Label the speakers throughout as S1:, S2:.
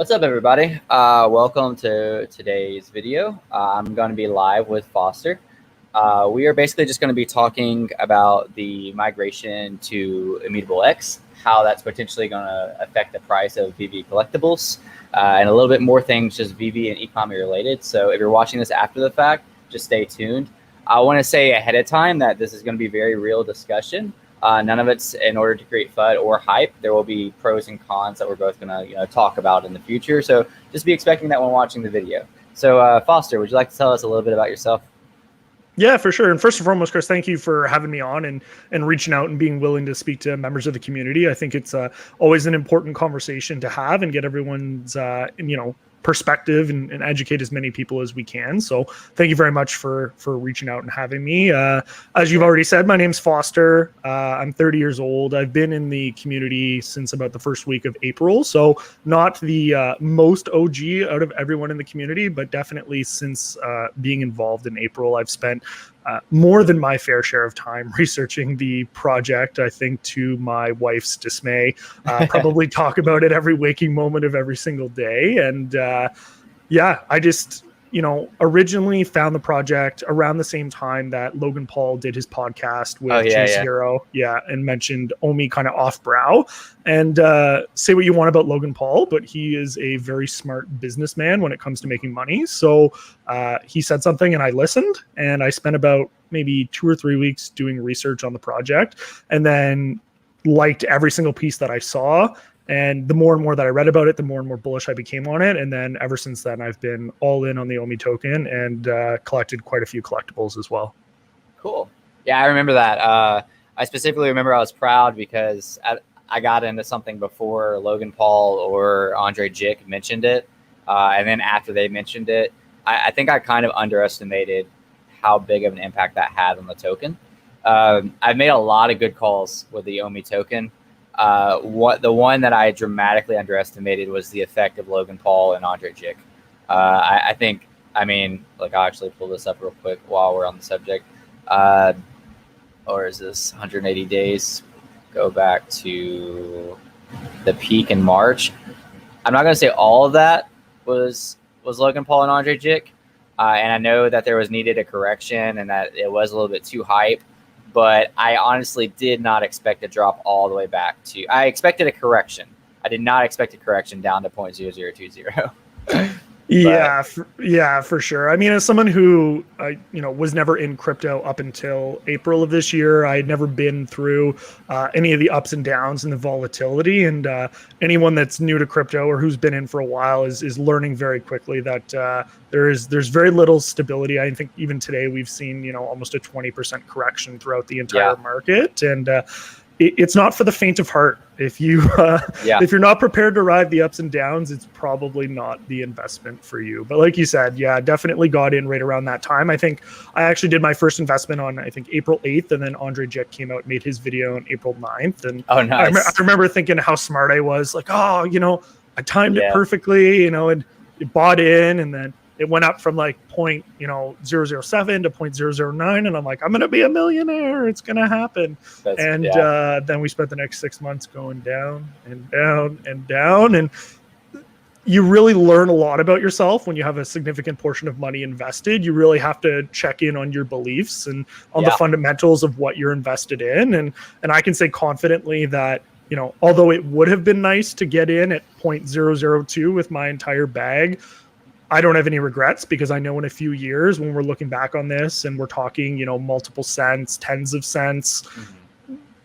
S1: What's up, everybody? Welcome to today's video. I'm going to be live with Foster. We are basically just going to be talking about the migration to Immutable X, how that's potentially going to affect the price of VEVE collectibles, and a little bit more things just VEVE and ECOMI related. So if you're watching this after the fact, just stay tuned. I want to say ahead of time that this is going to be very real discussion. None of it's in order to create FUD or hype. There will be pros and cons that we're both going to talk about in the future. So just be expecting that when watching the video. So Foster, would you like to tell us a little bit about yourself?
S2: Yeah, for sure. And first and foremost, Chris, thank you for having me on and reaching out and being willing to speak to members of the community. I think it's always an important conversation to have and get everyone's, perspective and educate as many people as we can. So thank you very much for reaching out and having me. As you've already said, my name's Foster. I'm 30 years old. I've been in the community since about the first week of April. So not the most OG out of everyone in the community, but definitely since being involved in April, I've spent more than my fair share of time researching the project, I think to my wife's dismay. Probably talk about it every waking moment of every single day. And I just, originally found the project around the same time that Logan Paul did his podcast with Chase Hero. Yeah, and mentioned ECOMI kind of off brow. And say what you want about Logan Paul, but he is a very smart businessman when it comes to making money. So he said something and I listened, and I spent about maybe 2 or 3 weeks doing research on the project, and then liked every single piece that I saw. And the more and more that I read about it, the more and more bullish I became on it. And then ever since then, I've been all in on the ECOMI token and collected quite a few collectibles as well.
S1: Cool. Yeah, I remember that. I specifically remember I was proud because I got into something before Logan Paul or Andre Jick mentioned it. And then after they mentioned it, I think I kind of underestimated how big of an impact that had on the token. I've made a lot of good calls with the ECOMI token. The one that I dramatically underestimated was the effect of Logan Paul and Andre Jick. I'll actually pull this up real quick while we're on the subject. Or is this 180 days? Go back to the peak in March. I'm not going to say all of that was Logan Paul and Andre Jick. And I know that there was needed a correction and that it was a little bit too hype. But I honestly did not expect to drop all the way back to. I expected a correction. I did not expect a correction down to 0.0020.
S2: Yeah, for sure. I mean, as someone who was never in crypto up until April of this year, I had never been through any of the ups and downs and the volatility. And anyone that's new to crypto or who's been in for a while is learning very quickly that there's very little stability. I think even today we've seen almost a 20% correction throughout the entire market, and it's not for the faint of heart. If you're not prepared to ride the ups and downs, it's probably not the investment for you. But like you said, definitely got in right around that time. I think I actually did my first investment on April 8th, and then Andre Jick came out and made his video on April 9th. And
S1: nice.
S2: I remember thinking how smart I was. Like, I timed it perfectly, and it bought in, and then it went up from like 0.007 to 0.009, and I'm like, I'm gonna be a millionaire. It's gonna happen. Then we spent the next 6 months going down and down and down, and you really learn a lot about yourself when you have a significant portion of money invested. You really have to check in on your beliefs and on the fundamentals of what you're invested in. And I can say confidently that although it would have been nice to get in at 0.002 with my entire bag, I don't have any regrets, because I know in a few years when we're looking back on this and we're talking, multiple cents, tens of cents,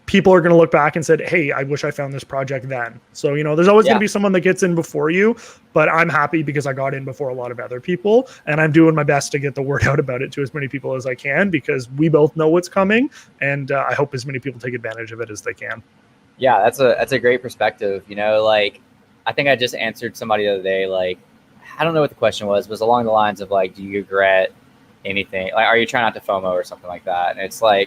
S2: people are going to look back and said, hey, I wish I found this project then. So, there's always going to be someone that gets in before you, but I'm happy because I got in before a lot of other people, and I'm doing my best to get the word out about it to as many people as I can, because we both know what's coming, and I hope as many people take advantage of it as they can.
S1: Yeah, that's a great perspective. I think I just answered somebody the other day, I don't know what the question was. It was along the lines of do you regret anything? Are you trying not to FOMO or something like that? And it's I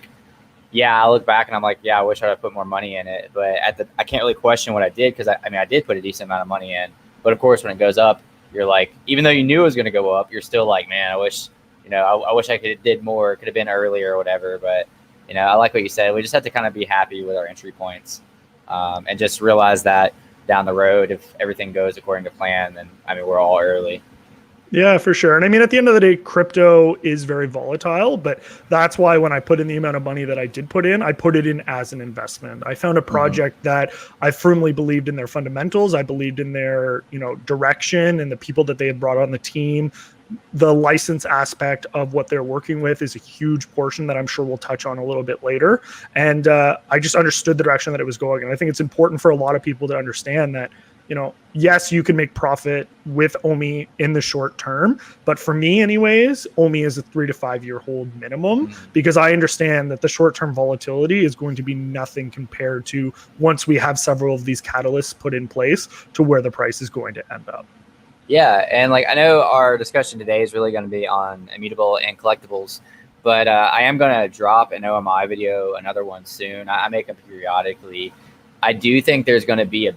S1: look back and I'm like, I wish I'd put more money in it. But I can't really question what I did, because I did put a decent amount of money in. But of course, when it goes up, you're like, even though you knew it was going to go up, you're still like, man, I wish, I wish I could have did more. It could have been earlier or whatever. But, I like what you said. We just have to kind of be happy with our entry points, and just realize that down the road, if everything goes according to plan, then I mean, we're all early.
S2: Yeah, for sure. And I mean, at the end of the day, crypto is very volatile, but that's why when I put in the amount of money that I did put in, I put it in as an investment. I found a project that I firmly believed in their fundamentals. I believed in their, direction and the people that they had brought on the team. The license aspect of what they're working with is a huge portion that I'm sure we'll touch on a little bit later. And I just understood the direction that it was going. And I think it's important for a lot of people to understand that, yes, you can make profit with OMI in the short term, but for me anyways, OMI is a 3 to 5 year hold minimum, because I understand that the short-term volatility is going to be nothing compared to once we have several of these catalysts put in place to where the price is going to end up.
S1: Yeah, and like I know our discussion today is really going to be on Immutable and collectibles, but I am going to drop an OMI video, another one soon. I make them periodically. I do think there's going to be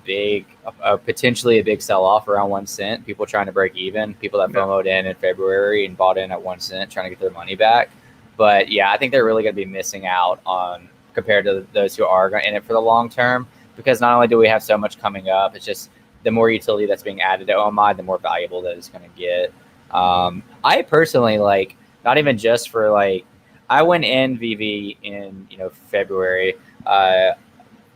S1: potentially a big sell-off around 1 cent. People trying to break even. People that FOMO'd in February and bought in at 1 cent, trying to get their money back. But yeah, I think they're really going to be missing out on compared to those who are in it for the long term. Because not only do we have so much coming up, it's just the more utility that's being added to OMI, the more valuable that it's going to get. I personally not even just for I went in VEVE in February.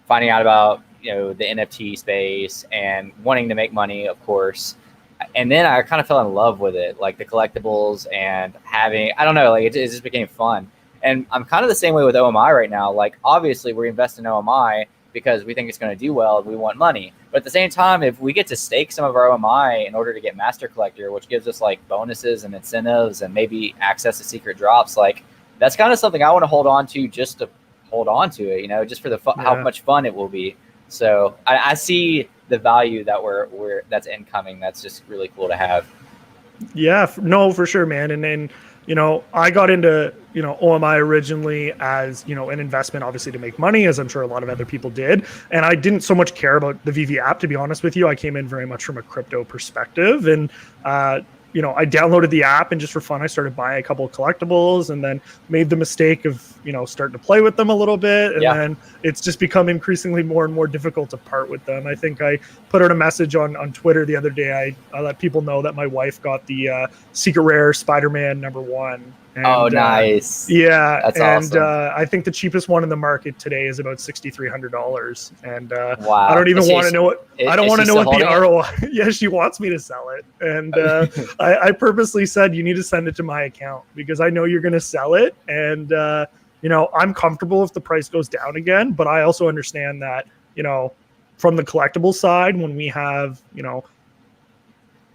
S1: Finding out about the NFT space and wanting to make money, of course, and then I kind of fell in love with it, like the collectibles and having it just became fun. And I'm kind of the same way with OMI right now. Like obviously we invest in OMI because we think it's going to do well and we want money, but at the same time, if we get to stake some of our OMI in order to get Master Collector, which gives us bonuses and incentives and maybe access to secret drops, that's kind of something I want to hold on to, just to hold on to it, just for the how much fun it will be. So I see the value that that's incoming. That's just really cool to have.
S2: Yeah, no, for sure, man. And then, I got into, OMI originally as, an investment, obviously to make money, as I'm sure a lot of other people did. And I didn't so much care about the VEVE app, to be honest with you. I came in very much from a crypto perspective, and, I downloaded the app, and just for fun, I started buying a couple of collectibles, and then made the mistake of, starting to play with them a little bit. And then it's just become increasingly more and more difficult to part with them. I think I put out a message on Twitter the other day. I let people know that my wife got the secret rare Spider-Man #1. And,
S1: nice.
S2: Yeah.
S1: That's
S2: awesome.
S1: awesome.
S2: I think the cheapest one in the market today is about $6,300. And
S1: wow.
S2: I don't even want to know what I don't want to know what the ROI. Yeah, she wants me to sell it. And I purposely said, you need to send it to my account because I know you're going to sell it. And, I'm comfortable if the price goes down again, but I also understand that, from the collectible side, when we have,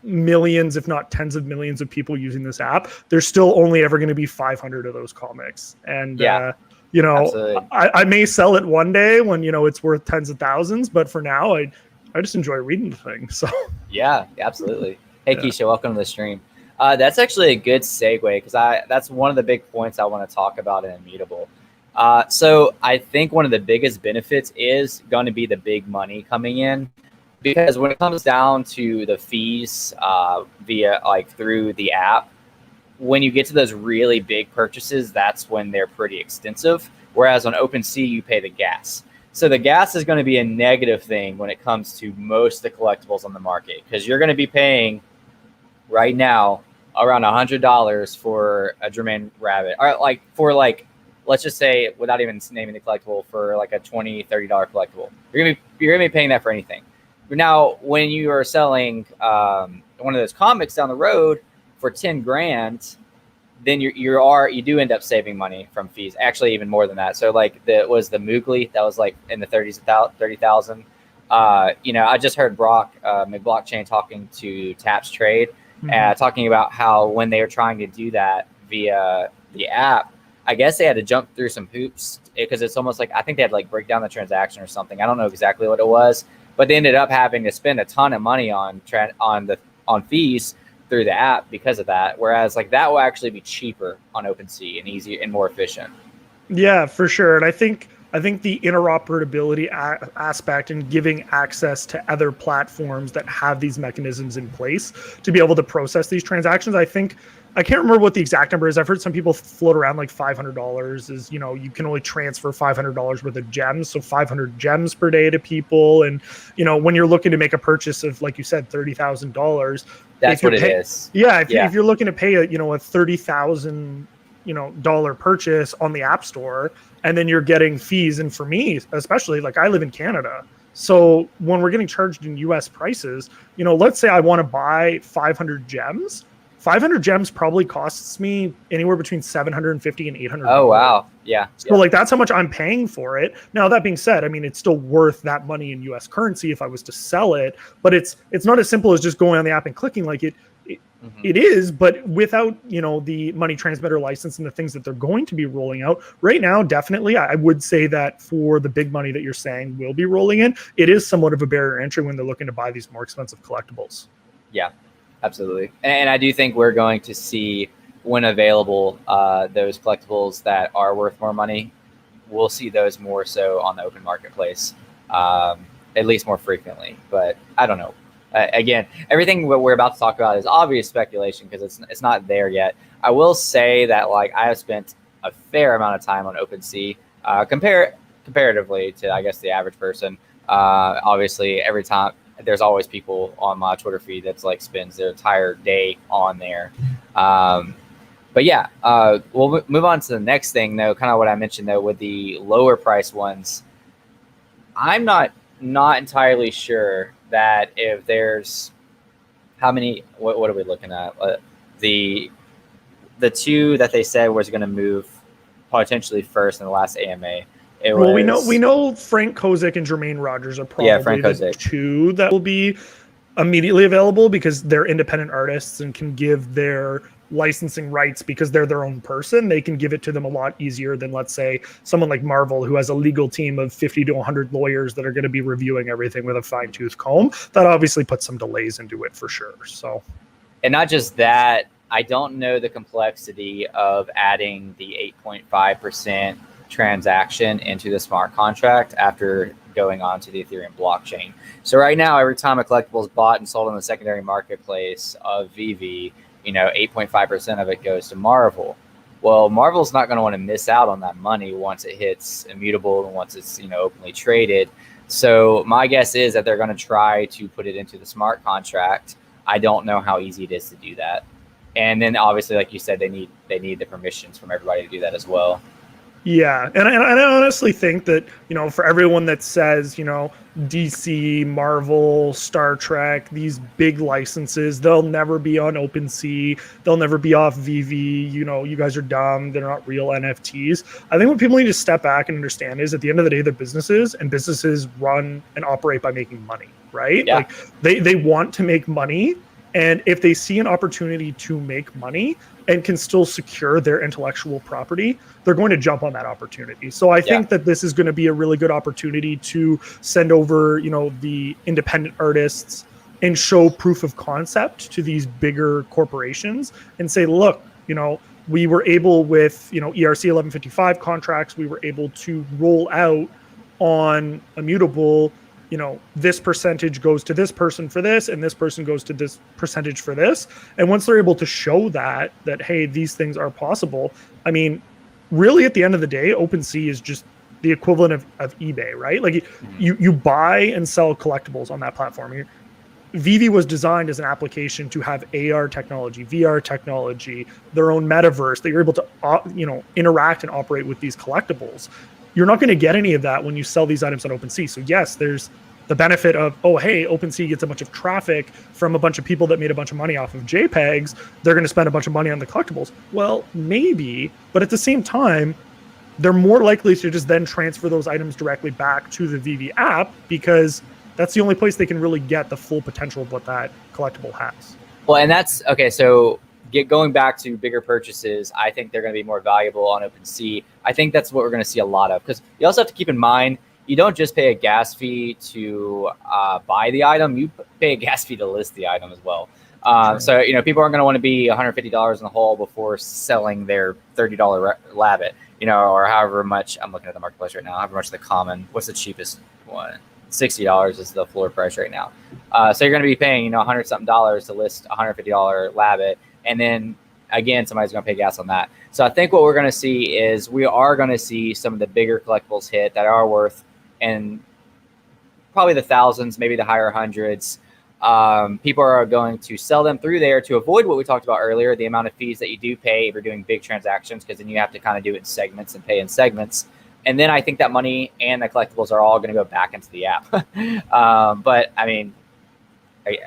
S2: millions, if not tens of millions of people using this app, there's still only ever going to be 500 of those comics. And, I may sell it one day when, it's worth tens of thousands, but for now, I just enjoy reading the thing. So
S1: yeah, absolutely. Hey, Keisha, welcome to the stream. That's actually a good segue because that's one of the big points I want to talk about in Immutable. So I think one of the biggest benefits is going to be the big money coming in, because when it comes down to the fees through the app, when you get to those really big purchases, that's when they're pretty extensive. Whereas on OpenSea, you pay the gas. So the gas is going to be a negative thing when it comes to most of the collectibles on the market, because you're going to be paying right now around $100 for a Jermaine Rabbit, or let's just say, without even naming the collectible, for a $20, $30 collectible. You're gonna be paying that for anything. But now, when you are selling one of those comics down the road for 10 grand, then you do end up saving money from fees. Actually, even more than that. So the Moogly that was in the 30,000. I just heard Brock McBlockchain talking to Taps Trade, talking about how when they were trying to do that via the app, I guess they had to jump through some hoops because it's almost I think they had to break down the transaction or something. I don't know exactly what it was, but they ended up having to spend a ton of money on fees through the app because of that. Whereas that will actually be cheaper on OpenSea and easier and more efficient.
S2: Yeah, for sure. And I think I think the interoperability aspect and giving access to other platforms that have these mechanisms in place to be able to process these transactions, I think, I can't remember what the exact number is. I've heard some people float around like $500 is, you can only transfer $500 worth of gems. So 500 gems per day to people. And, when you're looking to make a purchase of, like you said, $30,000.
S1: That's what it is.
S2: Yeah. If you're looking to pay a $30,000, dollar purchase on the App Store, and then you're getting fees. And for me, especially, like, I live in Canada. So when we're getting charged in US prices, let's say I want to buy 500 gems. 500 gems probably costs me anywhere between $750 and $800.
S1: Oh, wow. Yeah.
S2: So like, that's how much I'm paying for it. Now, that being said, I mean, it's still worth that money in US currency if I was to sell it, but it's not as simple as just going on the app and clicking. Like, it is, but without, the money transmitter license and the things that they're going to be rolling out right now, definitely, I would say that for the big money that you're saying will be rolling in, it is somewhat of a barrier entry when they're looking to buy these more expensive collectibles.
S1: Yeah, absolutely. And I do think we're going to see, when available, those collectibles that are worth more money, we'll see those more so on the open marketplace, at least more frequently. But I don't know. Again, everything we're about to talk about is obvious speculation because it's not there yet. I will say that, like, I have spent a fair amount of time on OpenSea, comparatively to, I guess, the average person. Obviously, every time there's always people on my Twitter feed that's like spends their entire day on there. But yeah, we'll move on to the next thing, though. Kind of what I mentioned, though, with the lower price ones. I'm not entirely sure that if there's how many, what are we looking at? The two that they said was going to move potentially first in the last AMA.
S2: We know Frank Kozik and Jermaine Rogers are probably the two that will be immediately available because they're independent artists and can give their licensing rights because they're their own person. They can give it to them a lot easier than, let's say, someone like Marvel, who has a legal team of 50 to 100 lawyers that are going to be reviewing everything with a fine-tooth comb. That obviously puts some delays into it for sure. So,
S1: and not just that, I don't know the complexity of adding the 8.5% transaction into the smart contract after going on to the Ethereum blockchain. So right now, every time a collectible is bought and sold in the secondary marketplace of VEVE, 8.5% of it goes to Marvel. Well, Marvel's not going to want to miss out on that money once it hits Immutable and once it's, openly traded. So my guess is that they're going to try to put it into the smart contract. I don't know how easy it is to do that. And then obviously, like you said, they need the permissions from everybody to do that as well.
S2: Yeah, and I honestly think that, for everyone that says, DC, Marvel, Star Trek, these big licenses, they'll never be on OpenSea, they'll never be off VEVE, you guys are dumb, they're not real NFTs. I think what people need to step back and understand is, at the end of the day, they're businesses, and businesses run and operate by making money, right?
S1: Yeah.
S2: Like, they want to make money, and if they see an opportunity to make money and can still secure their intellectual property, they're going to jump on that opportunity. So I think that this is going to be a really good opportunity to send over, the independent artists and show proof of concept to these bigger corporations and say, look, we were able with, ERC 1155 contracts, we were able to roll out on Immutable, this percentage goes to this person for this, and this person goes to this percentage for this. And once they're able to show that, hey, these things are possible, I mean, really, at the end of the day, OpenSea is just the equivalent of eBay, right? Like, you buy and sell collectibles on that platform. VEVE was designed as an application to have AR technology, VR technology, their own metaverse, that you're able to, interact and operate with these collectibles. You're not going to get any of that when you sell these items on OpenSea. So yes, there's the benefit of, oh, hey, OpenSea gets a bunch of traffic from a bunch of people that made a bunch of money off of JPEGs. They're going to spend a bunch of money on the collectibles. Well, maybe, but at the same time, they're more likely to just then transfer those items directly back to the VEVE app, because that's the only place they can really get the full potential of what that collectible has.
S1: Well, and that's okay. So going back to bigger purchases, I think they're going to be more valuable on OpenSea. I think that's what we're going to see a lot of, because you also have to keep in mind, you don't just pay a gas fee to buy the item, you pay a gas fee to list the item as well. So, people aren't going to want to be $150 in the hole before selling their $30 Labbit. or however much I'm looking at the marketplace right now, however much the common, what's the cheapest one? $60 is the floor price right now. So you're going to be paying, $100 something to list $150 Labbit. And then again, somebody's going to pay gas on that. So I think what we're going to see is we are going to see some of the bigger collectibles hit that are worth, and probably the thousands, maybe the higher hundreds. People are going to sell them through there to avoid what we talked about earlier, the amount of fees that you do pay if you're doing big transactions, because then you have to kind of do it in segments and pay in segments. And then I think that money and the collectibles are all going to go back into the app. But I mean,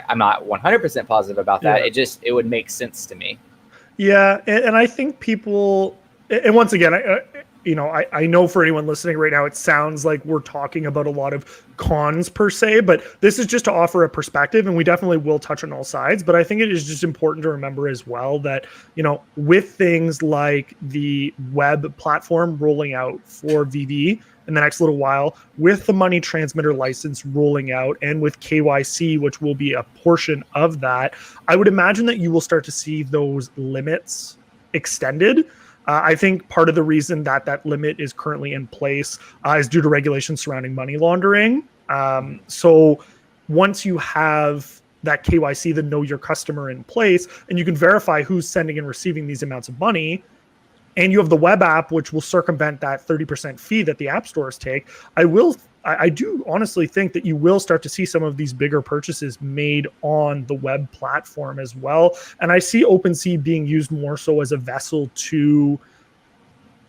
S1: I'm not 100% positive about that.
S2: Yeah.
S1: It would make sense to me.
S2: Yeah, and I think people, and once again, I know for anyone listening right now, it sounds like we're talking about a lot of cons per se, but this is just to offer a perspective, and we definitely will touch on all sides. But I think it is just important to remember as well that, with things like the web platform rolling out for VEVE in the next little while, with the money transmitter license rolling out, and with KYC, which will be a portion of that, I would imagine that you will start to see those limits extended. I think part of the reason that that limit is currently in place is due to regulations surrounding money laundering. So once you have that KYC, the know your customer in place, and you can verify who's sending and receiving these amounts of money, and you have the web app, which will circumvent that 30% fee that the app stores take, I do honestly think that you will start to see some of these bigger purchases made on the web platform as well. And I see OpenSea being used more so as a vessel to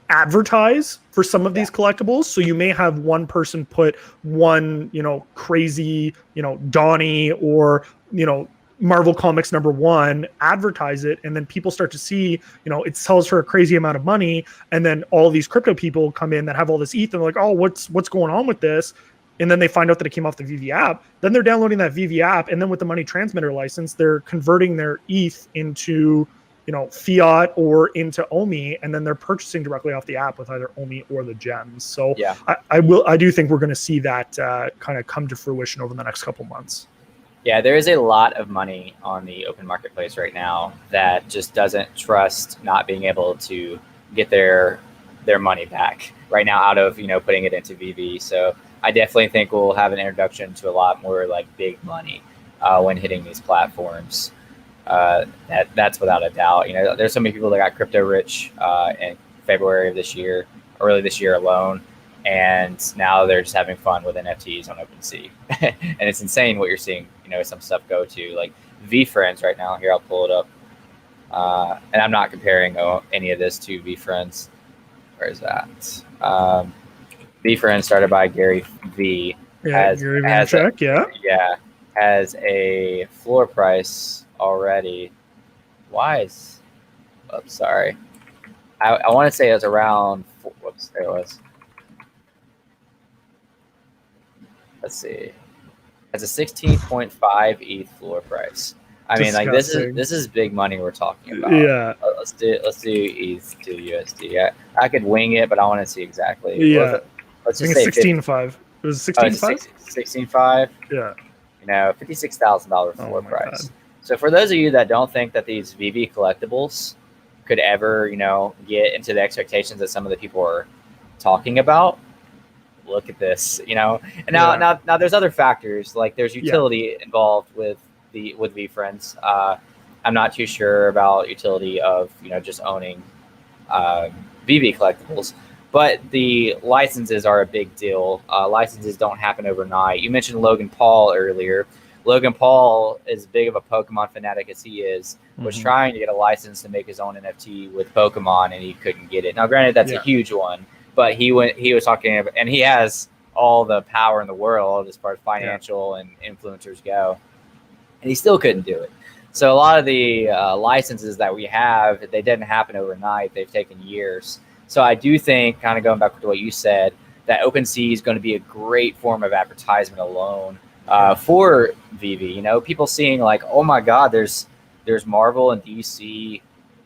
S2: advertise for some of these collectibles. So you may have one person put one, crazy, Donnie or, Marvel Comics #1, advertise it, and then people start to see, it sells for a crazy amount of money, and then all these crypto people come in that have all this ETH, and they're like, oh, what's going on with this? And then they find out that it came off the VEVE app. Then they're downloading that VEVE app, and then with the money transmitter license, they're converting their ETH into, fiat or into OMI, and then they're purchasing directly off the app with either OMI or the gems. So
S1: yeah,
S2: I do think we're going to see that kind of come to fruition over the next couple months.
S1: Yeah, there is a lot of money on the open marketplace right now that just doesn't trust not being able to get their money back right now out of, putting it into VEVE. So I definitely think we'll have an introduction to a lot more like big money when hitting these platforms. That's without a doubt. There's so many people that got crypto rich in February of this year, early this year alone. And now they're just having fun with NFTs on OpenSea. And it's insane what you're seeing, some stuff go to like VFriends right now. Here, I'll pull it up. And I'm not comparing any of this to VFriends. Where is that? VFriends started by Gary V.
S2: Yeah, Gary Vaynerchuk,
S1: Yeah, has a floor price already. Sorry. I want to say it was around, there it was. Let's see. It's a 16.5 ETH floor price. I mean, like this is big money we're talking about.
S2: Yeah.
S1: Let's do ETH to USD. I could wing it, but I want to see exactly.
S2: Yeah.
S1: Let's just say
S2: 16.5. It was 16.5.
S1: 16.5.
S2: Yeah.
S1: $56,000 floor price. God. So for those of you that don't think that these VEVE collectibles could ever, get into the expectations that some of the people are talking about, look at this, and now there's other factors, like there's utility involved with VFriends. I'm not too sure about utility of just owning VEVE collectibles, but the licenses are a big deal. Licenses don't happen overnight. You mentioned Logan Paul earlier. Logan Paul, as big of a Pokemon fanatic as he is, was trying to get a license to make his own NFT with Pokemon, and he couldn't get it. Now, granted, that's a huge one. But he was talking about, and he has all the power in the world as far as financial and influencers go, and he still couldn't do it. So a lot of the licenses that we have, they didn't happen overnight. They've taken years. So I do think, kind of going back to what you said, that OpenSea is going to be a great form of advertisement alone for VEVE. People seeing like, oh my God, there's Marvel and DC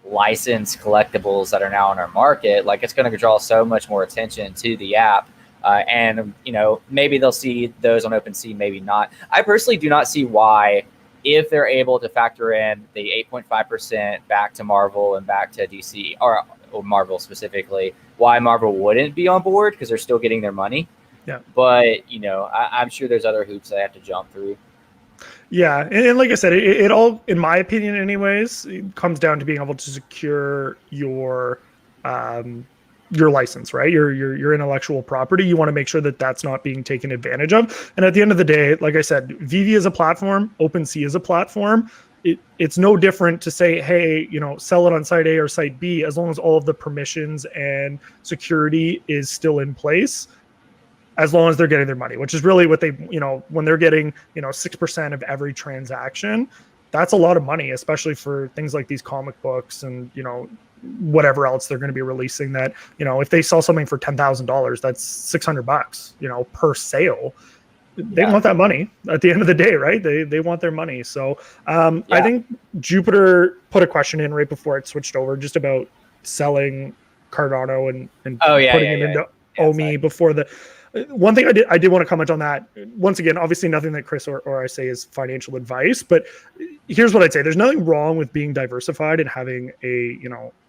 S1: licensed collectibles that are now in our market. Like, it's going to draw so much more attention to the app, and maybe they'll see those on OpenSea, maybe not. I personally do not see why, if they're able to factor in the 8.5% back to Marvel and back to DC, or or Marvel specifically, why Marvel wouldn't be on board, because they're still getting their money.
S2: Yeah.
S1: But, you know, I'm sure there's other hoops they have to jump through.
S2: Yeah, and like I said, it all, in my opinion, anyways, it comes down to being able to secure your license, right? Your intellectual property. You want to make sure that that's not being taken advantage of. And at the end of the day, like I said, VEVE is a platform, OpenSea is a platform. It's no different to say, hey, you know, sell it on site A or site B, as long as all of the permissions and security is still in place, as long as they're getting their money, which is really what they, you know, when they're getting, you know, 6% of every transaction, that's a lot of money, especially for things like these comic books and, you know, whatever else they're going to be releasing. That, you know, if they sell something for $10,000, that's $600, you know, per sale. They want that money at the end of the day, right? They want their money. So I think Jupiter put a question in right before it switched over, just about selling Cardano and putting it into OMI before the. One thing I did want to comment on that. Once again, obviously nothing that Chris or I say is financial advice, but here's what I'd say. There's nothing wrong with being diversified and having a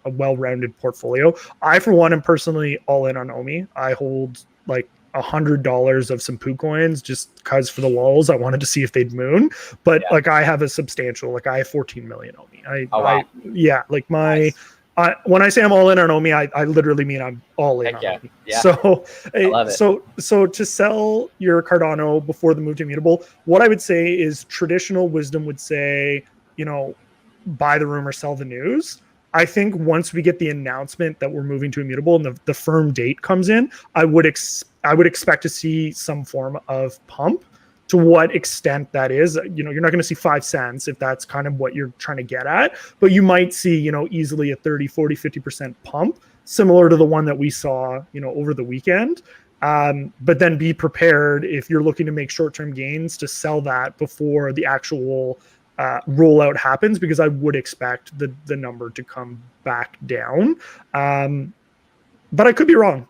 S2: well-rounded portfolio. I, for one, am personally all in on OMI. I hold like $100 of some poo coins just because for the lulz. I wanted to see if they'd moon, but like I have a substantial, like I have 14 million OMI. When I say I'm all in on OMI, I literally mean I'm all in on OMI. Yeah. So, I love it. So to sell your Cardano before the move to Immutable, what I would say is traditional wisdom would say, you know, buy the rumor, sell the news. I think once we get the announcement that we're moving to Immutable and the firm date comes in, I would expect to see some form of pump. To what extent that is, you know, you're not going to see 5 cents if that's kind of what you're trying to get at, but you might see, you know, easily a 30, 40, 50% pump, similar to the one that we saw, you know, over the weekend. But then be prepared if you're looking to make short-term gains to sell that before the actual rollout happens, because I would expect the number to come back down. But I could be wrong.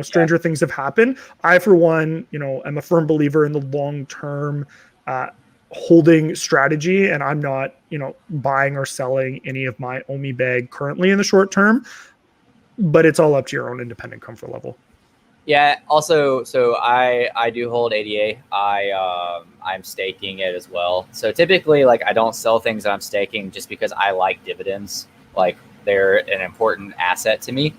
S2: Stranger things have happened. I, for one, am a firm believer in the long-term holding strategy, and I'm not, buying or selling any of my OMI bag currently in the short term, but it's all up to your own independent comfort level.
S1: Yeah. Also, so I do hold ADA. I'm staking it as well. So typically, like, I don't sell things that I'm staking just because I like dividends. Like, they're an important asset to me.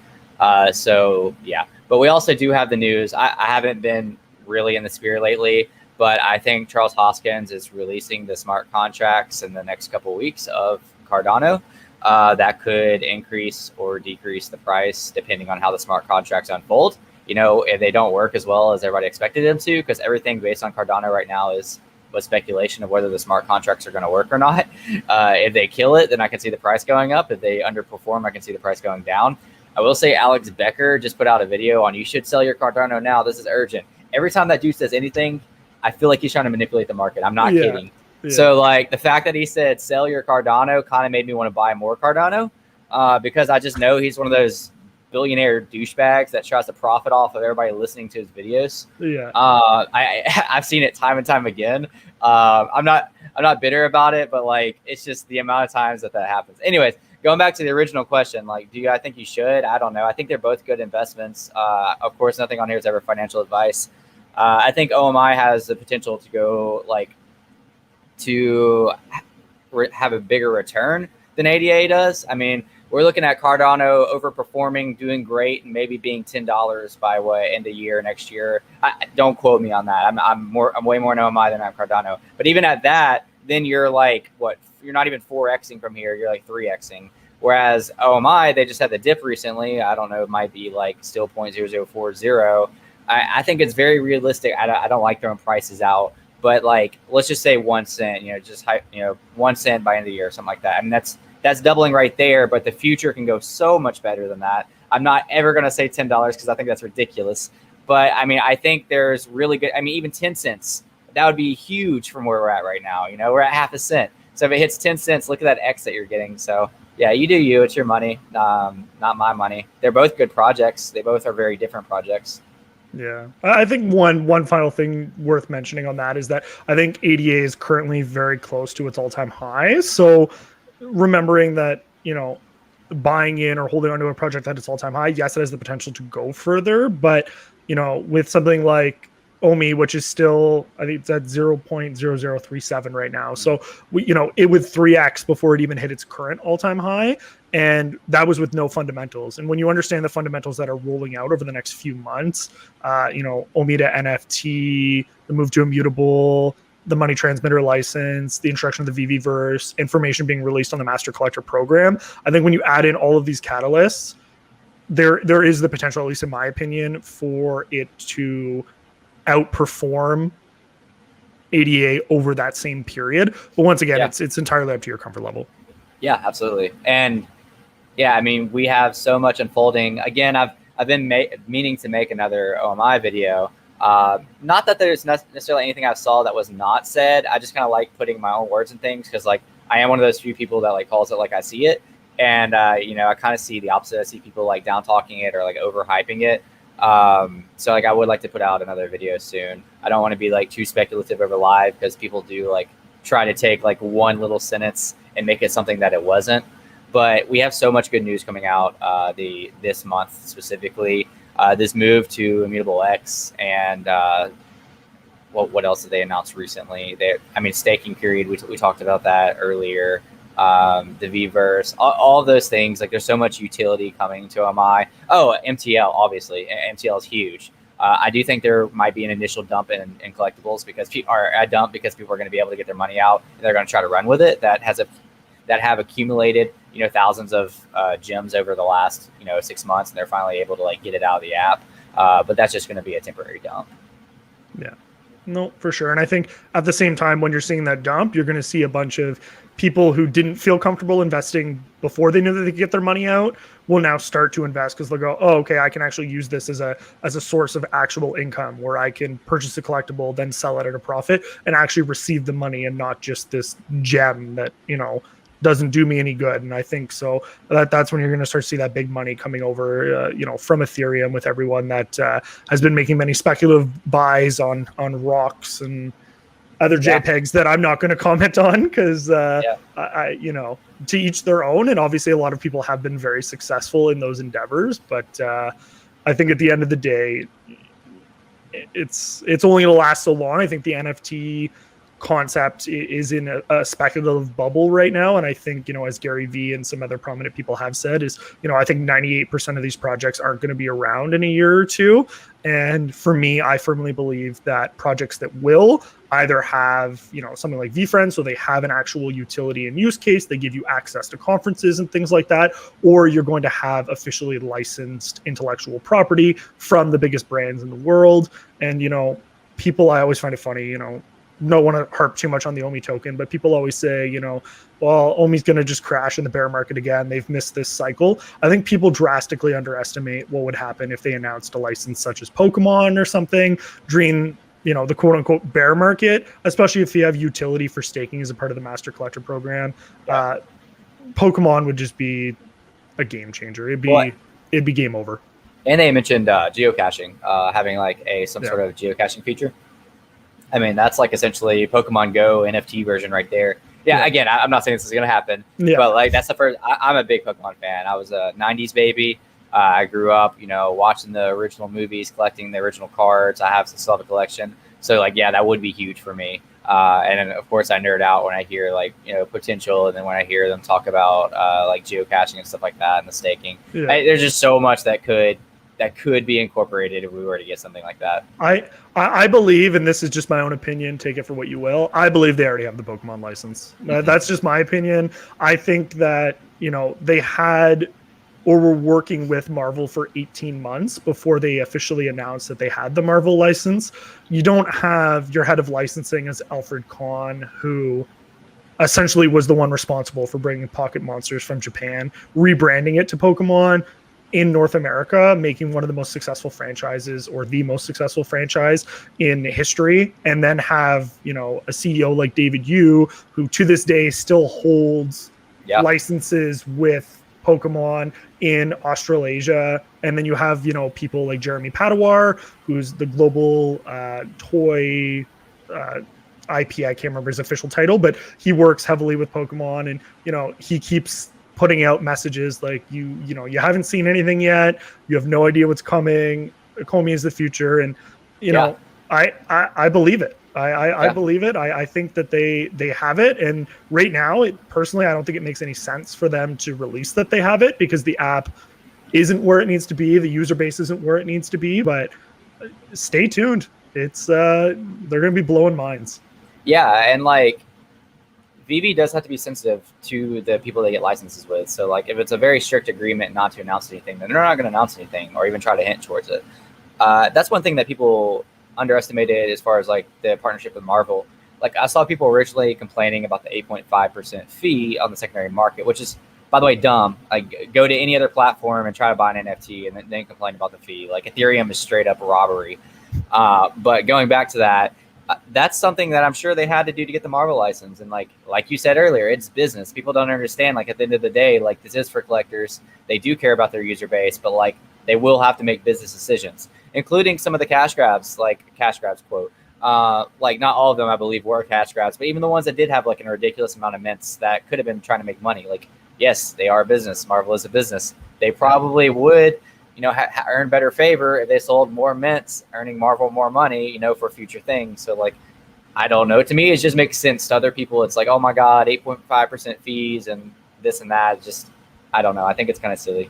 S1: So yeah, but we also do have the news. I haven't been really in the spirit lately, but I think Charles Hoskins is releasing the smart contracts in the next couple of weeks of Cardano. That could increase or decrease the price depending on how the smart contracts unfold. If they don't work as well as everybody expected them to, because everything based on Cardano right now was speculation of whether the smart contracts are going to work or not. If they kill it, then I can see the price going up. If they underperform, I can see the price going down. I will say Alex Becker just put out a video on, you should sell your Cardano now. This is urgent. Every time that dude says anything, I feel like he's trying to manipulate the market. I'm not kidding. Yeah. So, like, the fact that he said sell your Cardano kind of made me want to buy more Cardano, because I just know he's one of those billionaire douchebags that tries to profit off of everybody listening to his videos. Yeah. I've seen it time and time again. I'm not bitter about it, but like, it's just the amount of times that happens. Anyways, going back to the original question, like, I think you should? I don't know. I think they're both good investments. Of course, nothing on here is ever financial advice. I think OMI has the potential to go, like, to have a bigger return than ADA does. I mean, we're looking at Cardano overperforming, doing great, and maybe being $10 by end of year next year. Don't quote me on that. I'm way more in OMI than I'm Cardano. But even at that, then you're like, what? You're not even 4xing from here. You're like 3xing. Whereas OMI, they just had the dip recently. I don't know. It might be like still 0.0040. I think it's very realistic. I don't like throwing prices out, but like, let's just say 1 cent. Just 1 cent by end of the year or something like that. I mean, that's doubling right there. But the future can go so much better than that. I'm not ever going to say $10 because I think that's ridiculous. But I mean, I think there's really good. I mean, even 10 cents. That would be huge from where we're at right now. We're at half a cent. So if it hits 10 cents, look at that X that you're getting. So yeah, you do you. It's your money, not my money. They're both good projects. They both are very different projects.
S2: Yeah, I think one final thing worth mentioning on that is that I think ADA is currently very close to its all-time high. So remembering that, buying in or holding onto a project at its all-time high, yes, it has the potential to go further. But, with something like OMI, which is still, I think it's at 0.0037 right now. So it would 3x before it even hit its current all-time high. And that was with no fundamentals. And when you understand the fundamentals that are rolling out over the next few months, OMI to NFT, the move to Immutable, the money transmitter license, the introduction of the VEVEverse, information being released on the master collector program. I think when you add in all of these catalysts, there is the potential, at least in my opinion, for it to outperform ADA over that same period. But once again, it's entirely up to your comfort level.
S1: Yeah, absolutely. And yeah, I mean, we have so much unfolding. Again, I've been meaning to make another OMI video. Not that there's necessarily anything I saw that was not said. I just kind of like putting my own words in things because, like, I am one of those few people that like calls it like I see it, and I kind of see the opposite. I see people like down talking it or like overhyping it. So like I would like to put out another video soon. I don't want to be like too speculative over live because people do like try to take like one little sentence and make it something that it wasn't. But we have so much good news coming out this month specifically. This move to Immutable X and what else did they announce recently? Staking period. We talked about that earlier. The VEVEverse, all of those things. Like there's so much utility coming to MI. Oh, MTL, obviously. MTL is huge. I do think there might be an initial dump in collectibles because people are going to be able to get their money out and they're going to try to run with it. That have accumulated thousands of gems over the last 6 months, and they're finally able to like get it out of the app. But that's just going to be a temporary dump.
S2: Yeah, no, for sure. And I think at the same time, when you're seeing that dump, you're going to see a bunch of people who didn't feel comfortable investing before they knew that they could get their money out will now start to invest because they'll go, oh, okay, I can actually use this as a source of actual income where I can purchase a collectible, then sell it at a profit and actually receive the money and not just this gem that, doesn't do me any good. And I think so that's when you're going to start to see that big money coming over, from Ethereum with everyone that has been making many speculative buys on rocks and other JPEGs that I'm not going to comment on because I to each their own. And obviously a lot of people have been very successful in those endeavors. But I think at the end of the day, it's only going to last so long. I think the NFT concept is in a speculative bubble right now, and I think as Gary Vee and some other prominent people have said is I think 98% of these projects aren't going to be around in a year or two. And for me, I firmly believe that projects that will either have something like VFriend, so they have an actual utility and use case, they give you access to conferences and things like that, or you're going to have officially licensed intellectual property from the biggest brands in the world. And people, I always find it funny, don't want to harp too much on the OMI token, but people always say, well, OMI's going to just crash in the bear market again. They've missed this cycle. I think people drastically underestimate what would happen if they announced a license such as Pokemon or something during, the quote unquote bear market, especially if you have utility for staking as a part of the master collector program. Pokemon would just be a game changer. It'd be game over.
S1: And they mentioned geocaching, having like some sort of geocaching feature. I mean, that's like essentially Pokemon Go NFT version right there. Yeah. Again, I'm not saying this is going to happen, but like that's the first. I'm a big Pokemon fan. I was a 90s baby. I grew up, watching the original movies, collecting the original cards. I have still have a collection. So like, yeah, that would be huge for me. And then of course I nerd out when I hear like, potential. And then when I hear them talk about like geocaching and stuff like that and the staking, there's just so much that could be incorporated if we were to get something like that.
S2: I believe, and this is just my own opinion, take it for what you will, I believe they already have the Pokemon license. That's just my opinion. I think that, they had or were working with Marvel for 18 months before they officially announced that they had the Marvel license. You don't have your head of licensing as Alfred Kahn, who essentially was the one responsible for bringing Pocket Monsters from Japan, rebranding it to Pokemon in North America, making one of the most successful franchises or the most successful franchise in history, and then have, a CEO like David Yu, who to this day still holds licenses with Pokemon in Australasia. And then you have, people like Jeremy Padawar, who's the global toy IP. I can't remember his official title, but he works heavily with Pokemon, and, he keeps putting out messages like you haven't seen anything yet, you have no idea what's coming, ECOMI is the future. And I believe it. I believe it. I think that they have it. And right now, personally, I don't think it makes any sense for them to release that they have it, because the app isn't where it needs to be. The user base isn't where it needs to be. But stay tuned. It's they're going to be blowing minds.
S1: Yeah, and like VEVE does have to be sensitive to the people they get licenses with. So like if it's a very strict agreement not to announce anything, then they're not going to announce anything or even try to hint towards it. That's one thing that people underestimated as far as like the partnership with Marvel. Like I saw people originally complaining about the 8.5% fee on the secondary market, which is, by the way, dumb. Like go to any other platform and try to buy an NFT and then complain about the fee. Like Ethereum is straight up robbery. But going back to that, that's something that I'm sure they had to do to get the Marvel license. And like you said earlier, it's business. People don't understand, like at the end of the day, like this is for collectors. They do care about their user base, but like they will have to make business decisions, including some of the cash grabs, like cash grabs quote. Like not all of them, I believe, were cash grabs, but even the ones that did have like a ridiculous amount of mints that could have been trying to make money. Like, yes, they are a business. Marvel is a business. They probably would, earn better favor if they sold more mints, earning Marvel more money, for future things. So like, I don't know. To me, it just makes sense. To other people, it's like, oh my God, 8.5% fees and this and that. It's just, I don't know. I think it's kind of silly.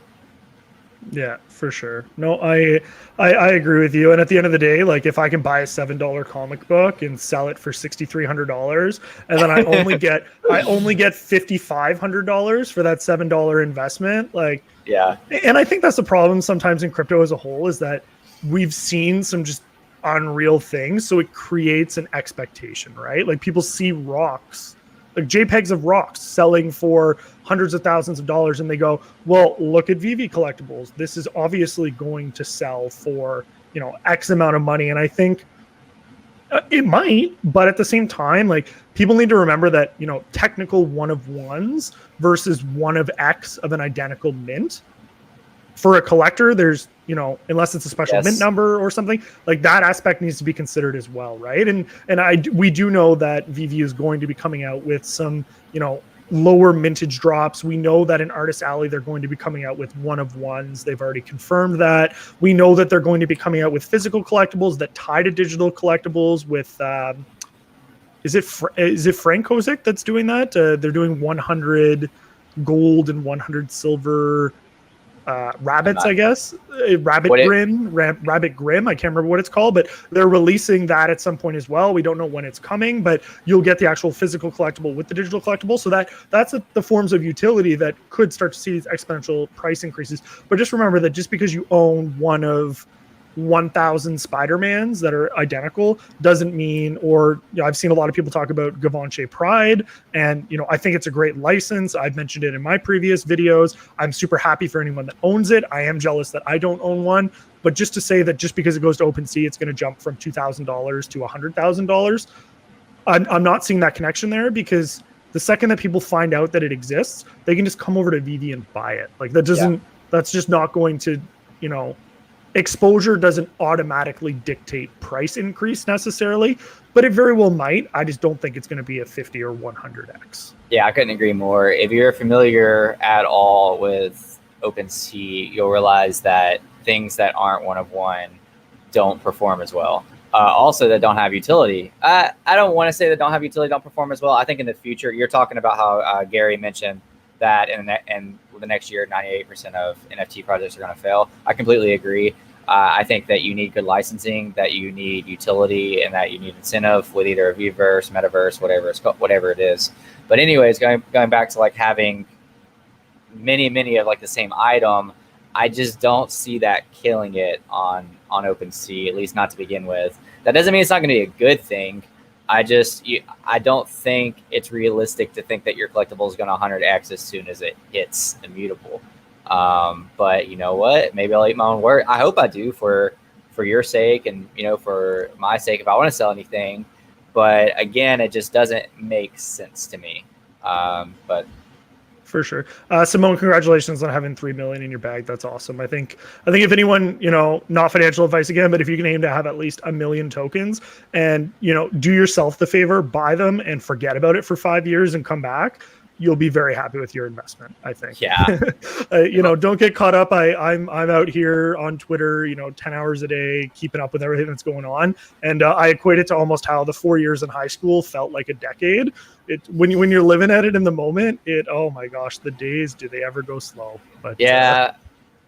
S2: Yeah, for sure. No, I agree with you. And at the end of the day, like if I can buy a $7 comic book and sell it for $6,300, and then I only get $5,500 for that $7 investment, like yeah. And I think that's the problem sometimes in crypto as a whole, is that we've seen some just unreal things, so it creates an expectation, right? Like people see rocks, like JPEGs of rocks selling for hundreds of thousands of dollars, and they go, well, look at VEVE collectibles. This is obviously going to sell for, X amount of money. And I think it might, but at the same time, like people need to remember that, technical one of ones versus one of X of an identical mint. For a collector, there's, unless it's a special mint number or something, like that aspect needs to be considered as well, right? And we do know that VEVE is going to be coming out with some, lower mintage drops. We know that in Artist Alley, they're going to be coming out with one of ones. They've already confirmed that. We know that they're going to be coming out with physical collectibles that tie to digital collectibles with, is it Frank Kozik that's doing that? They're doing 100 gold and 100 silver rabbits, I guess. Rabbit Grim. I can't remember what it's called, but they're releasing that at some point as well. We don't know when it's coming, but you'll get the actual physical collectible with the digital collectible. So that's the forms of utility that could start to see these exponential price increases. But just remember that just because you own one of 1,000 Spider-Mans that are identical doesn't mean, or I've seen a lot of people talk about Givenchy Pride, and I think it's a great license. I've mentioned it in my previous videos. I'm super happy for anyone that owns it. I am jealous that I don't own one, but just to say that just because it goes to OpenSea, it's going to jump from $2,000 to $100,000. I'm not seeing that connection there, because the second that people find out that it exists, they can just come over to VEVE and buy it. Like that doesn't, that's just not going to, exposure doesn't automatically dictate price increase necessarily, but it very well might. I just don't think it's going to be a 50 or 100x.
S1: Yeah, I couldn't agree more. If you're familiar at all with OpenSea, you'll realize that things that aren't one of one don't perform as well. Also, that don't have utility. I don't want to say that don't have utility don't perform as well. I think in the future, you're talking about how Gary mentioned that in the next year, 98% of NFT projects are going to fail. I completely agree. I think that you need good licensing, that you need utility, and that you need incentive with either a Vverse, Metaverse, whatever it is. But anyways, going back to like having many of like the same item, I just don't see that killing it on OpenSea, at least not to begin with. That doesn't mean it's not going to be a good thing. I don't think it's realistic to think that your collectible is going to 100x as soon as it hits Immutable. But you know what? Maybe I'll eat my own word. I hope I do for your sake and, for my sake if I want to sell anything. But again, it just doesn't make sense to me. But
S2: for sure. Simone, congratulations on having 3 million in your bag. That's awesome. I think if anyone, not financial advice again, but if you can aim to have at least 1 million tokens and, do yourself the favor, buy them and forget about it for 5 years and come back, you'll be very happy with your investment, I think.
S1: Yeah.
S2: Don't get caught up. I'm out here on Twitter, 10 hours a day, keeping up with everything that's going on. And I equate it to almost how the 4 years in high school felt like a decade. When you're living at it in the moment, oh my gosh, the days, do they ever go slow? But
S1: yeah,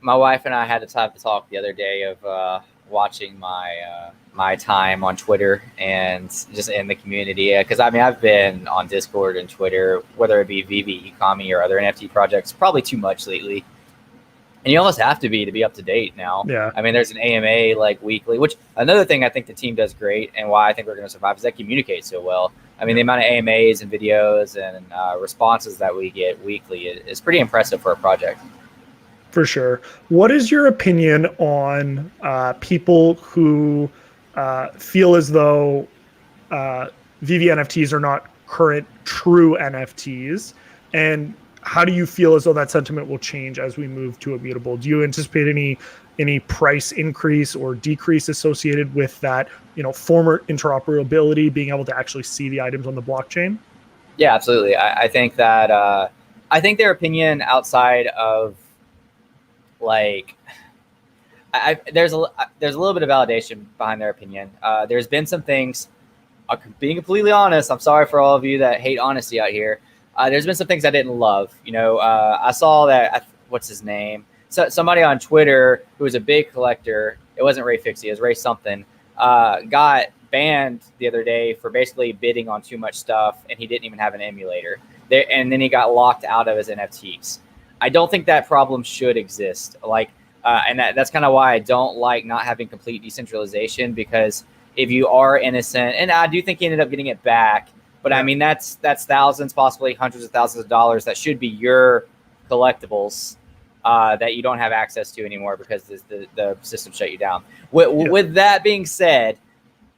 S1: my wife and I had to have the talk the other day of watching my time on Twitter and just in the community. Because I've been on Discord and Twitter, whether it be VEVE, ECOMI, or other NFT projects, probably too much lately. And you almost have to be up to date now.
S2: Yeah.
S1: There's an AMA like weekly, which another thing I think the team does great, and why I think we're going to survive is they communicate so well. The amount of AMAs and videos and responses that we get weekly is pretty impressive for a project.
S2: For sure. What is your opinion on people who feel as though VEVE NFTs are not current true NFTs? And how do you feel as though that sentiment will change as we move to Immutable? Do you anticipate any price increase or decrease associated with that, former interoperability, being able to actually see the items on the blockchain?
S1: Yeah, absolutely. I think that I think their opinion outside of there's a little bit of validation behind their opinion. There's been some things, being completely honest, I'm sorry for all of you that hate honesty out here. There's been some things I didn't love. I saw that, what's his name? So somebody on Twitter who was a big collector, it wasn't Ray Fixie, it was Ray something, got banned the other day for basically bidding on too much stuff, and he didn't even have an emulator. And then he got locked out of his NFTs. I don't think that problem should exist. And that's kind of why I don't like not having complete decentralization, because if you are innocent, and I do think he ended up getting it back, but that's thousands, possibly hundreds of thousands of dollars that should be your collectibles that you don't have access to anymore because the system shut you down. With that being said,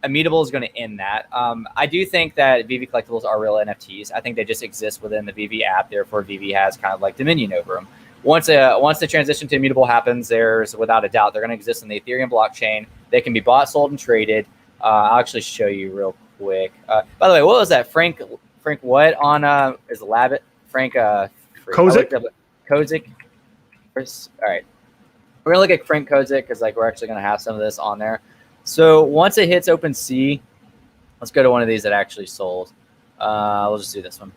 S1: Immutable is going to end that. I do think that VEVE collectibles are real NFTs. I think they just exist within the VEVE app. Therefore, VEVE has kind of like dominion over them. Once the transition to Immutable happens, there's without a doubt they're going to exist in the Ethereum blockchain. They can be bought, sold, and traded. I'll actually show you real quick. By the way, what was that? Frank what on is Labbit? Frank
S2: Kozik?
S1: Kozik. All right. We're gonna look at Frank Kozik because we're actually gonna have some of this on there. So once it hits OpenSea, let's go to one of these that actually sold. We'll just do this one.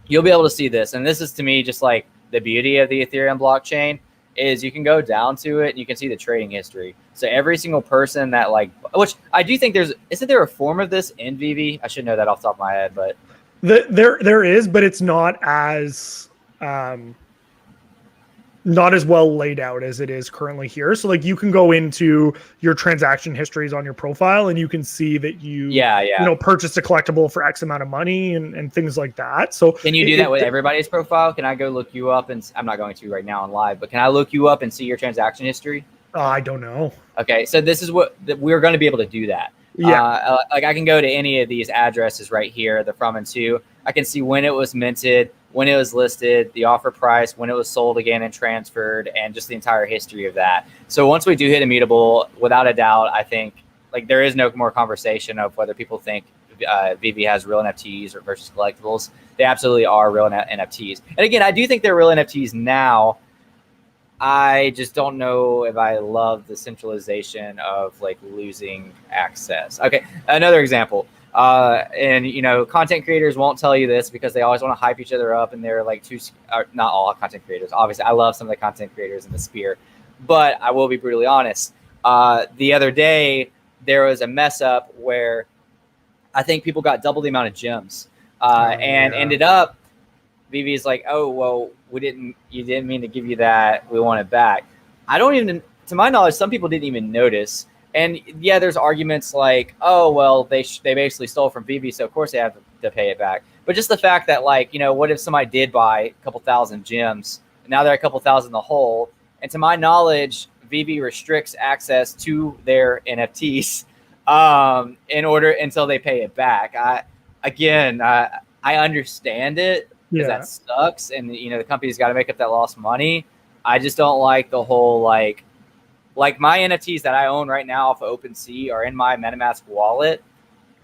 S1: You'll be able to see this, and this is to me just like the beauty of the Ethereum blockchain is you can go down to it and you can see the trading history. So every single person that which I do think isn't there a form of this in VEVE? I should know that off the top of my head, but
S2: there is, but it's not as well laid out as it is currently here. So you can go into your transaction histories on your profile and you can see that you purchased a collectible for X amount of money and things like that. So
S1: can you do that with everybody's profile? Can I go look you up? And I'm not going to right now on live, but can I look you up and see your transaction history?
S2: I don't know.
S1: Okay. So this is what we're going to be able to do that.
S2: Yeah.
S1: I can go to any of these addresses right here, the from and to. I can see when it was minted, when it was listed, the offer price, when it was sold again and transferred, and just the entire history of that. So once we do hit Immutable, without a doubt, I think there is no more conversation of whether people think VEVE has real NFTs or versus collectibles. They absolutely are real NFTs. And again, I do think they're real NFTs now. I just don't know if I love the centralization of losing access. Okay, another example. And content creators won't tell you this because they always want to hype each other up, and they're not all content creators. Obviously, I love some of the content creators in the sphere, but I will be brutally honest. The other day there was a mess up where I think people got double the amount of gems, ended up VEVE's oh well, you didn't mean to give you that, we want it back. I don't even, to my knowledge, some people didn't even notice. And yeah, there's arguments oh, well, they basically stole from VEVE, so of course they have to pay it back. But just the fact that what if somebody did buy a couple thousand gems, and now they're a couple thousand in the hole? And to my knowledge, VEVE restricts access to their NFTs until they pay it back. I understand it because that sucks, and the company's got to make up that lost money. I just don't like the whole my NFTs that I own right now off of OpenSea are in my MetaMask wallet,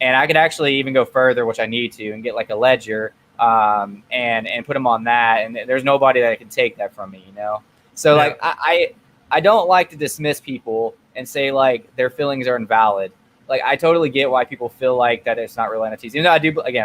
S1: and I could actually even go further, which I need to, and get a ledger. and put them on that, and there's nobody that can take that from me, you know. So
S2: Yeah.
S1: like I don't like to dismiss people and say like their feelings are invalid. Like I totally get why people feel like that it's not real NFTs. Even though I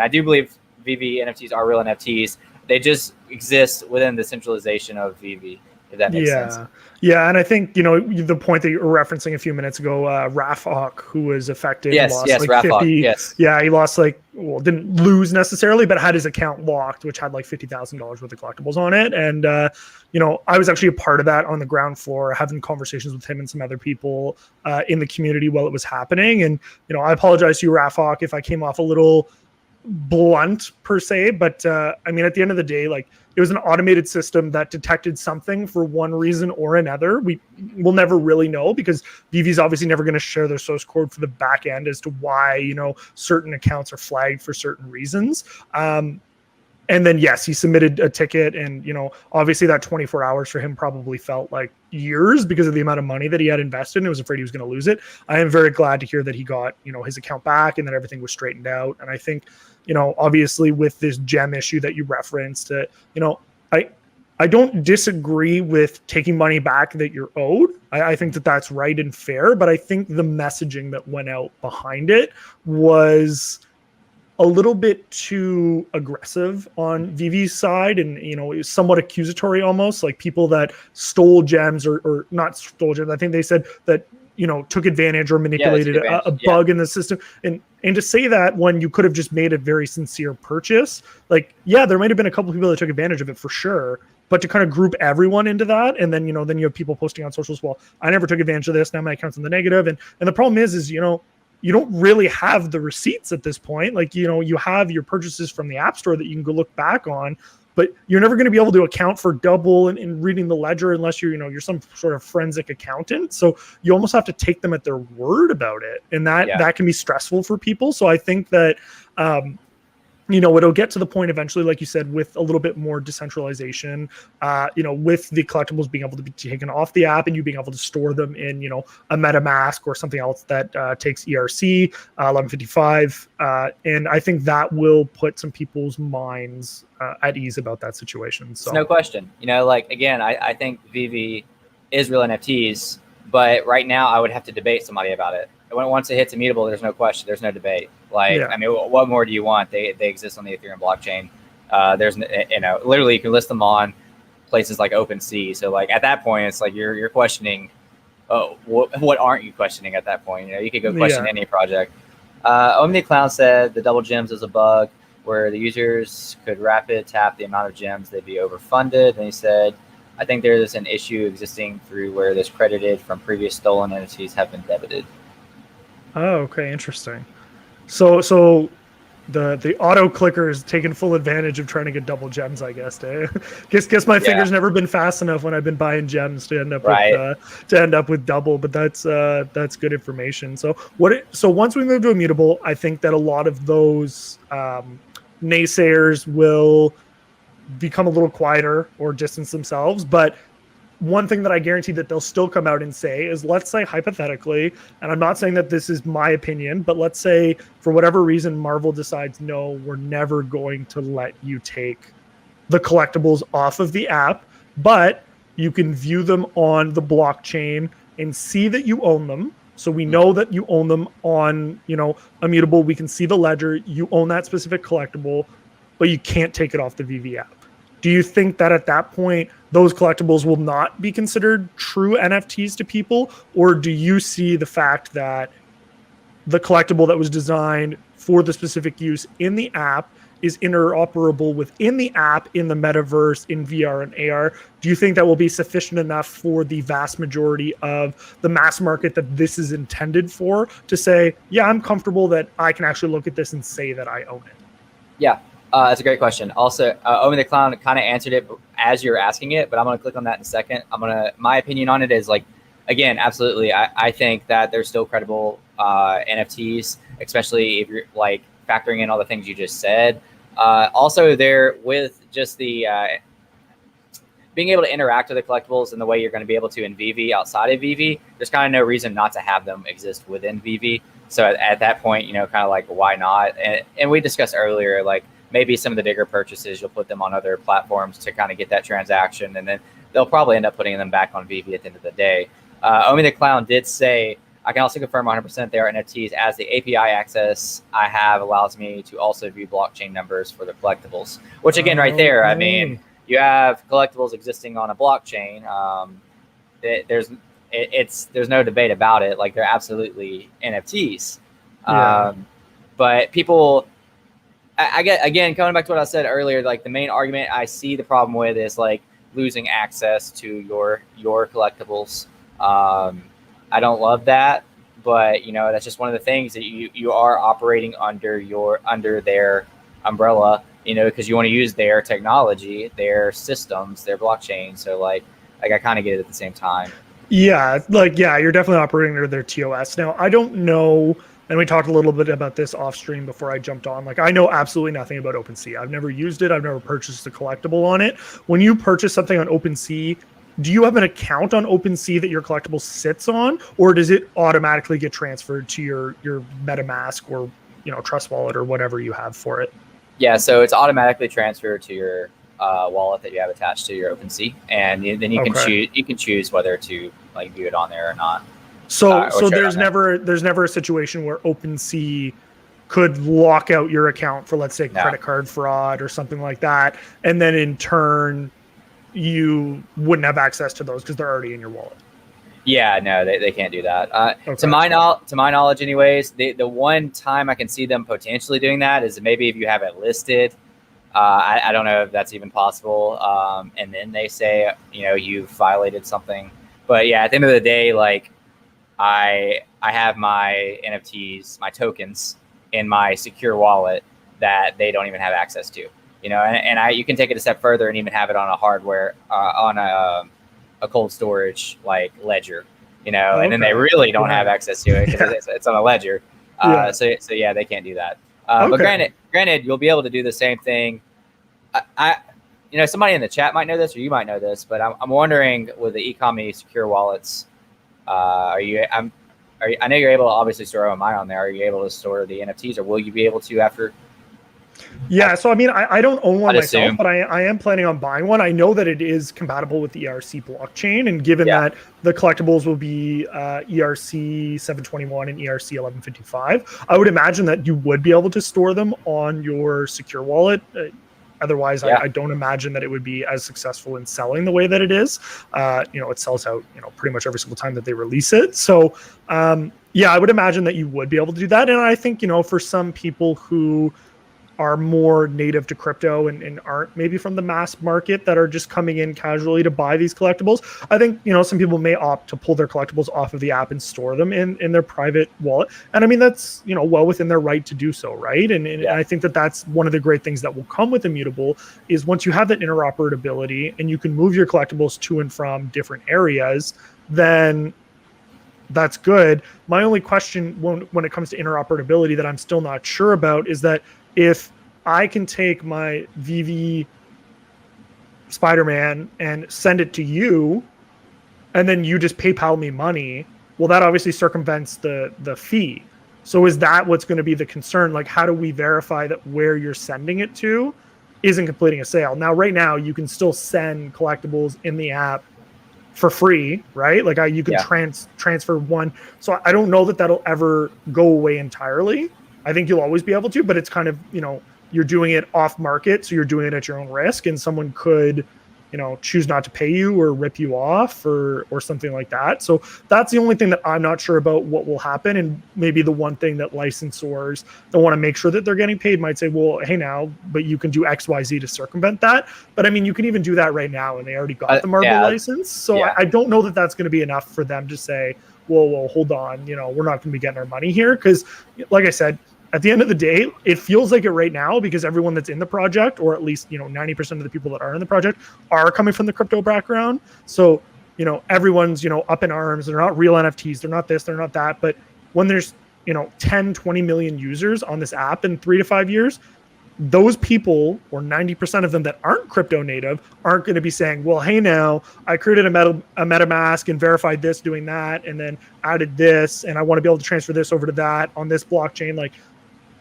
S1: do believe VV NFTs are real NFTs. They just exist within the centralization of VV. If that makes sense.
S2: Yeah, and I think the point that you were referencing a few minutes ago, Rafok, who was affected,
S1: Yes,
S2: lost like
S1: Rafok,
S2: 50.
S1: yes.
S2: Yeah, he lost didn't lose necessarily, but had his account locked, which had like $50,000 worth of collectibles on it. And I was actually a part of that on the ground floor, having conversations with him and some other people in the community while it was happening. And I apologize to you, Rafok, if I came off a little blunt per se, but I mean, at the end of the day, like, it was an automated system that detected something for one reason or another. We'll never really know, because VV's obviously never going to share their source code for the back end as to why certain accounts are flagged for certain reasons. And then, yes, he submitted a ticket, and obviously that 24 hours for him probably felt like years because of the amount of money that he had invested, and was afraid he was going to lose it. I am very glad to hear that he got his account back, and that everything was straightened out. And I think obviously with this gem issue that you referenced, I don't disagree with taking money back that you're owed. I think that that's right and fair, but I think the messaging that went out behind it was a little bit too aggressive on VV's side, and it was somewhat accusatory, almost like people that stole gems or not stole gems. I think they said that took advantage or manipulated a bug in the system, and to say that when you could have just made a very sincere purchase, like, yeah, there might have been a couple of people that took advantage of it for sure, but to kind of group everyone into that, and then then you have people posting on socials, well, I never took advantage of this, now my account's in the negative, and the problem is you don't really have the receipts at this point. Like, you have your purchases from the App Store that you can go look back on, but you're never going to be able to account for double in reading the ledger unless you're some sort of forensic accountant. So you almost have to take them at their word about it. And that can be stressful for people. So I think that, it'll get to the point eventually, like you said, with a little bit more decentralization, with the collectibles being able to be taken off the app and you being able to store them in, a MetaMask or something else that takes ERC 1155. And I think that will put some people's minds at ease about that situation. So
S1: no question. Again, I think VV is real NFTs, but right now I would have to debate somebody about it. Once it hits Immutable, there's no question. There's no debate. I mean, what more do you want? They exist on the Ethereum blockchain. There's literally you can list them on places like OpenSea. So at that point, it's like you're questioning. Oh, what aren't you questioning at that point? You could go question any project. Omni Clown said the double gems is a bug where the users could rapid tap the amount of gems they'd be overfunded. And he said, I think there is an issue existing through where this credited from previous stolen entities have been debited.
S2: Oh, okay, interesting. So the auto clicker is taking full advantage of trying to get double gems, I guess. Guess my fingers never been fast enough when I've been buying gems to end up with double. But that's good information. So once we move to Immutable, I think that a lot of those naysayers will become a little quieter or distance themselves. But one thing that I guarantee that they'll still come out and say is, let's say hypothetically, and I'm not saying that this is my opinion, but let's say for whatever reason Marvel decides, no, we're never going to let you take the collectibles off of the app, but you can view them on the blockchain and see that you own them. So we know that you own them on, Immutable. We can see the ledger. You own that specific collectible, but you can't take it off the VV app. Do you think that at that point, those collectibles will not be considered true NFTs to people? Or do you see the fact that the collectible that was designed for the specific use in the app is interoperable within the app, in the metaverse, in VR and AR? Do you think that will be sufficient enough for the vast majority of the mass market that this is intended for to say, yeah, I'm comfortable that I can actually look at this and say that I own it?
S1: Yeah. That's a great question. Also, Omen the Clown kind of answered it as you're asking it, but I'm going to click on that in a second. My opinion on it is again, absolutely. I think that there's still credible NFTs, especially if you're factoring in all the things you just said. Also there with just the being able to interact with the collectibles in the way you're going to be able to in VV outside of VV, there's kind of no reason not to have them exist within VV. So at that point, kind of why not? And we discussed earlier, maybe some of the bigger purchases, you'll put them on other platforms to kind of get that transaction, and then they'll probably end up putting them back on VEVE at the end of the day. Omi the Clown did say, I can also confirm 100% they are NFTs, as the API access I have allows me to also view blockchain numbers for the collectibles, which again, right there, I mean, you have collectibles existing on a blockchain. There's no debate about it. Like, they're absolutely NFTs. But people, I get, again, coming back to what I said earlier, like the main argument I see the problem with is like losing access to your collectibles. I don't love that, but you know, that's just one of the things that you are operating under their umbrella, you know, because you want to use their technology, their systems, their blockchain. So like I kind of get it at the same time.
S2: Yeah, like, yeah, you're definitely operating under their TOS. Now, I don't know, and we talked a little bit about this off stream before I jumped on. Like, I know absolutely nothing about OpenSea. I've never used it. I've never purchased a collectible on it. When you purchase something on OpenSea, do you have an account on OpenSea that your collectible sits on, or does it automatically get transferred to your MetaMask or, you know, Trust Wallet or whatever you have for it?
S1: Yeah, so it's automatically transferred to your wallet that you have attached to your OpenSea, and then you can choose whether to like view it on there or not.
S2: So there's never a situation where OpenSea could lock out your account for, let's say, credit card fraud or something like that, and then in turn you wouldn't have access to those because they're already in your wallet.
S1: Yeah, no, they can't do that. To my knowledge, anyways, the one time I can see them potentially doing that is maybe if you have it listed. I don't know if that's even possible. And then they say, you know, you've violated something. But yeah, at the end of the day, like I have my NFTs, my tokens in my secure wallet that they don't even have access to. You know, and you can take it a step further and even have it on a hardware, on a cold storage like ledger, you know, and then they really don't have access to it because it's on a ledger. So yeah, they can't do that. But granted, you'll be able to do the same thing. You know, somebody in the chat might know this, or you might know this, but I'm wondering with the ECOMI secure wallets, I know you're able to obviously store OMI on there. Are you able to store the NFTs, or will you be able to after?
S2: Yeah, so I mean, I don't own one myself, but I am planning on buying one. I know that it is compatible with the ERC blockchain, and given that the collectibles will be ERC 721 and ERC 1155, I would imagine that you would be able to store them on your secure wallet. Otherwise, I don't imagine that it would be as successful in selling the way that it is. You know, it sells out, you know, pretty much every single time that they release it. So, yeah, I would imagine that you would be able to do that. And I think, you know, for some people who are more native to crypto and aren't maybe from the mass market that are just coming in casually to buy these collectibles, I think, you know, some people may opt to pull their collectibles off of the app and store them in their private wallet. And I mean, that's, you know, well within their right to do so, right? And I think that that's one of the great things that will come with Immutable is once you have that interoperability and you can move your collectibles to and from different areas, then that's good. My only question when it comes to interoperability that I'm still not sure about is that if I can take my VEVE Spider-Man and send it to you, and then you just PayPal me money, well, that obviously circumvents the fee. So is that what's going to be the concern? Like, how do we verify that where you're sending it to isn't completing a sale? Now, right now, you can still send collectibles in the app for free, right? Like you can transfer one. So I don't know that that'll ever go away entirely. I think you'll always be able to, but it's kind of, you know, you're doing it off market. So you're doing it at your own risk, and someone could, you know, choose not to pay you or rip you off or something like that. So that's the only thing that I'm not sure about what will happen. And maybe the one thing that licensors that want to make sure that they're getting paid might say, well, hey now, but you can do X, Y, Z to circumvent that. But I mean, you can even do that right now, and they already got the Marvel license. So I don't know that that's going to be enough for them to say, well, hold on, you know, we're not going to be getting our money here. Because like I said, at the end of the day, it feels like it right now because everyone that's in the project, or at least, you know, 90% of the people that are in the project are coming from the crypto background. So, you know, everyone's, you know, up in arms. They're not real NFTs. They're not this, they're not that. But when there's, you know, 10, 20 million users on this app in 3 to 5 years, those people, or 90% of them that aren't crypto native, aren't going to be saying, well, hey, now I created a MetaMask and verified this doing that, and then added this, and I want to be able to transfer this over to that on this blockchain. Like,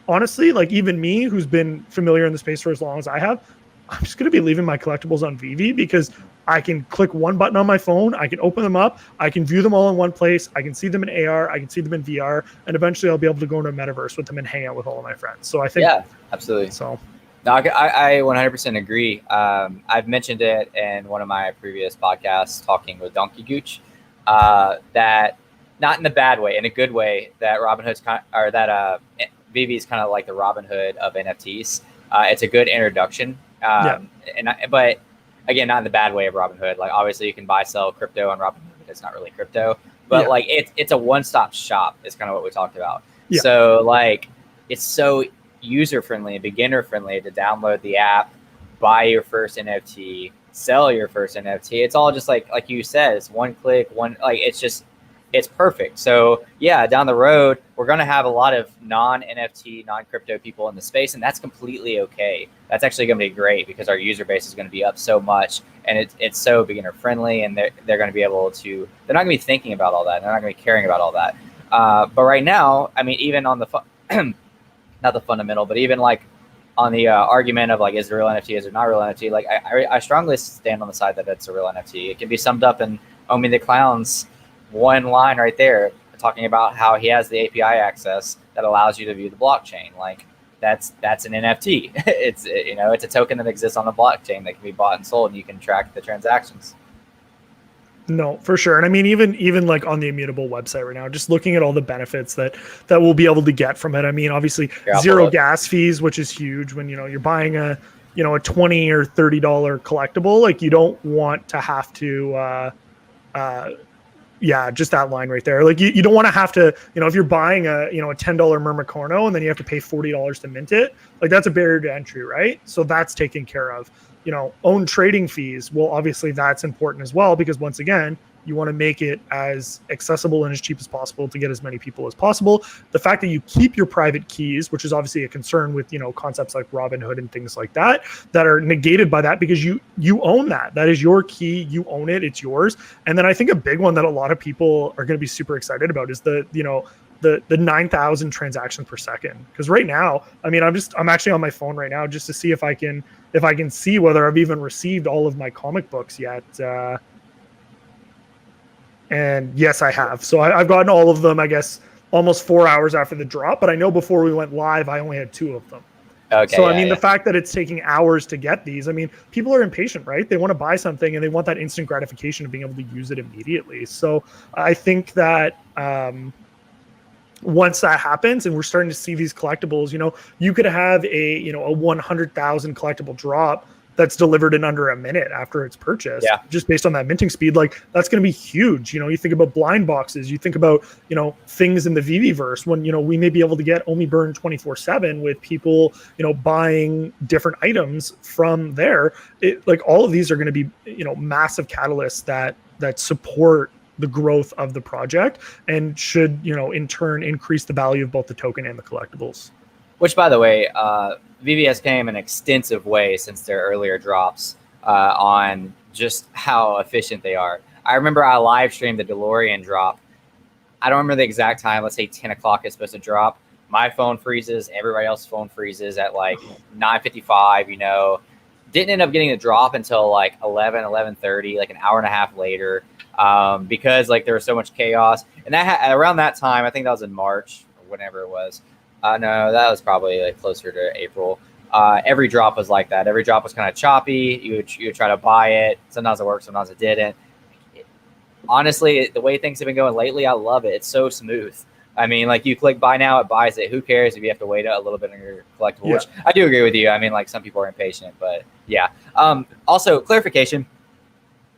S2: honestly, like even me, who's been familiar in the space for as long as I have, I'm just going to be leaving my collectibles on VEVE because I can click one button on my phone, I can open them up, I can view them all in one place, I can see them in AR, I can see them in VR, and eventually I'll be able to go into a metaverse with them and hang out with all of my friends. So I think,
S1: Yeah, absolutely.
S2: so.
S1: No, I 100% agree. I've mentioned it in one of my previous podcasts, talking with Donkey Gooch, that not in a bad way, in a good way, that Robinhood's VV is kind of like the Robinhood of NFTs. It's a good introduction, but again, not in the bad way of Robinhood. Like obviously, you can buy sell crypto on Robinhood, but it's not really crypto. But like it's a one-stop shop. Is kind of what we talked about. Yeah. So like it's so user friendly and beginner friendly to download the app, buy your first NFT, sell your first NFT. It's all just like you said, it's one click, it's perfect. So yeah, down the road, we're going to have a lot of non-NFT, non-crypto people in the space, and that's completely okay. That's actually going to be great because our user base is going to be up so much, and it's so beginner friendly, and they're going to be able to, they're not going to be thinking about all that. They're not going to be caring about all that. But right now, I mean, even on the not the fundamental, but even like on the argument of like, is it a real NFT, is it not a real NFT? Like I strongly stand on the side that it's a real NFT. It can be summed up in Omi the Clown's one line right there, talking about how he has the API access that allows you to view the blockchain. Like that's an NFT. It's it's a token that exists on the blockchain that can be bought and sold, and you can track the transactions.
S2: No, for sure. And I mean, even like on the Immutable website right now, just looking at all the benefits that we'll be able to get from it. I mean, obviously zero gas fees, which is huge when, you're buying a $20 or $30 collectible. Like you don't want to have to, just that line right there. Like you don't want to have to, if you're buying a $10 Mermicorno and then you have to pay $40 to mint it, like that's a barrier to entry, right? So that's taken care of. Own trading fees. Well, obviously that's important as well, because once again, you want to make it as accessible and as cheap as possible to get as many people as possible. The fact that you keep your private keys, which is obviously a concern with, concepts like Robinhood and things like that are negated by that, because you own that. That is your key. You own it. It's yours. And then I think a big one that a lot of people are going to be super excited about is the 9,000 transactions per second. Because right now, I mean, I'm actually on my phone right now just to see if I can see whether I've even received all of my comic books yet. And yes, I have. So I've gotten all of them, I guess, almost 4 hours after the drop. But I know before we went live, I only had 2 of them. Okay. So, I mean, the fact that it's taking hours to get these, I mean, people are impatient, right? They want to buy something and they want that instant gratification of being able to use it immediately. So I think that once that happens and we're starting to see these collectibles, you could have a 100,000 collectible drop that's delivered in under a minute after it's purchased, just based on that minting speed. Like that's going to be huge. You think about blind boxes, you think about, things in the VeVeVerse when, we may be able to get Omi Burn 24/7 with people, buying different items from there. Like all of these are going to be, massive catalysts that support the growth of the project and should, in turn increase the value of both the token and the collectibles.
S1: Which, by the way, VeVe has came an extensive way since their earlier drops on just how efficient they are. I remember I live streamed the DeLorean drop. I don't remember the exact time. Let's say 10 o'clock is supposed to drop. My phone freezes. Everybody else's phone freezes at like 9:55. Didn't end up getting the drop until like 11:30, like an hour and a half later, because like there was so much chaos. And that around that time, I think that was in March or whenever it was. No, that was probably like closer to April. Every drop was like that. Every drop was kind of choppy. You would try to buy it. Sometimes it worked, sometimes it didn't. Honestly, the way things have been going lately, I love it. It's so smooth. I mean, like you click buy now, it buys it. Who cares if you have to wait a little bit on your collectible? Yeah. Which I do agree with you. I mean, like some people are impatient, but yeah. Also, clarification.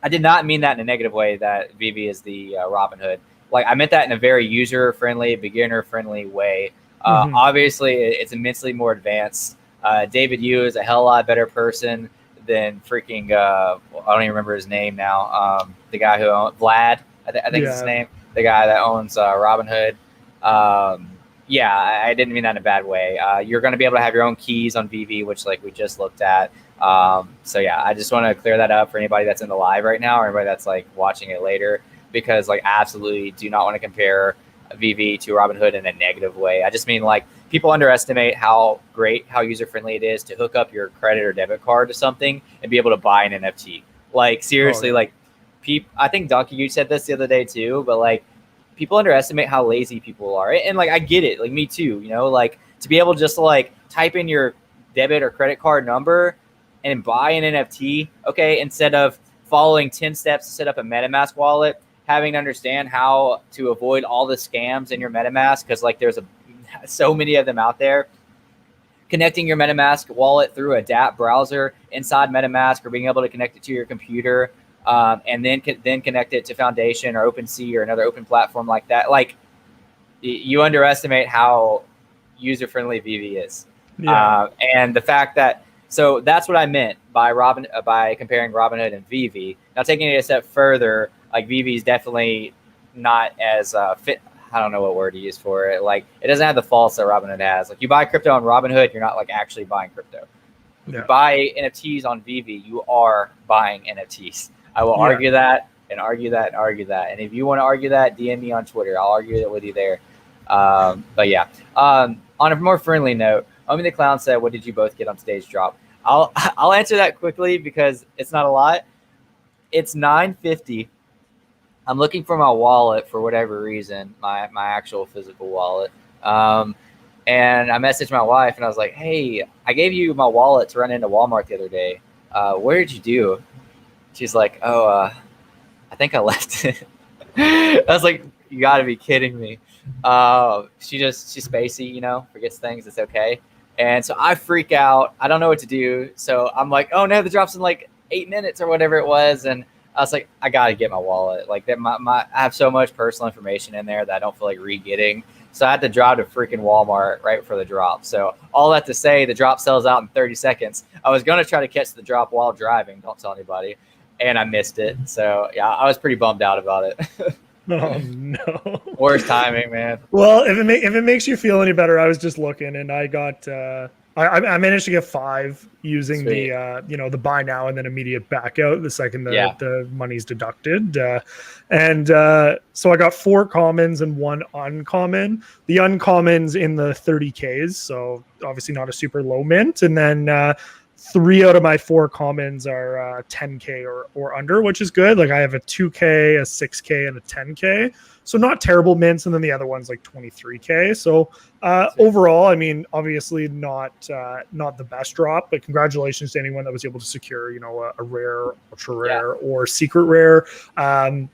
S1: I did not mean that in a negative way that VeVe is the Robinhood. Like I meant that in a very user-friendly, beginner-friendly way. Obviously, it's immensely more advanced. David Yu is a hell of a lot better person than freaking, I don't even remember his name now. The guy who owns Vlad, I think is his name. The guy that owns Robinhood. I didn't mean that in a bad way. You're going to be able to have your own keys on VeVe, which like we just looked at. I just want to clear that up for anybody that's in the live right now or anybody that's like watching it later, because like absolutely do not want to compare VV to Robinhood in a negative way. I just mean like people underestimate how user friendly it is to hook up your credit or debit card to something and be able to buy an NFT. Like seriously, like I think Donkey you said this the other day too, but like people underestimate how lazy people are. And like I get it, like me too, you know, like to be able to just like type in your debit or credit card number and buy an NFT, okay, instead of following 10 steps to set up a MetaMask wallet, having to understand how to avoid all the scams in your MetaMask, because like there's so many of them out there. Connecting your MetaMask wallet through a dApp browser inside MetaMask, or being able to connect it to your computer, and then connect it to Foundation or OpenSea or another open platform like that. Like you underestimate how user-friendly VV is. Yeah. And the fact that, so that's what I meant by comparing Robinhood and VV. Now taking it a step further, like VV is definitely not as fit. I don't know what word to use for it. Like it doesn't have the faults that Robinhood has. Like you buy crypto on Robinhood, you're not like actually buying crypto. If you buy NFTs on VV, you are buying NFTs. I will argue that and argue that and argue that. And if you want to argue that, DM me on Twitter. I'll argue it with you there. But yeah, on a more friendly note, Omi the Clown said, "What did you both get on stage drop?" I'll answer that quickly because it's not a lot. It's $9.50. I'm looking for my wallet for whatever reason, my actual physical wallet. And I messaged my wife and I was like, "Hey, I gave you my wallet to run into Walmart the other day. What did you do?" She's like, "Oh, I think I left it." I was like, "You got to be kidding me." She's spacey, you know, forgets things. It's okay. And so I freak out. I don't know what to do. So I'm like, "Oh no, the drop's in like 8 minutes or whatever it was." And I was like, I got to get my wallet. Like that, I have so much personal information in there that I don't feel like re-getting. So I had to drive to freaking Walmart right before the drop. So all that to say, the drop sells out in 30 seconds. I was going to try to catch the drop while driving. Don't tell anybody. And I missed it. So yeah, I was pretty bummed out about it.
S2: Oh no!
S1: Worst timing, man.
S2: Well, if it makes you feel any better, I was just looking and I got I managed to get 5 using Sweet. The buy now and then immediate back out the second the money's deducted, so I got 4 commons and 1 uncommon. The uncommons in the 30Ks, so obviously not a super low mint, and then 3 out of my 4 commons are 10K or under, which is good. Like I have a 2K, a 6K, and a 10K. So not terrible mints. And then the other one's like 23K. So overall, I mean, obviously not the best drop, but congratulations to anyone that was able to secure, a rare, ultra rare, or secret rare. My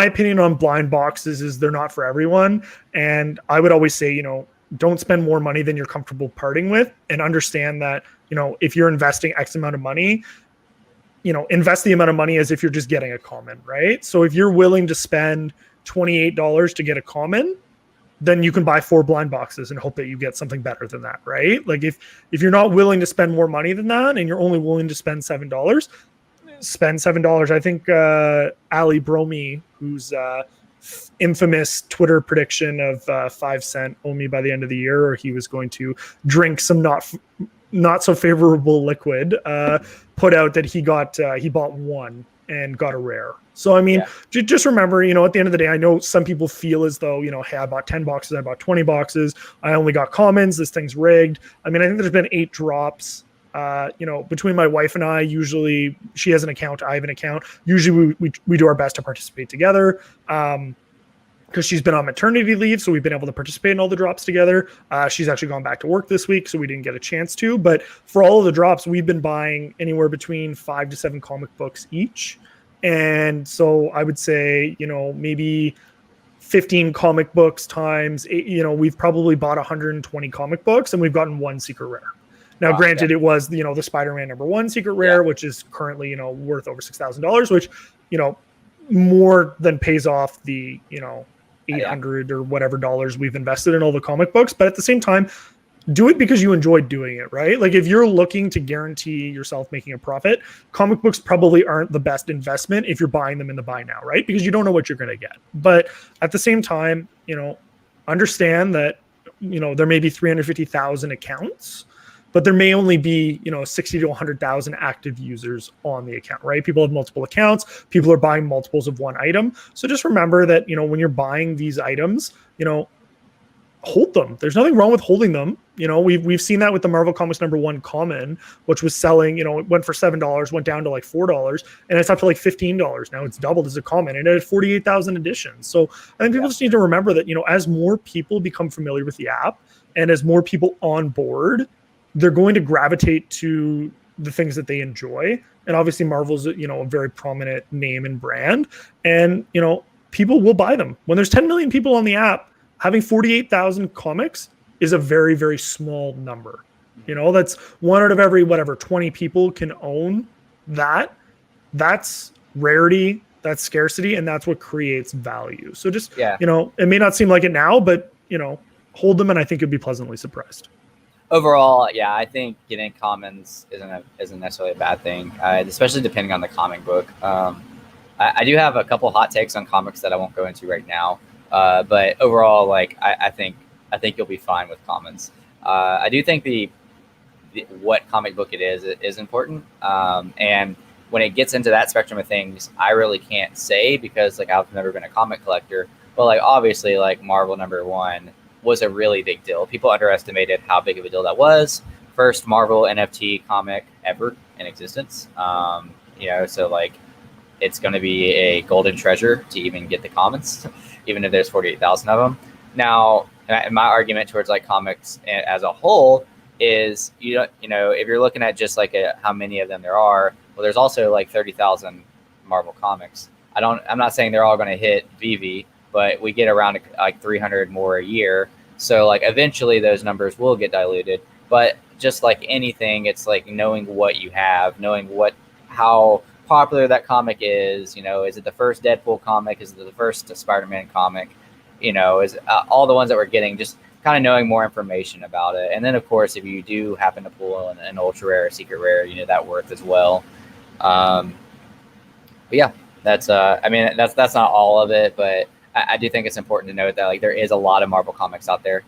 S2: opinion on blind boxes is they're not for everyone. And I would always say, don't spend more money than you're comfortable parting with, and understand that, if you're investing X amount of money, invest the amount of money as if you're just getting a common, right? So if you're willing to spend $28 to get a common, then you can buy 4 blind boxes and hope that you get something better than that, right? Like if you're not willing to spend more money than that and you're only willing to spend $7, spend $7. I think Ali Bromi, who's infamous Twitter prediction of 5 cent Omi by the end of the year, or he was going to drink some not so favorable liquid, put out that he bought 1 and got a rare. So I mean, just remember, at the end of the day, I know some people feel as though, hey, I bought 10 boxes, I bought 20 boxes, I only got commons, this thing's rigged. I mean, I think there's been 8 drops. Between my wife and I, usually she has an account, I have an account. Usually we do our best to participate together. Because she's been on maternity leave, so we've been able to participate in all the drops together. She's actually gone back to work this week, so we didn't get a chance to. But for all of the drops, we've been buying anywhere between 5 to 7 comic books each. And so I would say, maybe 15 comic books times, we've probably bought 120 comic books, and we've gotten 1 secret rare. Now, granted, it was, the Spider-Man #1 secret rare, which is currently, worth over $6,000, which, more than pays off the, 800 or whatever dollars we've invested in all the comic books. But at the same time, do it because you enjoyed doing it, right? Like if you're looking to guarantee yourself making a profit, comic books probably aren't the best investment if you're buying them in the buy now, right? Because you don't know what you're going to get. But at the same time, understand that, there may be 350,000 accounts. but there may only be, 60 to 100,000 active users on the account, right? People have multiple accounts. People are buying multiples of one item. So just remember that, when you're buying these items, hold them. There's nothing wrong with holding them. We've seen that with the Marvel Comics #1 common, which was selling, it went for $7, went down to like $4, and it's up to like $15 now. It's doubled as a common, and it had 48,000 editions. So I think people just need to remember that, as more people become familiar with the app and as more people on board, they're going to gravitate to the things that they enjoy. And obviously Marvel's, a very prominent name and brand, and, people will buy them. When there's 10 million people on the app, having 48,000 comics is a very, very small number. That's one out of every, 20 people can own that. That's rarity, that's scarcity, and that's what creates value. So just, it may not seem like it now, but, hold them, and I think you'll be pleasantly surprised.
S1: Overall, yeah, I think getting commons isn't necessarily a bad thing, especially depending on the comic book. I do have a couple hot takes on comics that I won't go into right now. But overall, like I think you'll be fine with commons. I do think the what comic book it is important. And when it gets into that spectrum of things, I really can't say because like I've never been a comic collector. But like obviously, like Marvel #1 was a really big deal. People underestimated how big of a deal that was. First Marvel NFT comic ever in existence. So like it's going to be a golden treasure to even get the commons. Even if there's 48,000 of them. Now, my argument towards like comics as a whole is, if you're looking at just like how many of them there are, well, there's also like 30,000 Marvel comics. I'm not saying they're all going to hit VEVE, but we get around like 300 more a year. So like eventually those numbers will get diluted. But just like anything, it's like knowing what you have, knowing how popular that comic is. Is it the first Deadpool comic? Is it the first Spider-Man comic? Is all the ones that we're getting, just kind of knowing more information about it. And then of course, if you do happen to pull an ultra rare, secret rare, that worth as well. But yeah, that's not all of it, but I do think it's important to note that like there is a lot of Marvel comics out there.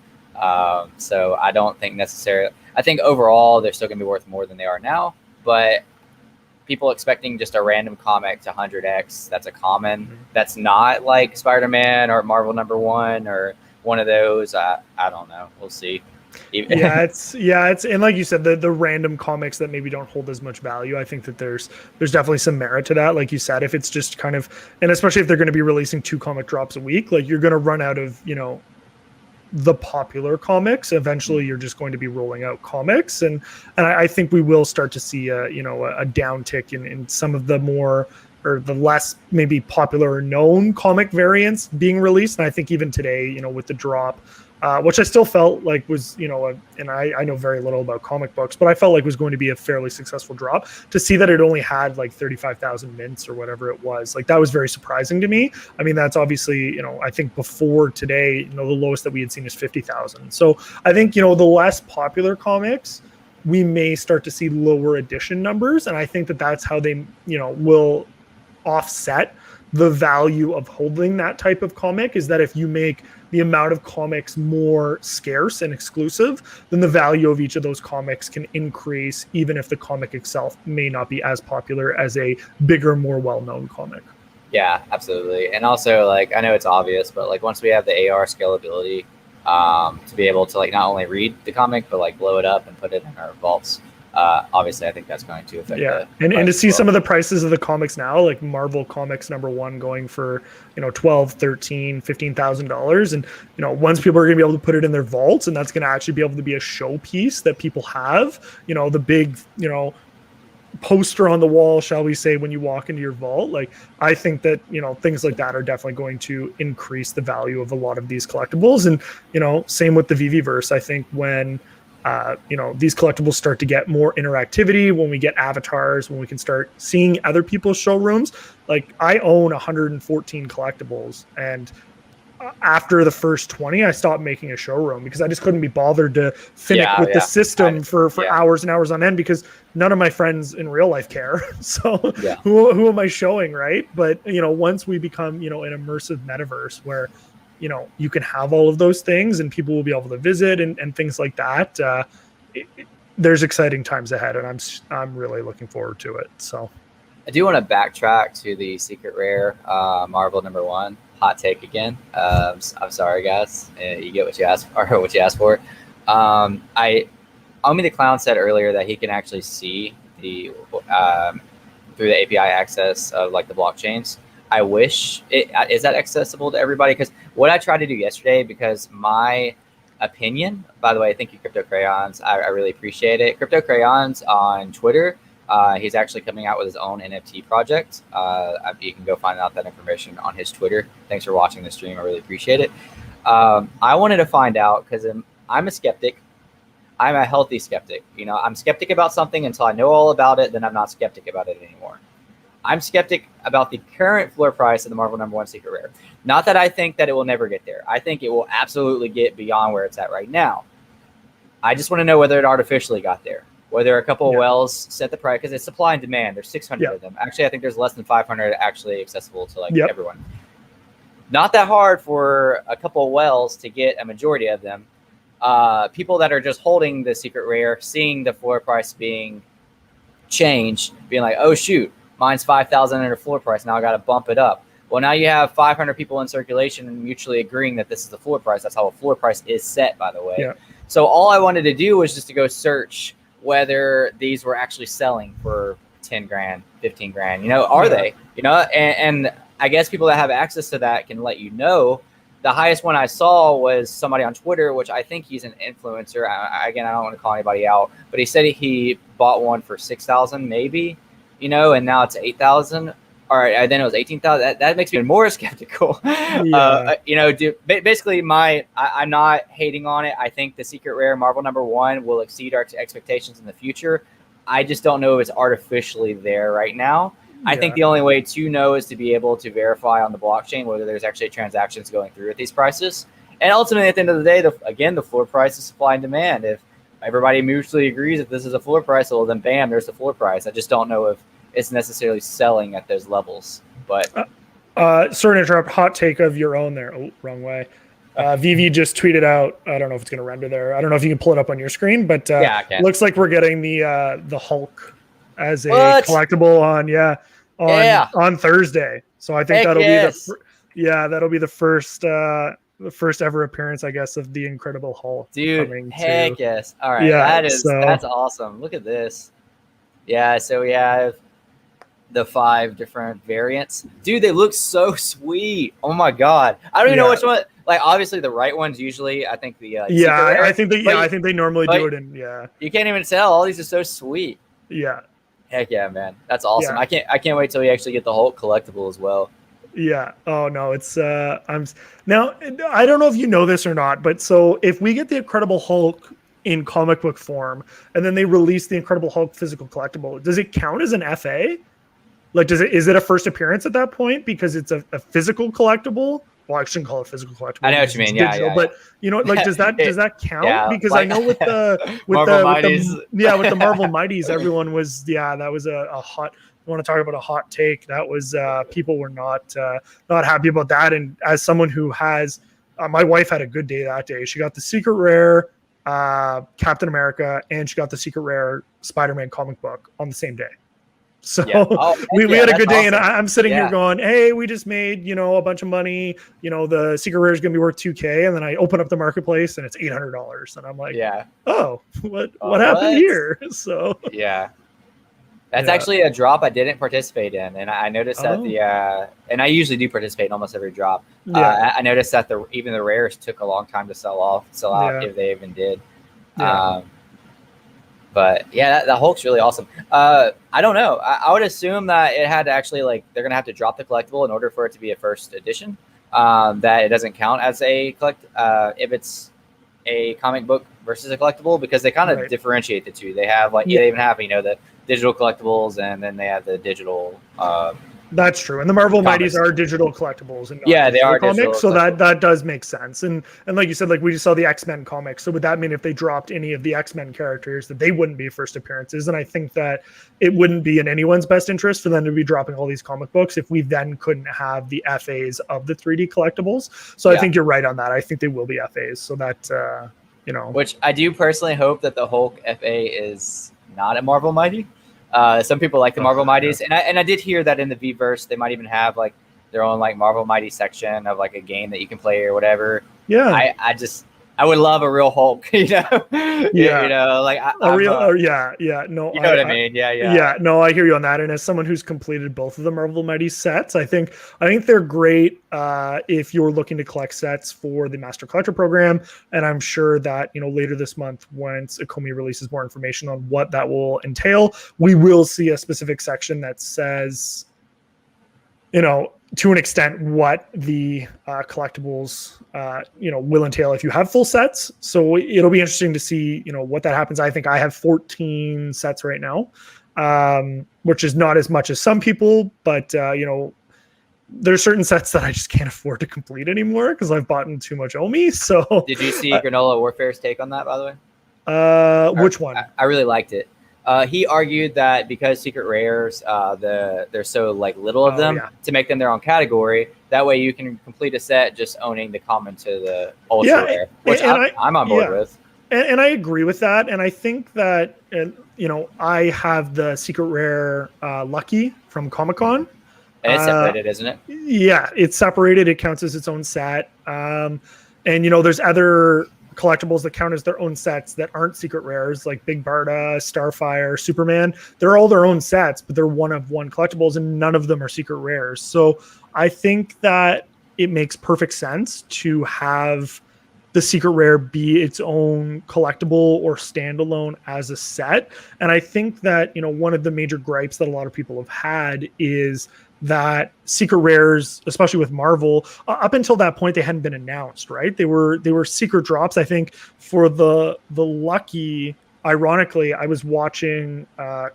S1: So I don't think necessarily, I think overall they're still gonna be worth more than they are now, but people expecting just a random comic to 100x, that's a common. That's not like Spider-Man or Marvel #1 or one of those. I don't know. We'll see.
S2: It's and like you said, the random comics that maybe don't hold as much value. I think that there's definitely some merit to that. Like you said, if it's just kind of, and especially if they're going to be releasing 2 comic drops a week, like you're going to run out of, the popular comics. Eventually you're just going to be rolling out comics. And I think we will start to see a downtick in some of the more, or the less maybe popular or known comic variants being released. And I think even today, with the drop, which I still felt like was, and I know very little about comic books, but I felt like was going to be a fairly successful drop. To see that it only had like 35,000 mints or whatever it was, like that was very surprising to me. I mean, that's obviously, I think before today, the lowest that we had seen is 50,000. So I think, the less popular comics, we may start to see lower edition numbers. And I think that that's how they, will offset the value of holding that type of comic, is that if you make the amount of comics more scarce and exclusive, then the value of each of those comics can increase, even if the comic itself may not be as popular as a bigger, more well-known comic.
S1: Yeah, absolutely. And also, like, I know it's obvious, but like once we have the AR scalability to be able to like not only read the comic, but like blow it up and put it in our vaults, obviously I think that's going to affect
S2: and to see some of the prices of the comics now, like Marvel Comics #1 going for $12,000, $13,000, $15,000, and once people are going to be able to put it in their vaults, and that's going to actually be able to be a showpiece that people have, the big poster on the wall, shall we say, when you walk into your vault. Like I think that things like that are definitely going to increase the value of a lot of these collectibles. And same with the VeVeVerse. I think when these collectibles start to get more interactivity, when we get avatars, when we can start seeing other people's showrooms. Like I own 114 collectibles, and after the first 20, I stopped making a showroom because I just couldn't be bothered to finish with the system for hours and hours on end, because none of my friends in real life care. So who am I showing, right? But once we become an immersive metaverse where you can have all of those things and people will be able to visit and things like that, there's exciting times ahead, and I'm really looking forward to it. So
S1: I do want to backtrack to the secret rare Marvel #1 hot take again. I'm sorry, guys. You get what you asked for, or what you asked for. Omi the Clown said earlier that he can actually see the through the API access of like the blockchains. I wish is that accessible to everybody, because what I tried to do yesterday, because my opinion, by the way, thank you, Crypto Crayons. I really appreciate it. Crypto Crayons on Twitter. He's actually coming out with his own NFT project. You can go find out that information on his Twitter. Thanks for watching the stream. I really appreciate it. I wanted to find out, because I'm a skeptic. I'm a healthy skeptic. You know, I'm skeptic about something until I know all about it. Then I'm not skeptic about it anymore. I'm skeptic about the current floor price of the Marvel #1 secret rare. Not that I think that it will never get there. I think it will absolutely get beyond where it's at right now. I just want to know whether it artificially got there. Whether a couple of whales set the price, because it's supply and demand. There's 600 of them. Actually, I think there's less than 500 actually accessible to like everyone. Not that hard for a couple of whales to get a majority of them. People that are just holding the secret rare, seeing the floor price being changed, being like, oh shoot, mine's 5,000 under floor price. Now I got to bump it up. Well, now you have 500 people in circulation and mutually agreeing that this is the floor price. That's how a floor price is set, by the way. Yeah. So all I wanted to do was just to go search whether these were actually selling for 10 grand, 15 grand. You know, are they? You know, and I guess people that have access to that can let you know. The highest one I saw was somebody on Twitter, which I think he's an influencer. Again, I don't want to call anybody out, but he said he bought one for 6,000 maybe, you know, and now it's 8,000. All right, then it was 18,000. That makes me even more skeptical. You know, basically I'm not hating on it. I think the secret rare Marvel #1 will exceed our expectations in the future. I just don't know if it's artificially there right now. I think the only way to know is to be able to verify on the blockchain whether there's actually transactions going through at these prices. And ultimately, at the end of the day, the floor price is supply and demand. If everybody mutually agrees that this is a floor price, well, then bam, there's the floor price. I just don't know if it's necessarily selling at those levels. But
S2: sorry to interrupt. Hot take of your own there. Oh, wrong way. VEVE just tweeted out. I don't know if it's going to render there. I don't know if you can pull it up on your screen, but
S1: I can.
S2: Looks like we're getting the Hulk as a collectible on Thursday. So I think that'll be the first ever appearance, I guess, of the Incredible Hulk.
S1: Dude, heck yes. All right, that's awesome. Look at this. Yeah, so we have the 5 different variants. Dude, they look so sweet. Oh my god. I don't even know which one. Like, obviously the right ones usually, I think the
S2: I think they normally do it in
S1: You can't even tell. All these are so sweet.
S2: Yeah.
S1: Heck yeah, man. That's awesome. I can't wait till we actually get the Hulk collectible as well.
S2: Yeah. Oh no, it's now I don't know if you know this or not, but so if we get the Incredible Hulk in comic book form and then they release the Incredible Hulk physical collectible, does it count as an FA? Like, is it a first appearance at that point because it's a physical collectible? Well, I shouldn't call it physical collectible.
S1: I know what you mean.
S2: Digital, but you know, like, does that count?
S1: Yeah,
S2: because
S1: like,
S2: I know with the Marvel Mighties, everyone was that was a hot. You want to talk about a hot take? That was people were not happy about that. And as someone who has, my wife had a good day that day. She got the secret rare Captain America and she got the secret rare Spider-Man comic book on the same day. So we had a good day, awesome. And I'm sitting here going, hey, we just made, a bunch of money. The secret rare is going to be worth $2,000. And then I open up the marketplace and it's $800. And I'm like, what happened here? So,
S1: that's actually a drop I didn't participate in. And I noticed that and I usually do participate in almost every drop. I noticed that even the rares took a long time to sell out if they even did. But the Hulk's really awesome. I don't know. I would assume that it had to actually they're gonna have to drop the collectible in order for it to be a first edition. That it doesn't count as a if it's a comic book versus a collectible, because they kind of differentiate the two. They have they even have the digital collectibles and then they have the digital.
S2: That's true, and the Marvel Mighties are digital collectibles, and
S1: they are
S2: comics. So that does make sense, and like you said, we just saw the X-Men comics. So would that mean if they dropped any of the X-Men characters that they wouldn't be first appearances? And I think that it wouldn't be in anyone's best interest for them to be dropping all these comic books if we then couldn't have the FAs of the 3D collectibles. So I think you're right on that. I think they will be FAs. So that
S1: Which I do personally hope that the Hulk FA is not a Marvel Mighty. Some people like the Marvel Mighties, and I did hear that in the VEVEverse they might even have like their own like Marvel Mighty section of like a game that you can play or whatever.
S2: Yeah.
S1: I would love a real Hulk,
S2: Yeah.
S1: like
S2: No,
S1: you know what I mean?
S2: Yeah, no, I hear you on that. And as someone who's completed both of the Marvel Mighty sets, I think they're great if you're looking to collect sets for the Master Collector program. And I'm sure that later this month, once ECOMI releases more information on what that will entail, we will see a specific section that says, to an extent, what the collectibles, will entail if you have full sets. So it'll be interesting to see, what that happens. I think I have 14 sets right now, which is not as much as some people, but there's certain sets that I just can't afford to complete anymore because I've bought in too much Omi. So
S1: did you see Granola Warfare's take on that, by the way?
S2: Which one?
S1: I really liked it. He argued that because secret rares, there's so like little of them, to make them their own category. That way, you can complete a set just owning the common to the ultra rare, which I'm on board with.
S2: And I agree with that. And I think that I have the secret rare Lucky from Comic-Con.
S1: And it's separated, isn't it?
S2: Yeah, it's separated. It counts as its own set. And there's other collectibles that count as their own sets that aren't secret rares, like Big Barda, Starfire, Superman. They're all their own sets, but they're one of one collectibles, and none of them are secret rares. So I think that it makes perfect sense to have the secret rare be its own collectible or standalone as a set. And I think that one of the major gripes that a lot of people have had is that secret rares, especially with Marvel, up until that point, they hadn't been announced, right? They were secret drops. I think for the Lucky, ironically, I was watching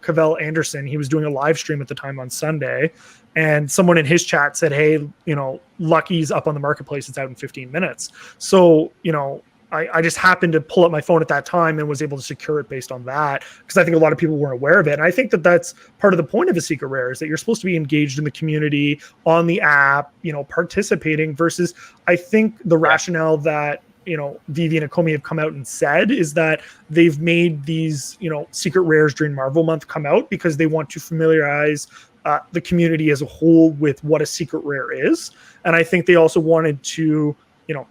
S2: Cavell Anderson. He was doing a live stream at the time on Sunday, and someone in his chat said, "Hey, Lucky's up on the marketplace. It's out in 15 minutes." So, I just happened to pull up my phone at that time and was able to secure it based on that, because I think a lot of people weren't aware of it. And I think that that's part of the point of a secret rare, is that you're supposed to be engaged in the community, on the app, participating, versus I think the rationale that, VEVE and ECOMI have come out and said is that they've made these, secret rares during Marvel Month come out because they want to familiarize the community as a whole with what a secret rare is. And I think they also wanted to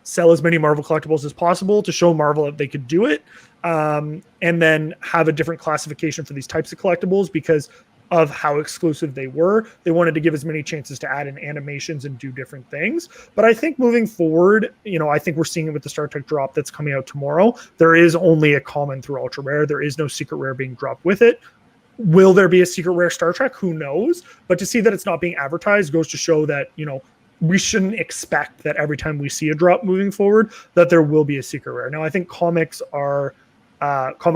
S2: sell as many Marvel collectibles as possible to show Marvel that they could do it, and then have a different classification for these types of collectibles because of how exclusive they were. They wanted to give as many chances to add in animations and do different things. But I think moving forward, I think we're seeing it with the Star Trek drop that's coming out tomorrow. There is only a common through ultra rare. There is no secret rare being dropped with it. Will there be a secret rare Star Trek? Who knows? But to see that it's not being advertised goes to show that, we shouldn't expect that every time we see a drop moving forward that there will be a secret rare. Now, I think comic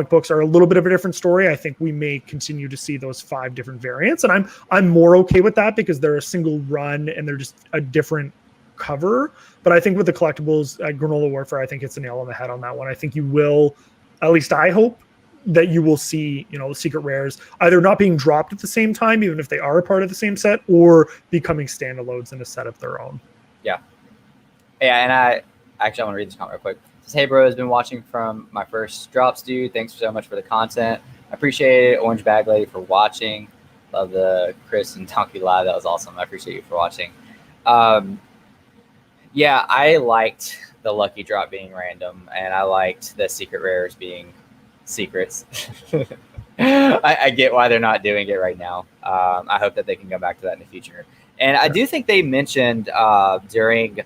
S2: books are a little bit of a different story. I think we may continue to see those 5 different variants, and I'm more okay with that because they're a single run and they're just a different cover. But I think with the collectibles, Granola Warfare, I think it's a nail on the head on that one. I think you will, at least I hope, that you will see, secret rares either not being dropped at the same time, even if they are a part of the same set, or becoming standalones in a set of their own.
S1: Yeah. And I want to read this comment real quick. It says, "Hey bro, has been watching from my first drops, dude. Thanks so much for the content. I appreciate it. Orange Bag Lady for watching. Love the Chris and Donkey Live. That was awesome. I appreciate you for watching." Yeah, I liked the lucky drop being random, and I liked the secret rares being secrets. I get why they're not doing it right now. I hope that they can go back to that in the future. And I do think they mentioned during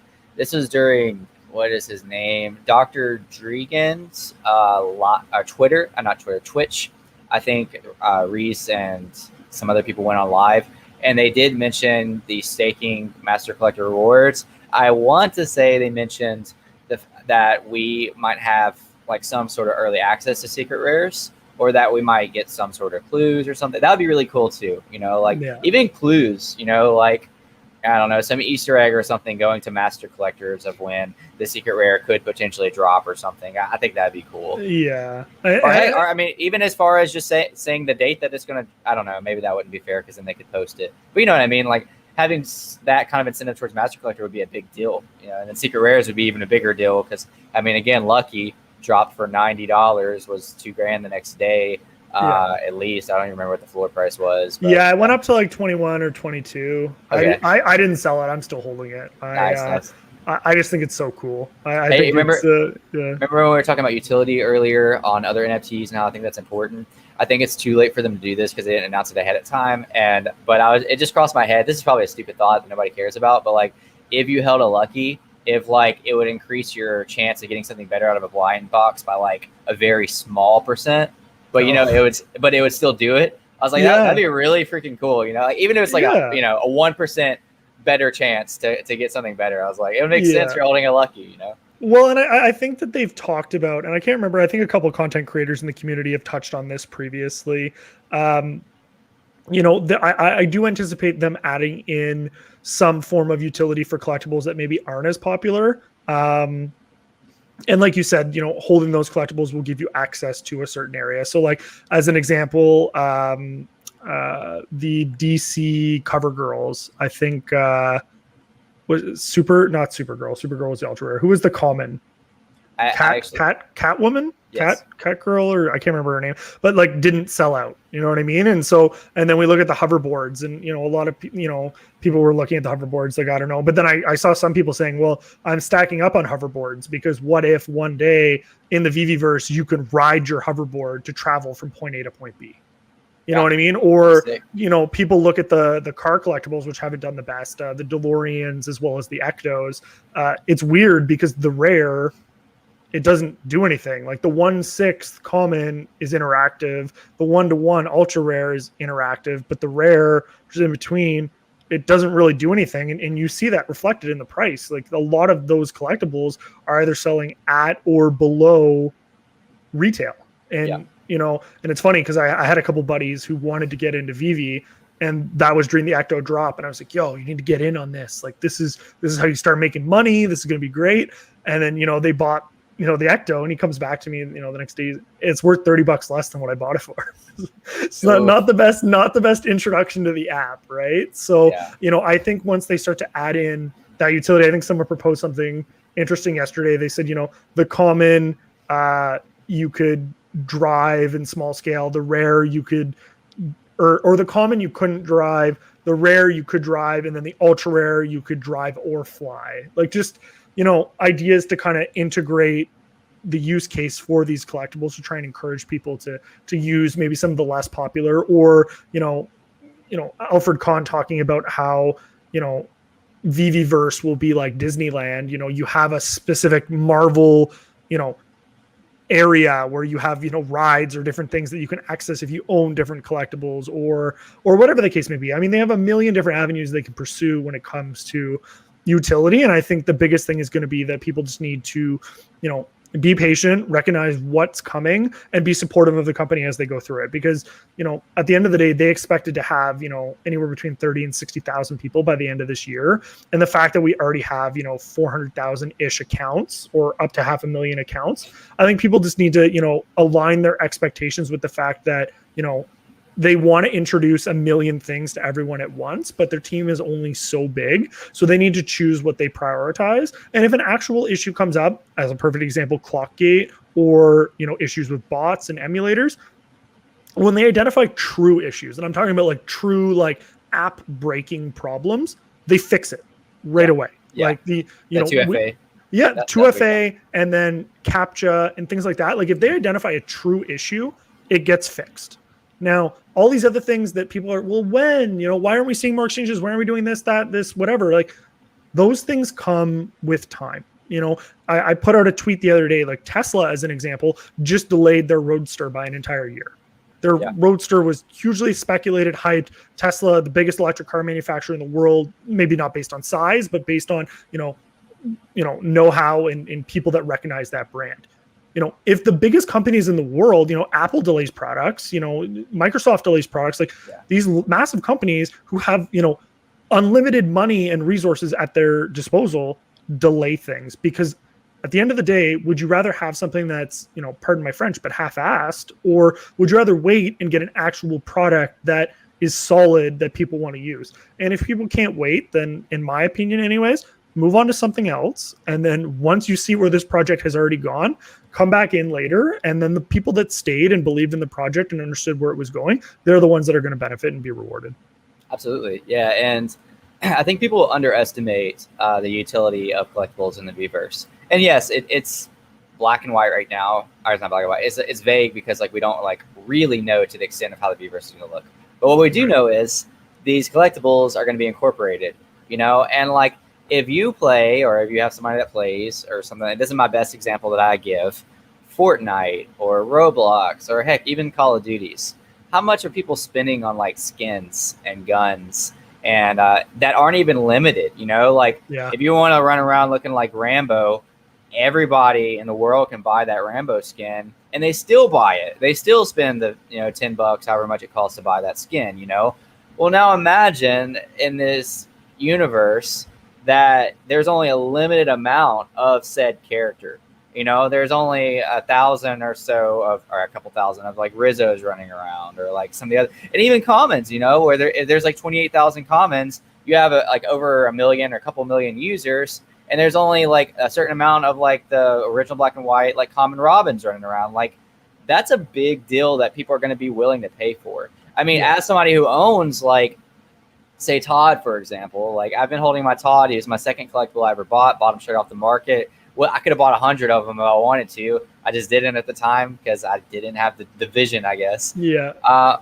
S1: what is his name, Dr. Dregan's Twitch. I think Reese and some other people went on live, and they did mention the staking Master Collector rewards. I want to say they mentioned that we might have like some sort of early access to secret rares, or that we might get some sort of clues or something. That would be really cool too. Even clues, like, I don't know, some Easter egg or something going to master collectors of when the secret rare could potentially drop or something. I think that'd be cool.
S2: Yeah.
S1: I mean, even as far as just saying the date that it's going to, I don't know, maybe that wouldn't be fair because then they could post it. But you know what I mean? Like, having that kind of incentive towards master collector would be a big deal, and then secret rares would be even a bigger deal because, I mean, again, lucky dropped for $90 was $2,000 the next day. At least. I don't even remember what the floor price was. But,
S2: yeah, it went up to like 21 or 22.
S1: Okay.
S2: I didn't sell it. I'm still holding it.
S1: Nice.
S2: I just think it's so cool. I
S1: Hey,
S2: think
S1: remember
S2: it's
S1: when we were talking about utility earlier on other NFTs and how I think that's important? I think it's too late for them to do this because they didn't announce it ahead of time. But it just crossed my head. This is probably a stupid thought that nobody cares about. But like, if you held a lucky, if like it would increase your chance of getting something better out of a blind box by like a very small percent, but it would still do it. I was like, that'd be really freaking cool. Like, even if it's like a 1% better chance to get something better. I was like, it would make sense. You're holding a lucky,
S2: Well, and I think that they've talked about, and I can't remember, I think a couple of content creators in the community have touched on this previously. I do anticipate them adding in some form of utility for collectibles that maybe aren't as popular. And like you said, holding those collectibles will give you access to a certain area. So like, as an example, the DC cover girls, I think, was not Supergirl. Supergirl was the ultra rare. Who was the common? Catwoman?
S1: Yes.
S2: Cat girl, or I can't remember her name, but like didn't sell out. You know what I mean? And then we look at the hoverboards, and a lot of people were looking at the hoverboards like, I don't know. But then I saw some people saying, well, I'm stacking up on hoverboards because what if one day in the VEVEverse you could ride your hoverboard to travel from point A to point B? You know what I mean? Or, people look at the car collectibles, which haven't done the best, the DeLoreans as well as the Ectos. It's weird because the rare, it doesn't do anything. Like the 1/6 common is interactive. The 1-to-1 ultra rare is interactive, but the rare, which is in between, it doesn't really do anything. And you see that reflected in the price. Like a lot of those collectibles are either selling at or below retail. And, and it's funny because I had a couple buddies who wanted to get into VEVE, and that was during the Ecto drop. And I was like, yo, you need to get in on this. Like, this is how you start making money. This is going to be great. And then, they bought, the Ecto, and he comes back to me, the next day, it's worth $30 less than what I bought it for. It's not the best introduction to the app. Right. So, I think once they start to add in that utility, I think someone proposed something interesting yesterday. They said, the common, you could drive in small scale, the rare you could, or the common you couldn't drive, the rare you could drive, and then the ultra rare you could drive or fly. Like just, ideas to kind of integrate the use case for these collectibles to try and encourage people to use maybe some of the less popular, or, Alfred Kahn talking about how, VEVEverse will be like Disneyland. You have a specific Marvel, area where you have rides or different things that you can access if you own different collectibles, or whatever the case may be. I mean, they have a million different avenues they can pursue when it comes to utility, and I think the biggest thing is going to be that people just need to be patient, recognize what's coming, and be supportive of the company as they go through it. Because, at the end of the day, they expected to have, anywhere between 30 and 60,000 people by the end of this year. And the fact that we already have, 400,000-ish accounts, or up to 500,000 accounts, I think people just need to, align their expectations with the fact that, they want to introduce a million things to everyone at once, but their team is only so big. So they need to choose what they prioritize. And if an actual issue comes up, as a perfect example, Clockgate, or, issues with bots and emulators, when they identify true issues, and I'm talking about like true, like app breaking problems, they fix it right away.
S1: Yeah.
S2: Like the
S1: 2FA.
S2: 2FA, and then CAPTCHA and things like that. Like if they identify a true issue, it gets fixed. Now, all these other things that people are, well, when, why aren't we seeing more exchanges? Why aren't we doing this, that, this, whatever? Like those things come with time. I put out a tweet the other day, like Tesla, as an example, just delayed their Roadster by an entire year. Their Roadster was hugely speculated, hyped. Tesla, the biggest electric car manufacturer in the world, maybe not based on size, but based on, know-how and people that recognize that brand. If the biggest companies in the world, Apple delays products, Microsoft delays products, like these massive companies who have, unlimited money and resources at their disposal delay things. Because at the end of the day, would you rather have something that's, pardon my French, but half-assed, or would you rather wait and get an actual product that is solid that people want to use? And if people can't wait, then in my opinion anyways, move on to something else. And then once you see where this project has already gone, come back in later. And then the people that stayed and believed in the project and understood where it was going, they're the ones that are going to benefit and be rewarded.
S1: Absolutely. Yeah. And I think people underestimate the utility of collectibles in the VEVEverse. And yes, it's black and white right now. Or it's not black and white. It's vague because like we don't like really know to the extent of how the VEVEverse is going to look. But what we do know is these collectibles are going to be incorporated, you know, and like if you play or if you have somebody that plays or something, this is my best example that I give, Fortnite or Roblox or heck, even Call of Duties. How much are people spending on like skins and guns and that aren't even limited, you know, like if you want to run around looking like Rambo, everybody in the world can buy that Rambo skin and they still buy it. They still spend the, you know, $10, however much it costs to buy that skin, you know? Well, now imagine in this universe that there's only a limited amount of said character. You know, there's only 1,000 or so of, or a couple thousand of like Rizzos running around, or like some of the other, and even commons. You know, where there's like 28,000 commons, you have like over 1 million or a couple million users, and there's only like a certain amount of like the original black and white like common Robins running around. Like that's a big deal that people are going to be willing to pay for. I mean, as somebody who owns like, say Todd, for example, like I've been holding my Todd. He was my second collectible I ever bought him straight off the market. Well, I could have bought 100 of them if I wanted to. I just didn't at the time because I didn't have the vision, I guess.
S2: Yeah.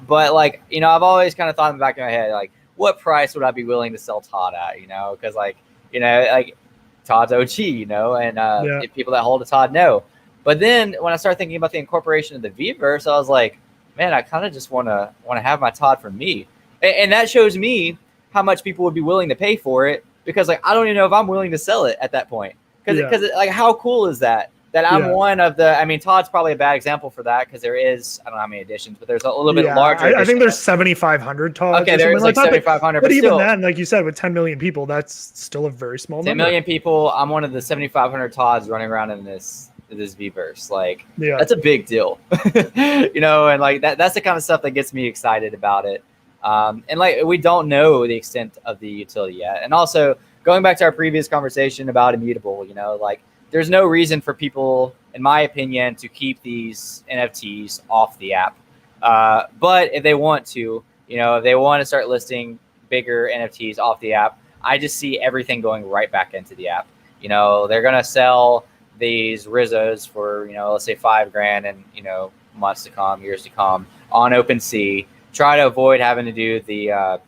S1: But like, you know, I've always kind of thought in the back of my head, like, what price would I be willing to sell Todd at? You know, because like, you know, like Todd's OG, you know, and people that hold a Todd know. But then when I started thinking about the incorporation of the VEVEverse, I was like, man, I kind of just want to have my Todd for me, and that shows me how much people would be willing to pay for it, because like I don't even know if I'm willing to sell it at that point. Because like how cool is that I'm one of the, I mean, Todd's probably a bad example for that because there is, I don't know how many editions, but there's a little bit larger.
S2: I think there's 7,500 Todd.
S1: Okay, there's like 7,500.
S2: But even then, like you said, with 10 million people, that's still a very small number.
S1: 10 million people, I'm one of the 7,500 Todds running around in this VEVEverse. Like, that's a big deal. You know, and like that's the kind of stuff that gets me excited about it. And like we don't know the extent of the utility yet. And also, going back to our previous conversation about Immutable, you know, like there's no reason for people, in my opinion, to keep these NFTs off the app. But if they want to, you know, if they want to start listing bigger NFTs off the app, I just see everything going right back into the app. You know, they're going to sell these Rizzos for, you know, let's say $5,000 and, you know, months to come, years to come on OpenSea. Try to avoid having to do the,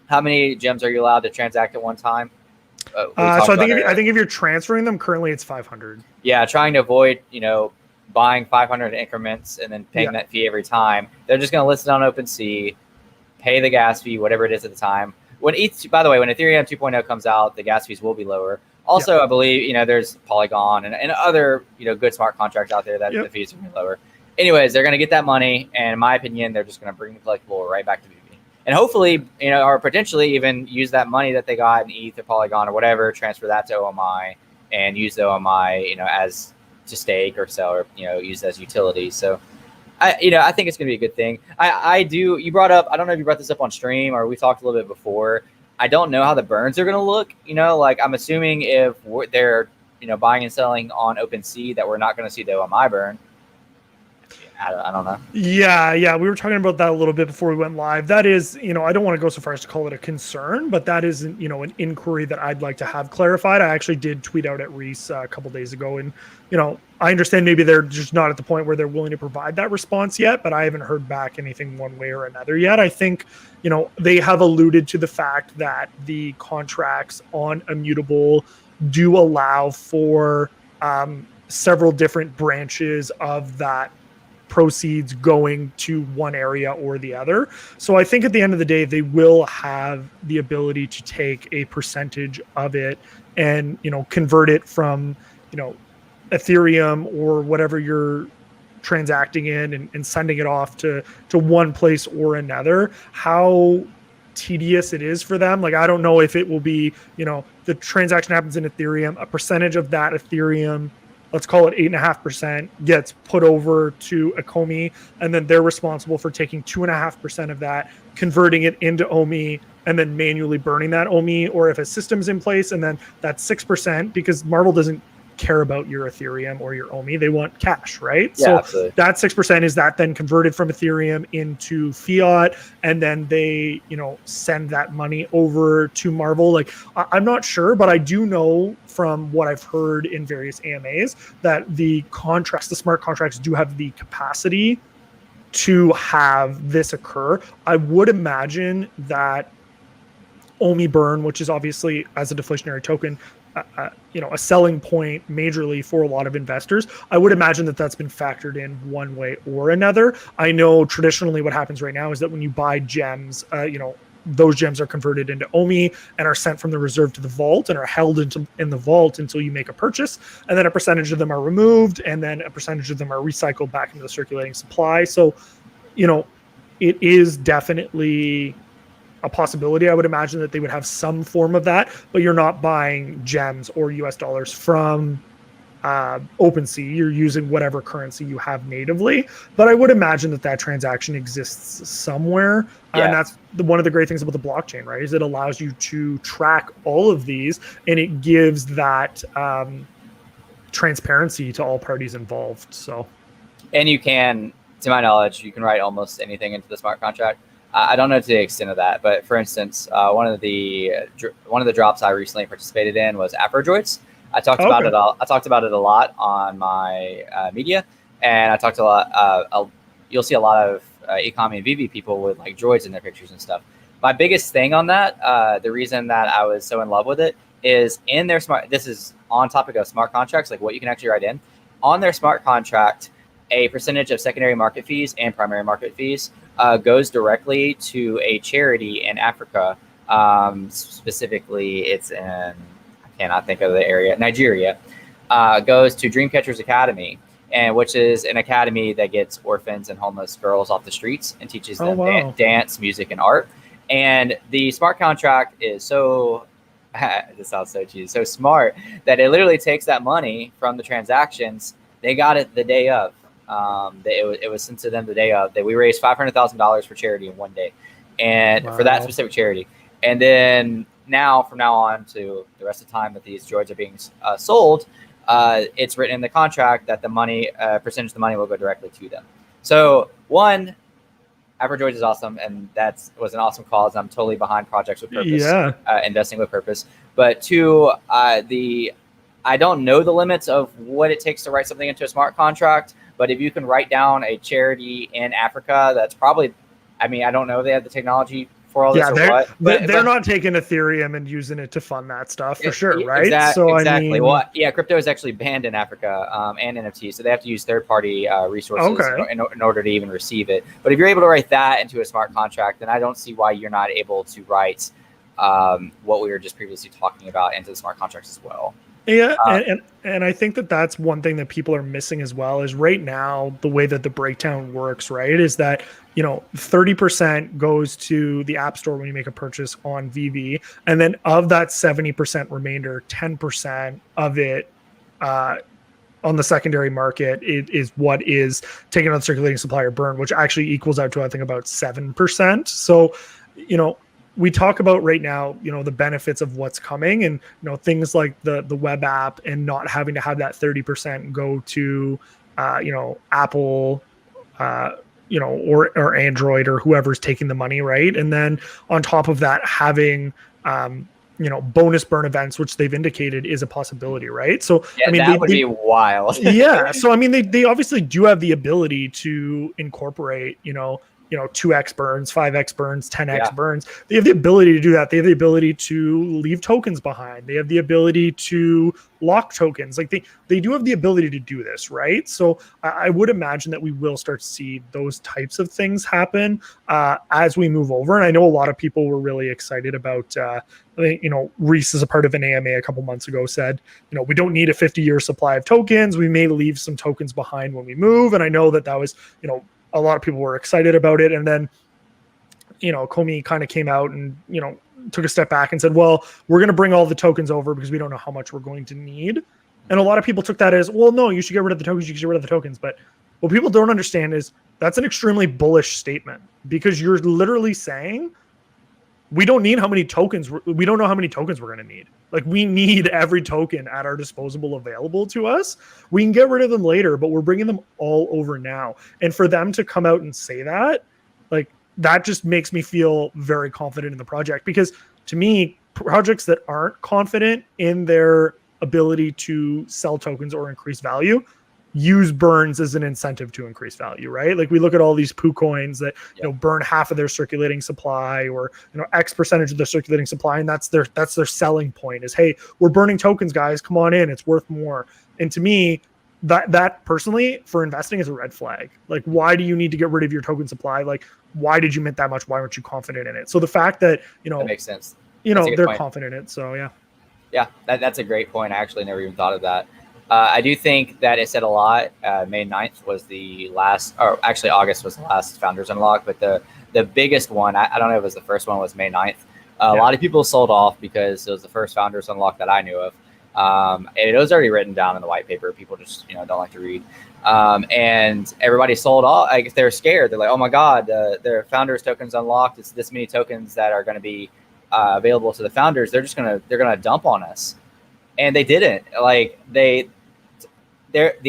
S1: how many gems are you allowed to transact at one time?
S2: So I think if you're transferring them, currently it's 500.
S1: Yeah, trying to avoid, you know, buying 500 increments and then paying that fee every time. They're just going to list it on OpenSea, pay the gas fee, whatever it is at the time. By the way, when Ethereum 2.0 comes out, the gas fees will be lower. Also, I believe, you know, there's Polygon and other, you know, good smart contracts out there that the fees are going to be lower. Anyways, they're going to get that money, and in my opinion, they're just going to bring the collectible right back to VEVE. And hopefully, you know, or potentially even use that money that they got in ETH or Polygon or whatever, transfer that to OMI and use the OMI, you know, as to stake or sell or, you know, use as utility. So, I think it's going to be a good thing. You brought up, I don't know if you brought this up on stream or we talked a little bit before. I don't know how the burns are going to look. You know, like I'm assuming if they're, you know, buying and selling on OpenSea that we're not going to see the OMI burn. I don't know. Yeah.
S2: We were talking about that a little bit before we went live. That is, you know, I don't want to go so far as to call it a concern, but that is, you know, an inquiry that I'd like to have clarified. I actually did tweet out at Reese a couple days ago, and, you know, I understand maybe they're just not at the point where they're willing to provide that response yet, but I haven't heard back anything one way or another yet. I think, you know, they have alluded to the fact that the contracts on Immutable do allow for several different branches of that proceeds going to one area or the other. So I think at the end of the day, they will have the ability to take a percentage of it and, you know, convert it from, you know, Ethereum or whatever you're transacting in and sending it off to one place or another. How tedious it is for them. Like, I don't know if it will be, you know, the transaction happens in Ethereum, a percentage of that Ethereum, let's call it 8.5%, gets put over to ECOMI, and then they're responsible for taking 2.5% of that, converting it into OMI, and then manually burning that OMI, or if a system's in place and then that's 6%, because Marvel doesn't care about your Ethereum or your OMI. They want cash, right?
S1: Yeah,
S2: so
S1: absolutely.
S2: that 6% is that then converted from Ethereum into fiat, and then they, send that money over to Marvel. Like, I'm not sure, but I do know from what I've heard in various AMAs that the smart contracts do have the capacity to have this occur. I would imagine that OMI burn, which is obviously as a deflationary token, a selling point majorly for a lot of investors. I would imagine that that's been factored in one way or another. I know traditionally what happens right now is that when you buy gems, those gems are converted into OMI and are sent from the reserve to the vault and are held in the vault until you make a purchase. And then a percentage of them are removed, and then a percentage of them are recycled back into the circulating supply. So, it is definitely a possibility. I would imagine that they would have some form of that, but you're not buying gems or US dollars from OpenSea. You're using whatever currency you have natively. But I would imagine that transaction exists somewhere.
S1: Yeah.
S2: And that's one of the great things about the blockchain, right? Is it allows you to track all of these, and it gives that transparency to all parties involved. So,
S1: and you can, to my knowledge, you can write almost anything into the smart contract. I don't know to the extent of that, but for instance, one of the drops I recently participated in was Afrodroids. I talked about it. I talked about it a lot on my media, and I talked a lot. You'll see a lot of ECOMI and VEVE people with like droids in their pictures and stuff. My biggest thing on that, the reason that I was so in love with it, is in their smart. This is on topic of smart contracts, like what you can actually write in on their smart contract. A percentage of secondary market fees and primary market fees goes directly to a charity in Africa. Specifically, it's in, I cannot think of the area, Nigeria. Goes to Dreamcatchers Academy, and which is an academy that gets orphans and homeless girls off the streets and teaches them dance, music, and art. And the smart contract is so, this sounds so cheesy, so smart that it literally takes that money from the transactions. They got it the day of. It was sent to them the day of. That we raised $500,000 for charity in one day, and for that specific charity. And then from now on to the rest of the time that these droids are being sold, it's written in the contract that the money, percentage of the money, will go directly to them. So one, Afrodroids is awesome, and was an awesome cause. I'm totally behind projects with purpose, investing with purpose. But two, I don't know the limits of what it takes to write something into a smart contract. But if you can write down a charity in Africa, that's probably, I don't know if they have the technology for all this or what.
S2: But they're not taking Ethereum and using it to fund that stuff for sure, right?
S1: Exactly. Well, yeah, crypto is actually banned in Africa and NFTs, so they have to use third-party resources in order to even receive it. But if you're able to write that into a smart contract, then I don't see why you're not able to write what we were just previously talking about into the smart contracts as well.
S2: Yeah, and I think that's one thing that people are missing as well, is right now the way that the breakdown works, right, is that 30% goes to the App Store when you make a purchase on VEVE, and then of that 70% remainder, 10% of it on the secondary market is what is taken on circulating supply or burn, which actually equals out to I think about 7%. So we talk about right now, the benefits of what's coming, and things like the web app, and not having to have that 30% go to Apple, or Android, or whoever's taking the money, right? And then on top of that, having bonus burn events, which they've indicated is a possibility, right? So
S1: yeah, that would be wild.
S2: Yeah, so they obviously do have the ability to incorporate 2x burns, 5x burns, 10x burns. They have the ability to do that. They have the ability to leave tokens behind. They have the ability to lock tokens. Like they do have the ability to do this, right? So I would imagine that we will start to see those types of things happen as we move over. And I know a lot of people were really excited about, Reese, as a part of an AMA a couple months ago, said, we don't need a 50-year supply of tokens. We may leave some tokens behind when we move. And I know that was, a lot of people were excited about it. And then, ECOMI kind of came out and, took a step back and said, well, we're going to bring all the tokens over because we don't know how much we're going to need. And a lot of people took that as, well, no, you should get rid of the tokens. You should get rid of the tokens. But what people don't understand is that's an extremely bullish statement, because you're literally saying we don't need how many tokens. We don't know how many tokens we're going to need. Like, we need every token at our disposal available to us. We can get rid of them later, but we're bringing them all over now. And for them to come out and say that, like, that just makes me feel very confident in the project, because to me, projects that aren't confident in their ability to sell tokens or increase value use burns as an incentive to increase value, right? Like, we look at all these poo coins that burn half of their circulating supply, or X percentage of their circulating supply, and that's their selling point is, hey, we're burning tokens, guys, come on in, it's worth more. And to me, that personally for investing is a red flag. Like, why do you need to get rid of your token supply? Like, why did you mint that much? Why weren't you confident in it? So the fact that
S1: that makes sense.
S2: They're confident in it. So
S1: yeah, that's a great point. I actually never even thought of that. I do think that it said a lot. May 9th was the last, or actually August was the last Founders Unlock, but the biggest one, I don't know if it was the first one, was May 9th. A lot of people sold off because it was the first Founders Unlock that I knew of. And it was already written down in the white paper. People just don't like to read. And everybody sold off. I guess they're scared. They're like, oh my God, their Founders tokens unlocked. It's this many tokens that are going to be available to the founders. They're gonna dump on us. And they didn't. Like, the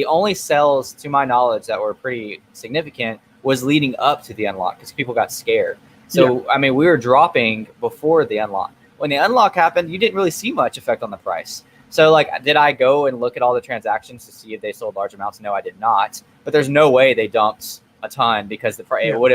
S1: only sells, to my knowledge, that were pretty significant was leading up to the unlock, because people got scared. So, I mean, we were dropping before the unlock. When the unlock happened, you didn't really see much effect on the price. So, like, did I go and look at all the transactions to see if they sold large amounts? No, I did not. But there's no way they dumped a ton, because the price would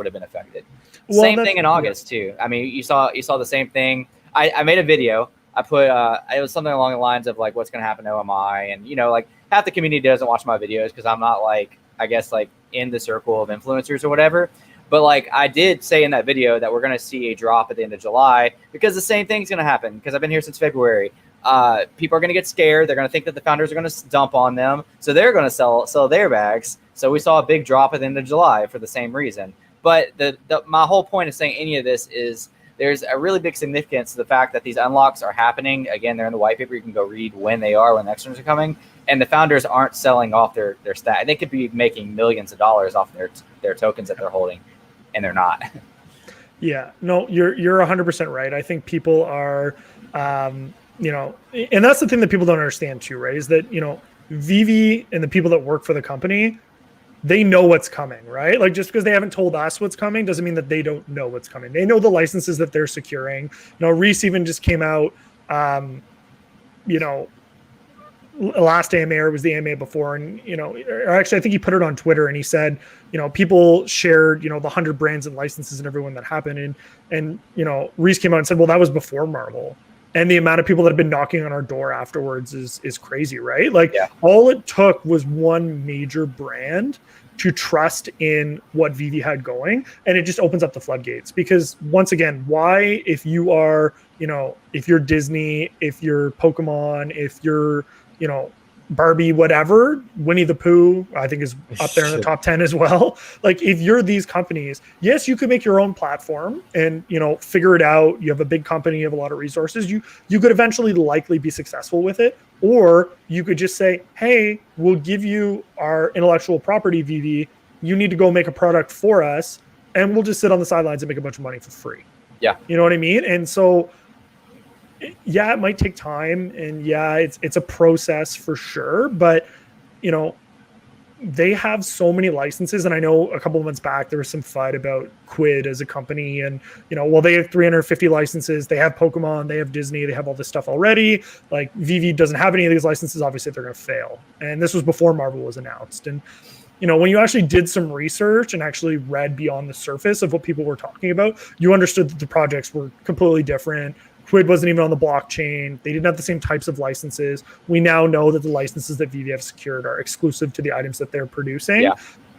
S1: have been affected. Well, same thing in August too. I mean, you saw the same thing. I made a video. I put it was something along the lines of like, what's going to happen to OMI, and like half the community doesn't watch my videos because I'm not like, I guess, like in the circle of influencers or whatever. But like, I did say in that video that we're going to see a drop at the end of July, because the same thing's going to happen, because I've been here since February. People are going to get scared. They're going to think that the founders are going to dump on them, so they're going to sell their bags. So we saw a big drop at the end of July for the same reason. But my whole point of saying any of this is there's a really big significance to the fact that these unlocks are happening. Again, they're in the white paper. You can go read when they are, when the next ones are coming. And the founders aren't selling off their stat. They could be making millions of dollars off their tokens that they're holding, and they're not.
S2: Yeah, no, you're 100% right. I think people are, and that's the thing that people don't understand too, right? Is that, VEVE and the people that work for the company, they know what's coming, right? Like, just because they haven't told us what's coming doesn't mean that they don't know what's coming. They know the licenses that they're securing. Reese even just came out, last AMA, or it was the AMA before, and or actually I think he put it on Twitter, and he said, people shared, the 100 brands and licenses and everyone that happened, and Reese came out and said, well, that was before Marvel. And the amount of people that have been knocking on our door afterwards is crazy, right? Like, all it took was one major brand to trust in what VEVE had going, and it just opens up the floodgates. Because once again, why, if you are, if you're Disney, if you're Pokemon, if you're, Barbie, whatever, Winnie the Pooh, I think is up there in the top 10 as well. Like, if you're these companies, yes, you could make your own platform and, figure it out. You have a big company, you have a lot of resources. You could eventually likely be successful with it. Or you could just say, hey, we'll give you our intellectual property, VEVE. You need to go make a product for us, and we'll just sit on the sidelines and make a bunch of money for free.
S1: Yeah.
S2: You know what I mean? And so, yeah, it might take time, and yeah, it's a process for sure, but they have so many licenses. And I know a couple of months back there was some fight about Quid as a company, and well, they have 350 licenses, they have Pokemon, they have Disney, they have all this stuff already. Like, VEVE doesn't have any of these licenses. Obviously they're going to fail, and this was before Marvel was announced. And when you actually did some research and actually read beyond the surface of what people were talking about, you understood that the projects were completely different. Quid wasn't even on the blockchain. They didn't have the same types of licenses. We now know that the licenses that VEVE have secured are exclusive to the items that they're producing. Yeah.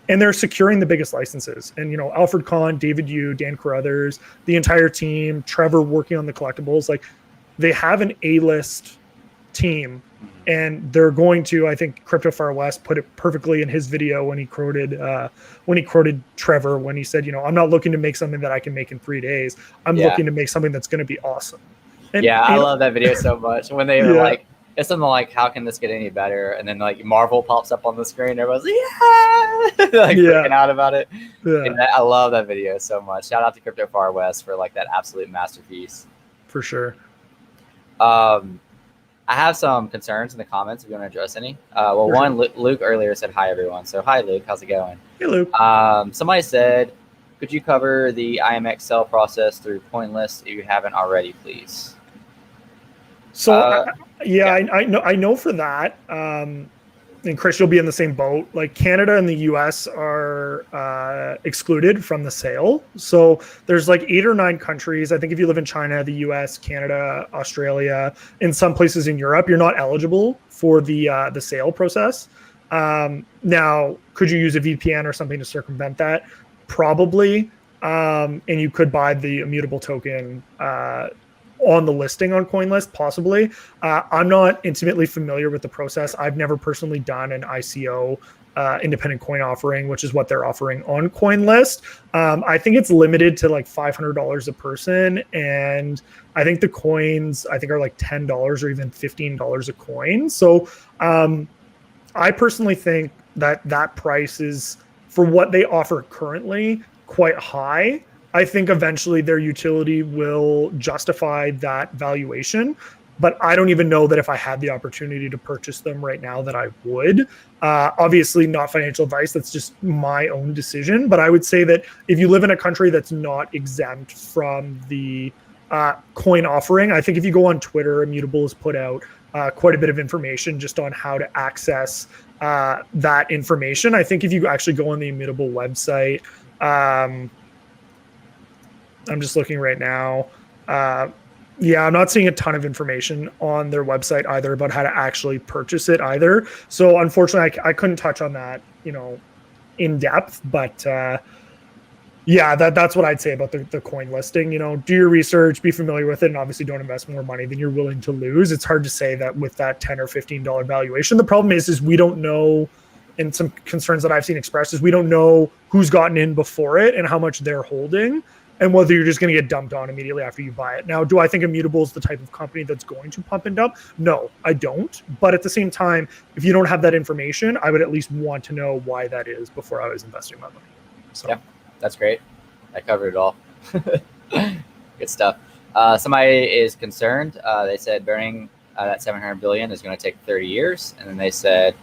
S2: And they're securing the biggest licenses. And, Alfred Kahn, David Yu, Dan Carruthers, the entire team, Trevor working on the collectibles, like, they have an A-list team. And they're going to, I think Crypto Far West put it perfectly in his video when he quoted Trevor, when he said, I'm not looking to make something that I can make in 3 days. I'm looking to make something that's going to be awesome. And,
S1: I love that video so much. When they were like, it's something like, how can this get any better? And then like Marvel pops up on the screen. Everyone's like, yeah, like freaking out about it.
S2: Yeah.
S1: I love that video so much. Shout out to Crypto Far West for like that absolute masterpiece.
S2: For sure.
S1: I have some concerns in the comments if you want to address any. Well, for one, sure. Luke earlier said hi, everyone. So hi, Luke. How's it going?
S2: Hey, Luke.
S1: Somebody said, could you cover the IMX sell process through CoinList if you haven't already, please?
S2: So I know for that. And Chris, you'll be in the same boat. Like Canada and the US are excluded from the sale. So there's like 8 or 9 countries. I think if you live in China, the US, Canada, Australia, in some places in Europe, you're not eligible for the sale process. Now, could you use a VPN or something to circumvent that? Probably. And you could buy the immutable token on the listing on CoinList, possibly. I'm not intimately familiar with the process. I've never personally done an ICO, independent coin offering, which is what they're offering on CoinList. I think it's limited to like $500 a person. And I think the coins, are like $10 or even $15 a coin. So I personally think that price is, for what they offer currently, quite high. I think eventually their utility will justify that valuation, but I don't even know that if I had the opportunity to purchase them right now that I would. Obviously not financial advice, that's just my own decision, but I would say that if you live in a country that's not exempt from the coin offering, I think if you go on Twitter, Immutable has put out quite a bit of information just on how to access that information. I think if you actually go on the Immutable website, I'm just looking right now. I'm not seeing a ton of information on their website either about how to actually purchase it either. So unfortunately, I couldn't touch on that, in depth. But that's what I'd say about the coin listing. Do your research, be familiar with it, and obviously don't invest more money than you're willing to lose. It's hard to say that with that $10 or $15 valuation. The problem is we don't know. And some concerns that I've seen expressed is we don't know who's gotten in before it and how much they're holding, and whether you're just going to get dumped on immediately after you buy it. Now, do I think Immutable is the type of company that's going to pump and dump? No, I don't. But at the same time, if you don't have that information, I would at least want to know why that is before I was investing my money. So.
S1: Yeah, that's great. I covered it all. Good stuff. Somebody is concerned. They said burning that 700 billion is going to take 30 years. And then they said,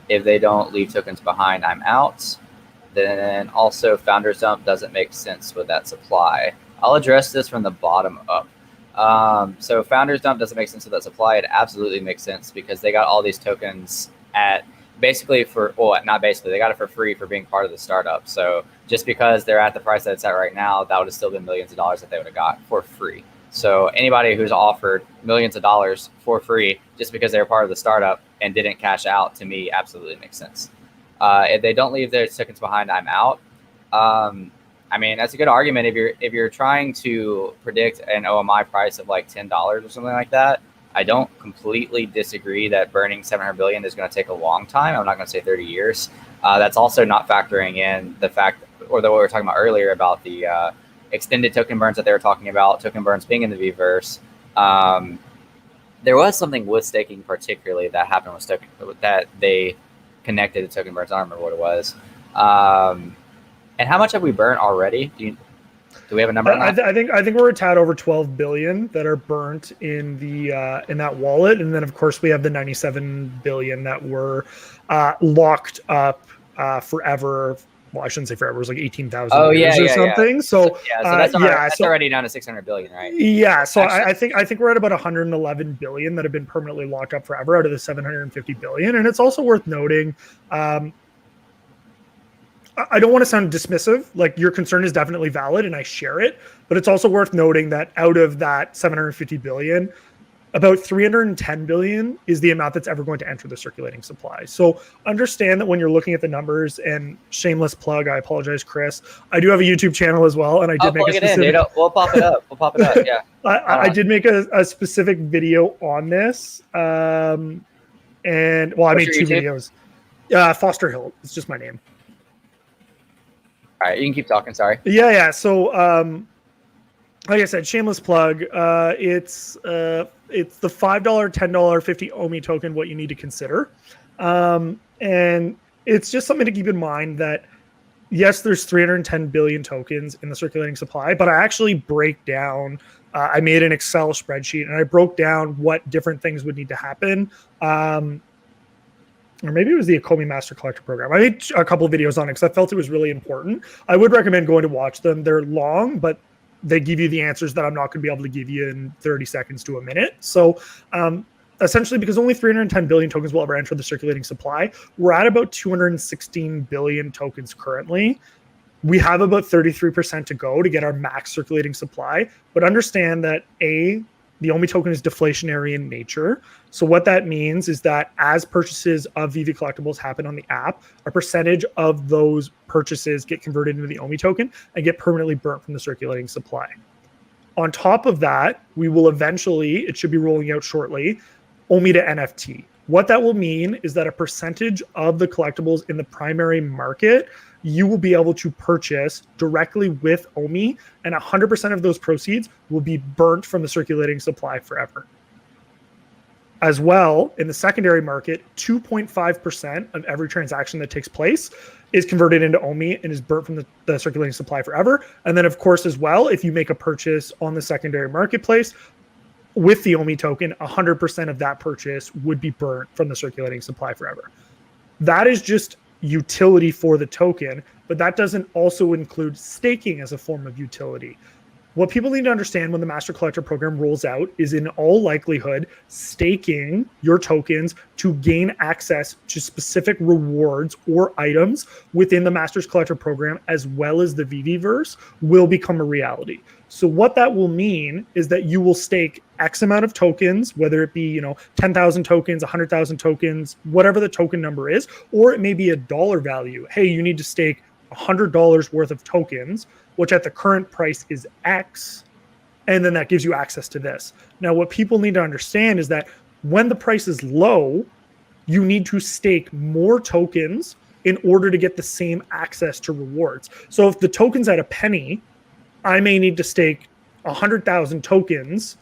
S1: if they don't leave tokens behind, I'm out. Then also founders dump doesn't make sense with that supply. I'll address this from the bottom up. So founders dump doesn't make sense with that supply. It absolutely makes sense because they got all these tokens at basically not basically, they got it for free for being part of the startup. So just because they're at the price that it's at right now, that would have still been millions of dollars that they would have got for free. So anybody who's offered millions of dollars for free just because they're part of the startup and didn't cash out, to me, absolutely makes sense. If they don't leave their tokens behind, I'm out. That's a good argument. If you're trying to predict an OMI price of like $10 or something like that, I don't completely disagree that burning 700 billion is going to take a long time. I'm not going to say 30 years. That's also not factoring in the fact, or what we were talking about earlier about the extended token burns that they were talking about, token burns being in the VEVEverse. There was something with staking particularly that happened with token that they connected to token burns. I don't remember what it was. And how much have we burnt already? Do we have a number on that?
S2: I think we're a tad over 12 billion that are burnt in the in that wallet, and then of course we have the 97 billion that were locked up forever. Well, I shouldn't say forever. It was like 18,000 years or something. Yeah. So that's
S1: already down to 600 billion, right?
S2: Yeah. So I think we're at about 111 billion that have been permanently locked up forever out of the 750 billion. And it's also worth noting, I don't want to sound dismissive. Like, your concern is definitely valid and I share it, but it's also worth noting that out of that 750 billion, about 310 billion is the amount that's ever going to enter the circulating supply. So understand that when you're looking at the numbers, and shameless plug, I apologize, Chris, I do have a YouTube channel as well, and I did make a specific...
S1: We'll pop it up. Yeah.
S2: I did make a specific video on this, and I made 2 videos. Foster Hilt. It's just my name.
S1: All right, you can keep talking. Sorry.
S2: Yeah. So like I said, shameless plug. It's the $5, $10, $50 OMI token. What you need to consider, and it's just something to keep in mind that yes, there's 310 billion tokens in the circulating supply, but I actually break down. I made an Excel spreadsheet and I broke down what different things would need to happen. Or maybe it was the ECOMI Master Collector Program. I made a couple of videos on it because I felt it was really important. I would recommend going to watch them. They're long, but they give you the answers that I'm not going to be able to give you in 30 seconds to a minute. So essentially, because only 310 billion tokens will ever enter the circulating supply, we're at about 216 billion tokens currently. We have about 33% to go to get our max circulating supply. But understand that the OMI token is deflationary in nature. So what that means is that as purchases of VEVE collectibles happen on the app, a percentage of those purchases get converted into the OMI token and get permanently burnt from the circulating supply. On top of that, we will eventually, it should be rolling out shortly, OMI to NFT. What that will mean is that a percentage of the collectibles in the primary market you will be able to purchase directly with OMI, and 100% of those proceeds will be burnt from the circulating supply forever. As well, in the secondary market, 2.5% of every transaction that takes place is converted into OMI and is burnt from the circulating supply forever. And then, of course, as well, if you make a purchase on the secondary marketplace with the OMI token, 100% of that purchase would be burnt from the circulating supply forever. That is just utility for the token, but that doesn't also include staking as a form of utility. What people need to understand when the Master Collector program rolls out is in all likelihood staking your tokens to gain access to specific rewards or items within the Master Collector program, as well as the VEVEverse, will become a reality. So what that will mean is that you will stake X amount of tokens, whether it be 10,000 tokens, 100,000 tokens, whatever the token number is, or it may be a dollar value. Hey, you need to stake $100 worth of tokens, which at the current price is X, and then that gives you access to this. Now, what people need to understand is that when the price is low, you need to stake more tokens in order to get the same access to rewards. So if the token's at a penny, I may need to stake 100,000 tokens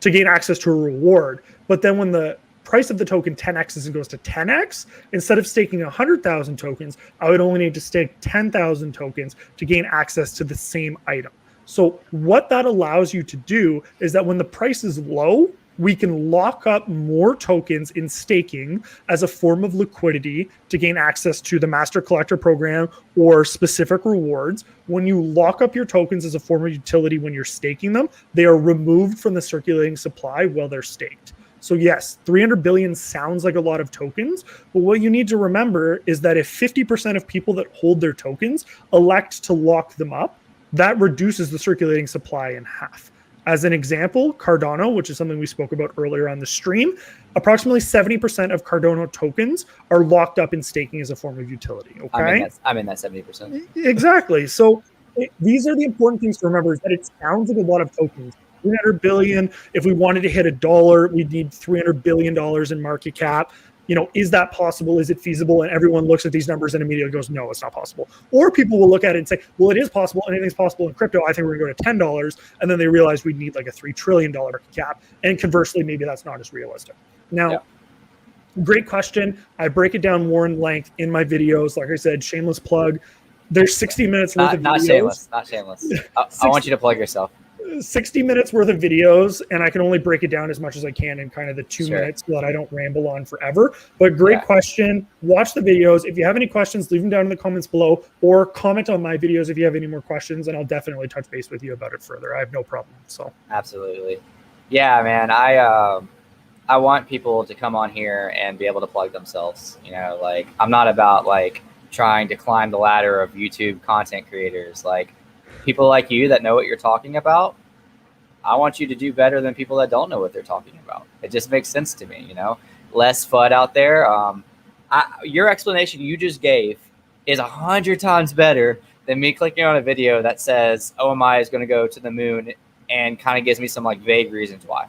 S2: to gain access to a reward. But then when the price of the token 10x's and goes to 10x, instead of staking 100,000 tokens, I would only need to stake 10,000 tokens to gain access to the same item. So what that allows you to do is that when the price is low, we can lock up more tokens in staking as a form of liquidity to gain access to the Master Collector program or specific rewards. When you lock up your tokens as a form of utility when you're staking them, they are removed from the circulating supply while they're staked. So yes, 300 billion sounds like a lot of tokens, but what you need to remember is that if 50% of people that hold their tokens elect to lock them up, that reduces the circulating supply in half. As an example, Cardano, which is something we spoke about earlier on the stream, approximately 70% of Cardano tokens are locked up in staking as a form of utility. Okay,
S1: I'm in that 70%.
S2: Exactly. So these are the important things to remember: is that it sounds like a lot of tokens. 300 billion. If we wanted to hit $1, we'd need $300 billion in market cap. Is that possible? Is it feasible? And everyone looks at these numbers and immediately goes, no, it's not possible. Or people will look at it and say, well, it is possible. Anything's possible in crypto. I think we're going to go to $10. And then they realize we need like a $3 trillion market cap. And conversely, maybe that's not as realistic. Now, Great question. I break it down more in length in my videos. Like I said, shameless plug. There's 60 minutes worth of videos.
S1: Not shameless. I want you to plug yourself.
S2: 60 minutes worth of videos, and I can only break it down as much as I can in kind of the 2 minutes so that I don't ramble on forever. But great question. Watch the videos. If you have any questions, leave them down in the comments below, or comment on my videos if you have any more questions, and I'll definitely touch base with you about it further. I have no problem. So
S1: absolutely. Yeah, man. I want people to come on here and be able to plug themselves. Like, I'm not about like trying to climb the ladder of YouTube content creators. Like, people like you that know what you're talking about, I want you to do better than people that don't know what they're talking about. It just makes sense to me, less FUD out there. Your explanation you just gave is 100 times better than me clicking on a video that says OMI is going to go to the moon and kind of gives me some like vague reasons why.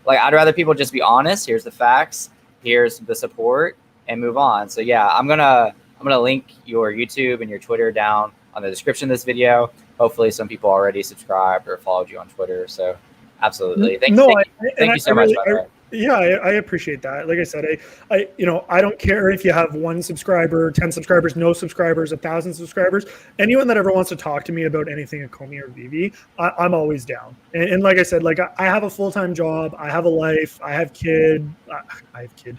S1: Like, I'd rather people just be honest. Here's the facts. Here's the support, and move on. So yeah, I'm gonna link your YouTube and your Twitter down on the description of this video. hopefully some people already subscribed or followed you on Twitter. So absolutely. Thank you so much, by the way.
S2: Yeah, I appreciate that. Like I said, I don't care if you have 1 subscriber, 10 subscribers, no subscribers, 1,000 subscribers. Anyone that ever wants to talk to me about anything ECOMI or VEVE, I'm always down. And like I said, like I have a full-time job, I have a life, I have kid, I have kid,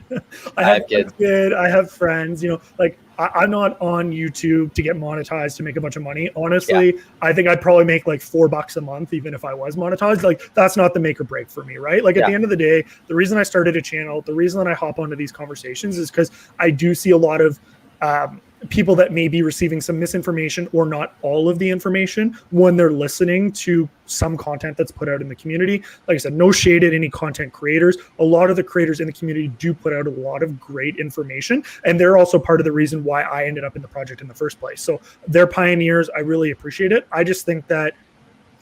S2: I have kid, I have friends. Like I'm not on YouTube to get monetized to make a bunch of money. Honestly, I think I'd probably make like $4 a month, even if I was monetized. Like that's not the make or break for me, right? Like at the end of the day, the reason I started a channel, the reason that I hop onto these conversations is because I do see a lot of people that may be receiving some misinformation or not all of the information when they're listening to some content that's put out in the community. Like I said, no shade at any content creators. A lot of the creators in the community do put out a lot of great information, and they're also part of the reason why I ended up in the project in the first place. So they're pioneers. I really appreciate it. I just think that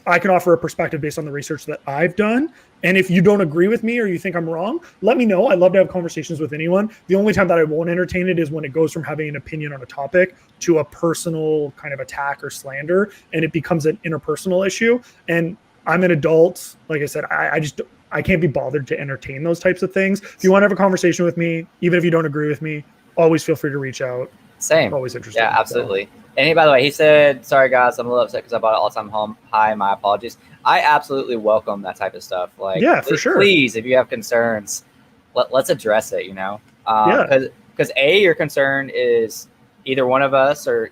S2: I can offer a perspective based on the research that I've done. And if you don't agree with me or you think I'm wrong, let me know. I love to have conversations with anyone. The only time that I won't entertain it is when it goes from having an opinion on a topic to a personal kind of attack or slander, and it becomes an interpersonal issue. And I'm an adult. Like I said, I can't be bothered to entertain those types of things. If you want to have a conversation with me, even if you don't agree with me, always feel free to reach out.
S1: Same.
S2: Always interested.
S1: Yeah, absolutely. So. And by the way, he said, sorry guys, I'm a little upset because I bought it all-time home high. My apologies. I absolutely welcome that type of stuff. Like,
S2: yeah, for sure.
S1: Please, if you have concerns, let's address it, Because your concern is either one of us or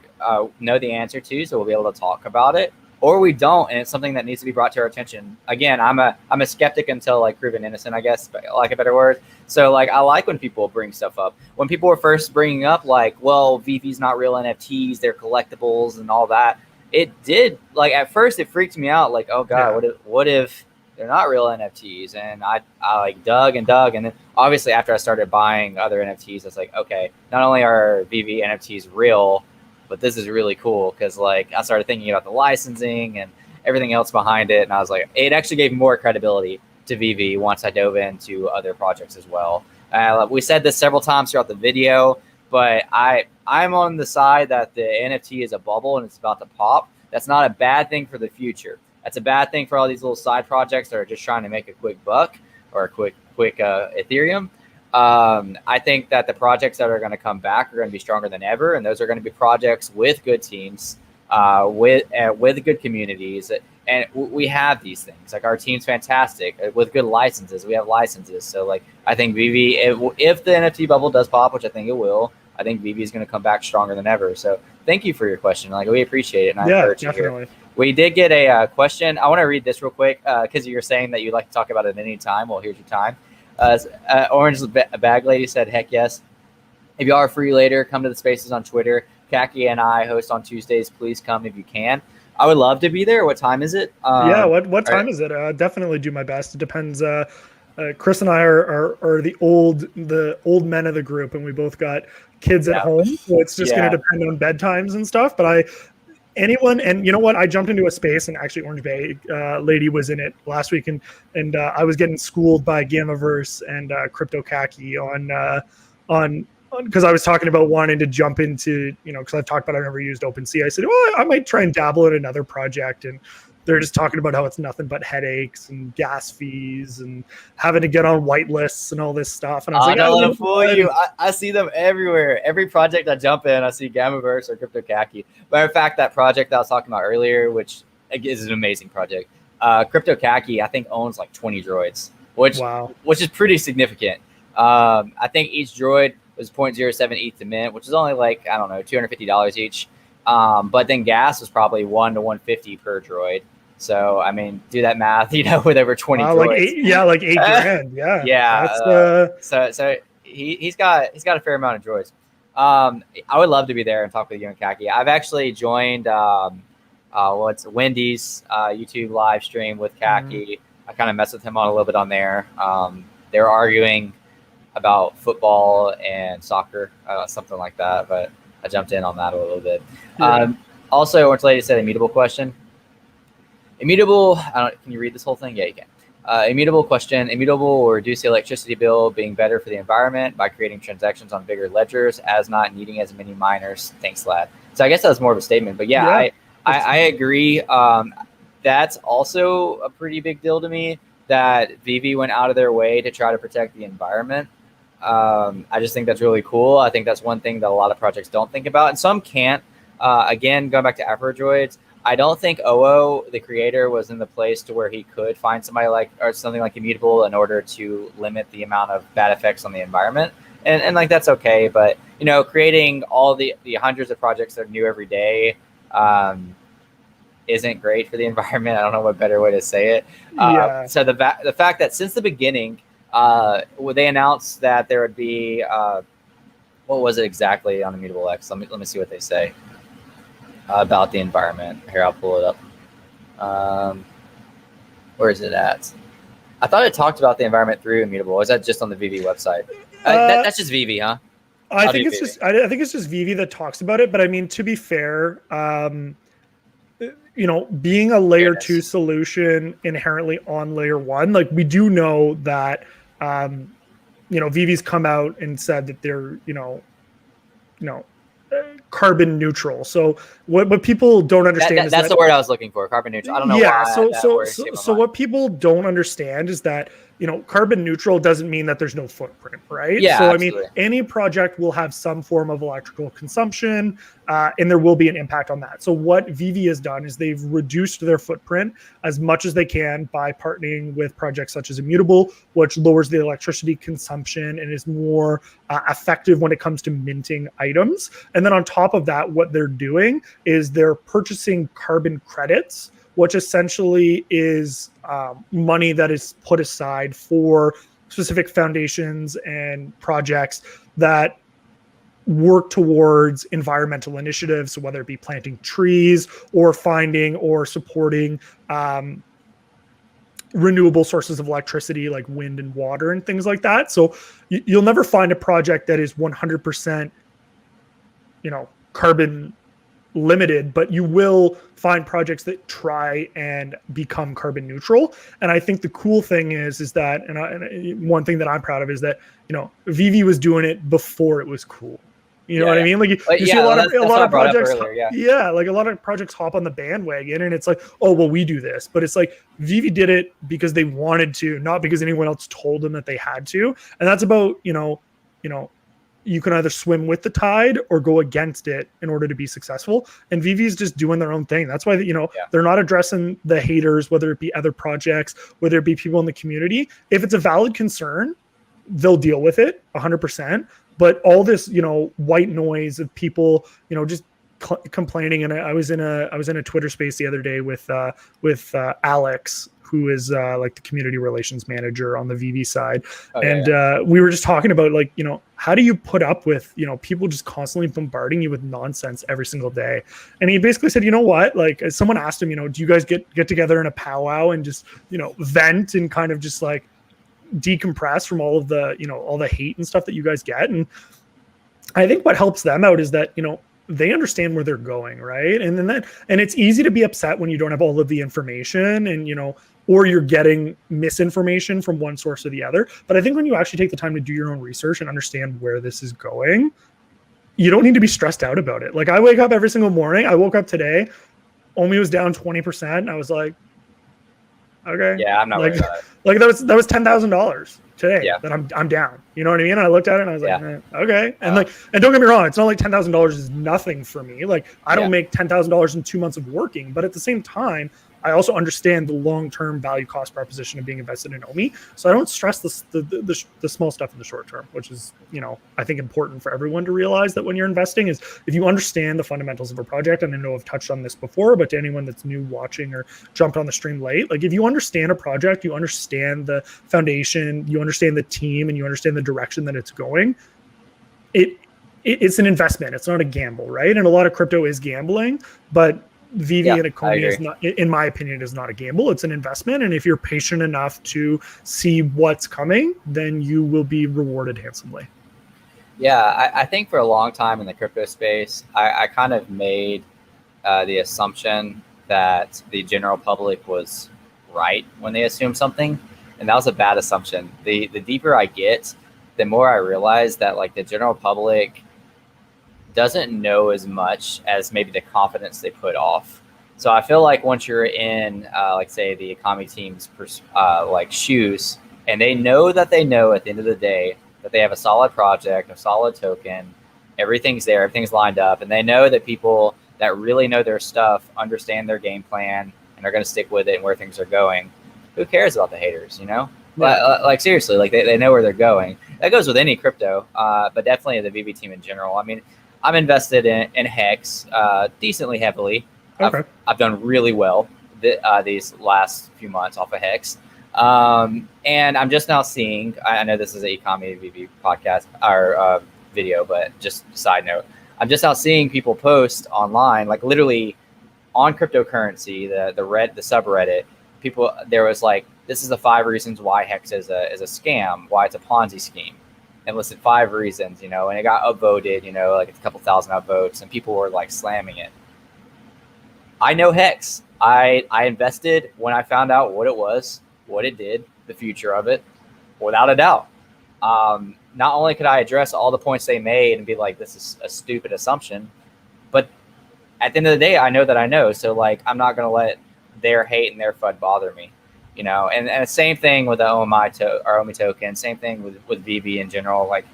S1: know the answer to, so we'll be able to talk about it, or we don't, and it's something that needs to be brought to our attention. Again, I'm a skeptic until like proven innocent, I guess, like a better word. So like I like when people bring stuff up. When people were first bringing up like, well, VeVe's not real NFTs, they're collectibles and all that. It did, like at first it freaked me out, like, oh god, what if they're not real NFTs? And I like dug, and then obviously after I started buying other NFTs, I was like, okay, not only are VeVe NFTs real, but this is really cool, because like I started thinking about the licensing and everything else behind it, and I was like, it actually gave more credibility to VeVe once I dove into other projects as well. We said this several times throughout the video, but I'm on the side that the NFT is a bubble and it's about to pop. That's not a bad thing for the future. That's a bad thing for all these little side projects that are just trying to make a quick buck or a quick Ethereum. I think that the projects that are going to come back are going to be stronger than ever, and those are going to be projects with good teams, with good communities, and we have these things. Like our team's fantastic with good licenses. We have licenses, so like I think VeVe, if the NFT bubble does pop, which I think it will, I think VeVe is going to come back stronger than ever. So thank you for your question. Like we appreciate it, and I encourage you here. We did get a question. I want to read this real quick because you're saying that you'd like to talk about it at any time. Well, here's your time. Orange Bag Lady said, heck yes. If you are free later, come to the spaces on Twitter. Kaki and I host on Tuesdays. Please come if you can. I would love to be there. What time is it?
S2: What time is it? Definitely do my best. It depends. Chris and I are the old men of the group, and we both got kids at home. So it's just going to depend on bedtimes and stuff. But anyone, and you know what? I jumped into a space, and actually Orange Bay Lady was in it last week, and I was getting schooled by Gamaverse and Crypto Kaki on because I was talking about wanting to jump into, because I've talked about I've never used OpenSea. I said, I might try and dabble in another project, and they're just talking about how it's nothing but headaches and gas fees and having to get on whitelists and all this stuff. And I was like,
S1: don't let them fool you. I see them everywhere. Every project I jump in, I see Gamaverse or Crypto Kaki. Matter of fact, that project that I was talking about earlier, which is an amazing project, Crypto Kaki, I think owns like 20 droids, which is pretty significant. I think each droid was 0.07 ETH to mint, which is only like, I don't know, $250 each. But then gas was probably 1 to 150 per droid. So, I mean, do that math, with over 20 droids.
S2: Like eight grand. Yeah.
S1: Yeah. So he's got a fair amount of droids. I would love to be there and talk with you and Kaki. I've actually joined Wendy's YouTube live stream with Kaki. I kind of messed with him on a little bit on there. They're arguing about football and soccer, something like that, but I jumped in on that a little bit. Also, Orange Lady said immutable question. Immutable, can you read this whole thing? Yeah, you can. Immutable question. Immutable will reduce the electricity bill, being better for the environment by creating transactions on bigger ledgers as not needing as many miners. Thanks, lad. So I guess that was more of a statement, but I I agree. That's also a pretty big deal to me that VEVE went out of their way to try to protect the environment. I just think that's really cool. I think that's one thing that a lot of projects don't think about, and some can't. Again, going back to Afrodroids, I don't think OO, the creator, was in the place to where he could find somebody like or something like Immutable in order to limit the amount of bad effects on the environment. And like that's okay, but creating all the hundreds of projects that are new every day isn't great for the environment. I don't know what better way to say it. So the fact that since the beginning, they announced that there would be what was it exactly on Immutable X? Let me see what they say about the environment. Here, I'll pull it up. Where is it at? I thought it talked about the environment through Immutable. Or is that just on the VEVE website? That's just VEVE, huh?
S2: I think it's just VEVE that talks about it. But I mean, to be fair, being a layer 2 solution inherently on layer 1, like we do know that, VEVE's come out and said that they're, carbon neutral. So what people don't understand
S1: that's the word I was looking for, carbon neutral. I don't know why.
S2: So what people don't understand is that carbon neutral doesn't mean that there's no footprint, right?
S1: Yeah.
S2: So
S1: absolutely.
S2: I mean, any project will have some form of electrical consumption, and there will be an impact on that. So what VEVE has done is they've reduced their footprint as much as they can by partnering with projects such as Immutable, which lowers the electricity consumption and is more effective when it comes to minting items. And then on top of that, what they're doing is they're purchasing carbon credits, which essentially is money that is put aside for specific foundations and projects that work towards environmental initiatives. So whether it be planting trees or finding or supporting renewable sources of electricity like wind and water and things like that. So you'll never find a project that is 100%, carbon limited, but you will find projects that try and become carbon neutral. And I think the cool thing is that, and one thing that I'm proud of is that, VEVE was doing it before it was cool. You know what I mean? Like you see a lot of projects. Like a lot of projects hop on the bandwagon and it's like, oh, well, we do this. But it's like VEVE did it because they wanted to, not because anyone else told them that they had to. And that's about, you can either swim with the tide or go against it in order to be successful. And VEVE is just doing their own thing. That's why, they're not addressing the haters, whether it be other projects, whether it be people in the community. If it's a valid concern, they'll deal with it 100%. But all this, white noise of people, just complaining. And I was in a Twitter space the other day with Alex, who is like the community relations manager on the VEVE side. We were just talking about how do you put up with, people just constantly bombarding you with nonsense every single day? And he basically said, you know what? Like someone asked him, do you guys get together in a powwow and just, vent and kind of just like decompress from all of the, all the hate and stuff that you guys get? And I think what helps them out is that, they understand where they're going, right? And then and it's easy to be upset when you don't have all of the information and, or you're getting misinformation from one source or the other. But I think when you actually take the time to do your own research and understand where this is going, you don't need to be stressed out about it. Like I wake up every single morning. I woke up today, OMI was down 20%. I was like, okay.
S1: Yeah, I'm not worried about it.
S2: Like that was $10,000 today that I'm down. You know what I mean? And I looked at it and I was like, okay. And and don't get me wrong, it's not like $10,000 is nothing for me. Like I don't make $10,000 in 2 months of working, but at the same time, I also understand the long-term value cost proposition of being invested in OMI. So I don't stress the small stuff in the short term, which is, I think important for everyone to realize that when you're investing is if you understand the fundamentals of a project, and I know I've touched on this before, but to anyone that's new watching or jumped on the stream late, like if you understand a project, you understand the foundation, you understand the team, and you understand the direction that it's going, it's an investment. It's not a gamble, right? And a lot of crypto is gambling, but VEVE and ECOMI is not, in my opinion, is not a gamble. It's an investment. And if you're patient enough to see what's coming, then you will be rewarded handsomely.
S1: Yeah, I think for a long time in the crypto space, I kind of made the assumption that the general public was right when they assumed something. And that was a bad assumption. The deeper I get, the more I realize that like the general public doesn't know as much as maybe the confidence they put off. So I feel like once you're in, like say the ECOMI team's like shoes, and they know at the end of the day that they have a solid project, a solid token, everything's there, everything's lined up, and they know that people that really know their stuff understand their game plan and are going to stick with it and where things are going. Who cares about the haters, you know? Yeah. Like seriously, like they know where they're going. That goes with any crypto, but definitely the VV team in general. I mean, I'm invested in Hex decently heavily.
S2: Okay.
S1: I've done really well these last few months off of Hex. And I'm just now seeing, I know this is an ECOMI VV podcast or video, but just side note, I'm just now seeing people post online, like literally on cryptocurrency, the subreddit, people, there was like, this is the 5 reasons why Hex is a scam, why it's a Ponzi scheme, and listed 5 reasons, you know, and it got upvoted, you know, like a couple thousand upvotes, and people were like slamming it. I know Hex. I invested when I found out what it was, what it did, the future of it, without a doubt. Not only could I address all the points they made and be like, this is a stupid assumption, but at the end of the day, I know that I know. So like, I'm not going to let their hate and their FUD bother me, you know? And the same thing with the OMI token, same thing with VV in general. Like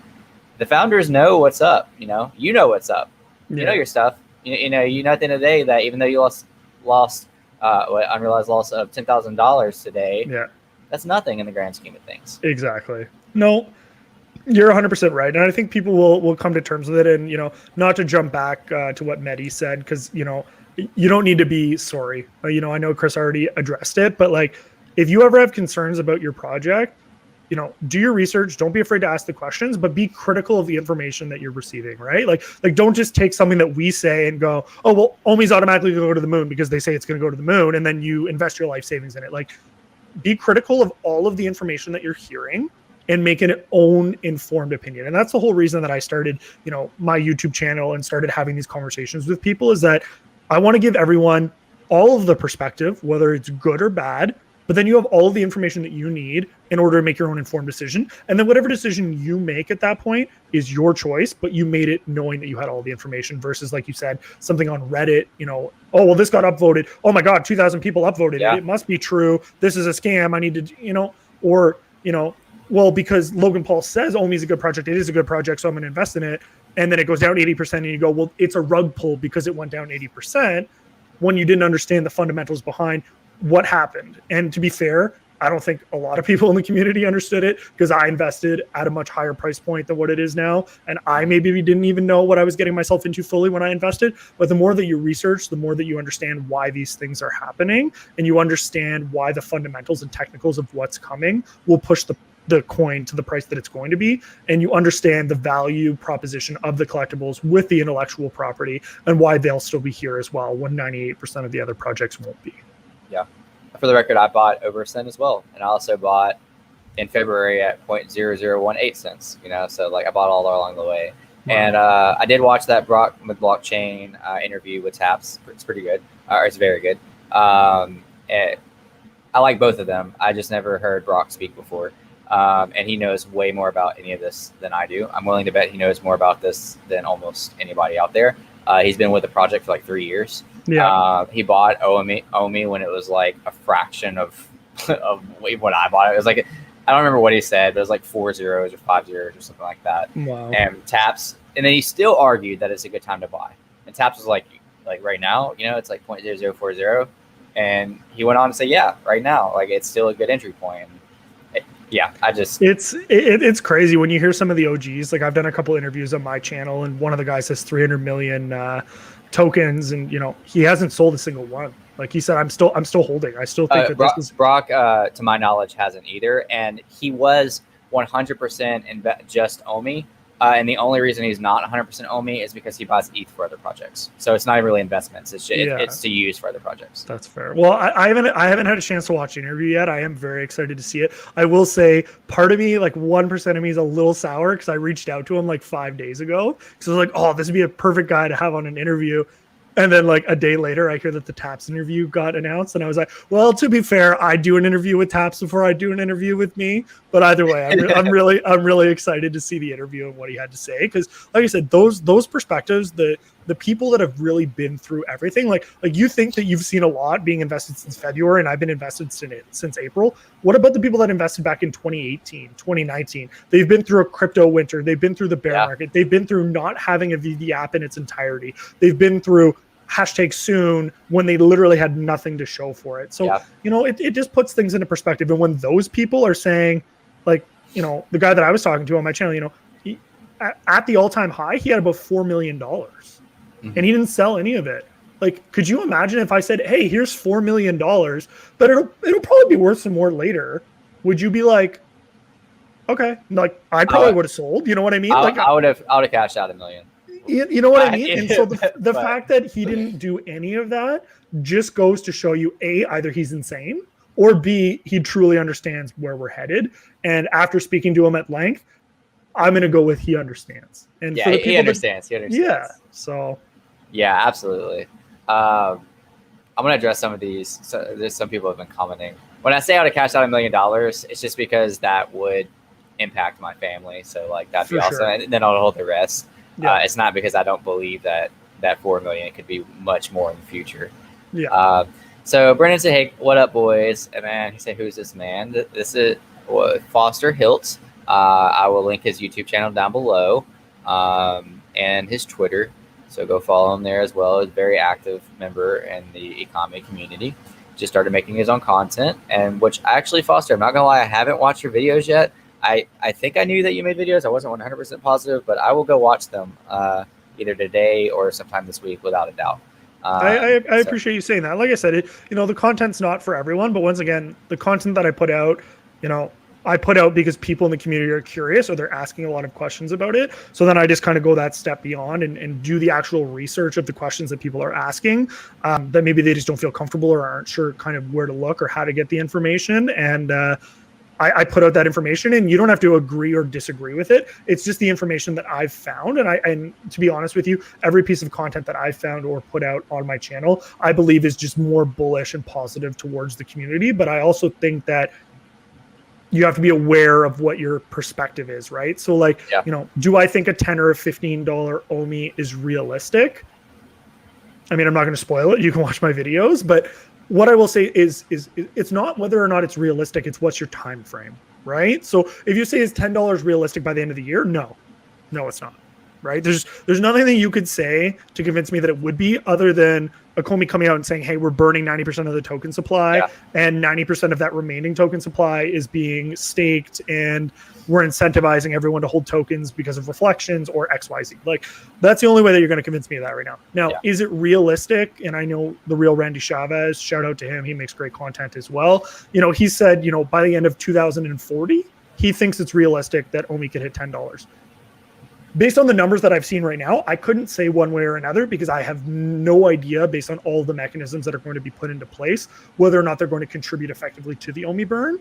S1: the founders know what's up, you know what's up, you know your stuff. You know at the end of the day that even though you lost unrealized loss of $10,000 today,
S2: yeah,
S1: that's nothing in the grand scheme of things.
S2: Exactly. No, you're 100% right, and I think people will come to terms with it. And you know, not to jump back to what Mehdi said, because you know, you don't need to be sorry. You know, I know Chris already addressed it, but like, if you ever have concerns about your project, you know, do your research. Don't be afraid to ask the questions, but be critical of the information that you're receiving, right? Like don't just take something that we say and go, oh, well, OMI's automatically going to go to the moon because they say it's going to go to the moon, and then you invest your life savings in it. Like, be critical of all of the information that you're hearing and make an own informed opinion. And that's the whole reason that I started, you know, my YouTube channel and started having these conversations with people, is that I want to give everyone all of the perspective, whether it's good or bad, but then you have all of the information that you need in order to make your own informed decision. And then whatever decision you make at that point is your choice, but you made it knowing that you had all the information, versus, like you said, something on Reddit, you know, oh, well, this got upvoted. Oh my God, 2,000 people upvoted it. It must be true. This is a scam. I need to, you know, or, you know, well, because Logan Paul says OMI is a good project, it is a good project, so I'm going to invest in it. And then it goes down 80%, and you go, well, it's a rug pull because it went down 80%, when you didn't understand the fundamentals behind what happened. And to be fair, I don't think a lot of people in the community understood it, because I invested at a much higher price point than what it is now. And I maybe didn't even know what I was getting myself into fully when I invested. But the more that you research, the more that you understand why these things are happening, and you understand why the fundamentals and technicals of what's coming will push the coin to the price that it's going to be. And you understand the value proposition of the collectibles with the intellectual property, and why they'll still be here as well, when 98% of the other projects won't be.
S1: Yeah. For the record, I bought over a cent as well. And I also bought in February at 0.0018 cents, you know, so like I bought all along the way. Wow. And I did watch that Brock with blockchain interview with Taps. It's pretty good. It's very good. I like both of them. I just never heard Brock speak before. And he knows way more about any of this than I do. I'm willing to bet he knows more about this than almost anybody out there. He's been with the project for like 3 years. Yeah. He bought OMI when it was like a fraction of when I bought it. It was like, I don't remember what he said, but it was like 4 zeros or 5 zeros or something like that.
S2: Wow.
S1: And Taps, and then he still argued that it's a good time to buy. And Taps was like right now, you know, it's like 0.0040. And he went on to say, yeah, right now, like it's still a good entry point. Yeah,
S2: it's crazy when you hear some of the OGs. Like, I've done a couple interviews on my channel, and one of the guys has 300 million tokens, and you know, he hasn't sold a single one. Like he said, I'm still holding. I still think that
S1: Brock,
S2: this is
S1: Brock, to my knowledge, hasn't either, and he was 100% in just OMI. And the only reason he's not 100% OMI is because he buys ETH for other projects. So it's not really investments. It's just, it's to use for other projects.
S2: That's fair. Well, I haven't had a chance to watch the interview yet. I am very excited to see it. I will say, part of me, like 1% of me, is a little sour because I reached out to him like 5 days ago. So I was like, oh, this would be a perfect guy to have on an interview. And then like a day later, I hear that the Taps interview got announced. And I was like, well, to be fair, I do an interview with Taps before I do an interview with me. But either way, I'm really excited to see the interview and what he had to say. Because like I said, those perspectives, the the people that have really been through everything, like you think that you've seen a lot being invested since February, and I've been invested since April. What about the people that invested back in 2018, 2019? They've been through a crypto winter. They've been through the bear market. They've been through not having a VV app in its entirety. They've been through #soon when they literally had nothing to show for it. So, it just puts things into perspective. And when those people are saying, like, the guy that I was talking to on my channel, at the all-time high, he had about $4 million and he didn't sell any of it. Like, could you imagine if I said, hey, here's $4 million, but it'll probably be worth some more later? Would you be like, okay, like I probably would have sold, you know what I mean?
S1: I would have cashed out $1 million.
S2: You know what I mean? And so the fact that he didn't do any of that just goes to show you, A, either he's insane, or B, he truly understands where we're headed. And after speaking to him at length, I'm going to go with he understands. And
S1: yeah, he understands. He understands.
S2: Yeah. So.
S1: Yeah, absolutely. I'm going to address some of these. So there's some people have been commenting. When I say I would have cashed out $1 million, it's just because that would impact my family. So like that'd be awesome. Sure. And then I'll hold the rest. Yeah. It's not because I don't believe that $4 million could be much more in the future.
S2: Yeah.
S1: So Brendan said, "Hey, what up, boys?" And then he said, "Who's this man?" This is Foster Hilt. I will link his YouTube channel down below, and his Twitter. So go follow him there as well. He's a very active member in the ECOMI community. Just started making his own content, and which actually, Foster, I'm not gonna lie, I haven't watched your videos yet. I think I knew that you made videos. I wasn't 100% positive, but I will go watch them either today or sometime this week without a doubt.
S2: I appreciate you saying that. Like I said, the content's not for everyone, but once again, the content that I put out, I put out because people in the community are curious or they're asking a lot of questions about it. So then I just kind of go that step beyond and do the actual research of the questions that people are asking, that maybe they just don't feel comfortable or aren't sure kind of where to look or how to get the information. And I put out that information, and you don't have to agree or disagree with it. It's just the information that I've found. And to be honest with you, every piece of content that I've found or put out on my channel, I believe is just more bullish and positive towards the community. But I also think that you have to be aware of what your perspective is, right? So like, do I think a $10 or a $15 OMI is realistic? I mean, I'm not going to spoil it. You can watch my videos, but what I will say is it's not whether or not it's realistic, it's what's your time frame, right? So if you say is $10 realistic by the end of the year, no, it's not, right? There's nothing that you could say to convince me that it would be, other than ECOMI coming out and saying, hey, we're burning 90% of the token supply, and 90% of that remaining token supply is being staked, and we're incentivizing everyone to hold tokens because of reflections or XYZ. Like, that's the only way that you're going to convince me of that right now. Now, is it realistic? And I know the real Randy Chavez, shout out to him. He makes great content as well. He said, by the end of 2040, he thinks it's realistic that OMI could hit $10. Based on the numbers that I've seen right now, I couldn't say one way or another, because I have no idea, based on all the mechanisms that are going to be put into place, whether or not they're going to contribute effectively to the OMI burn.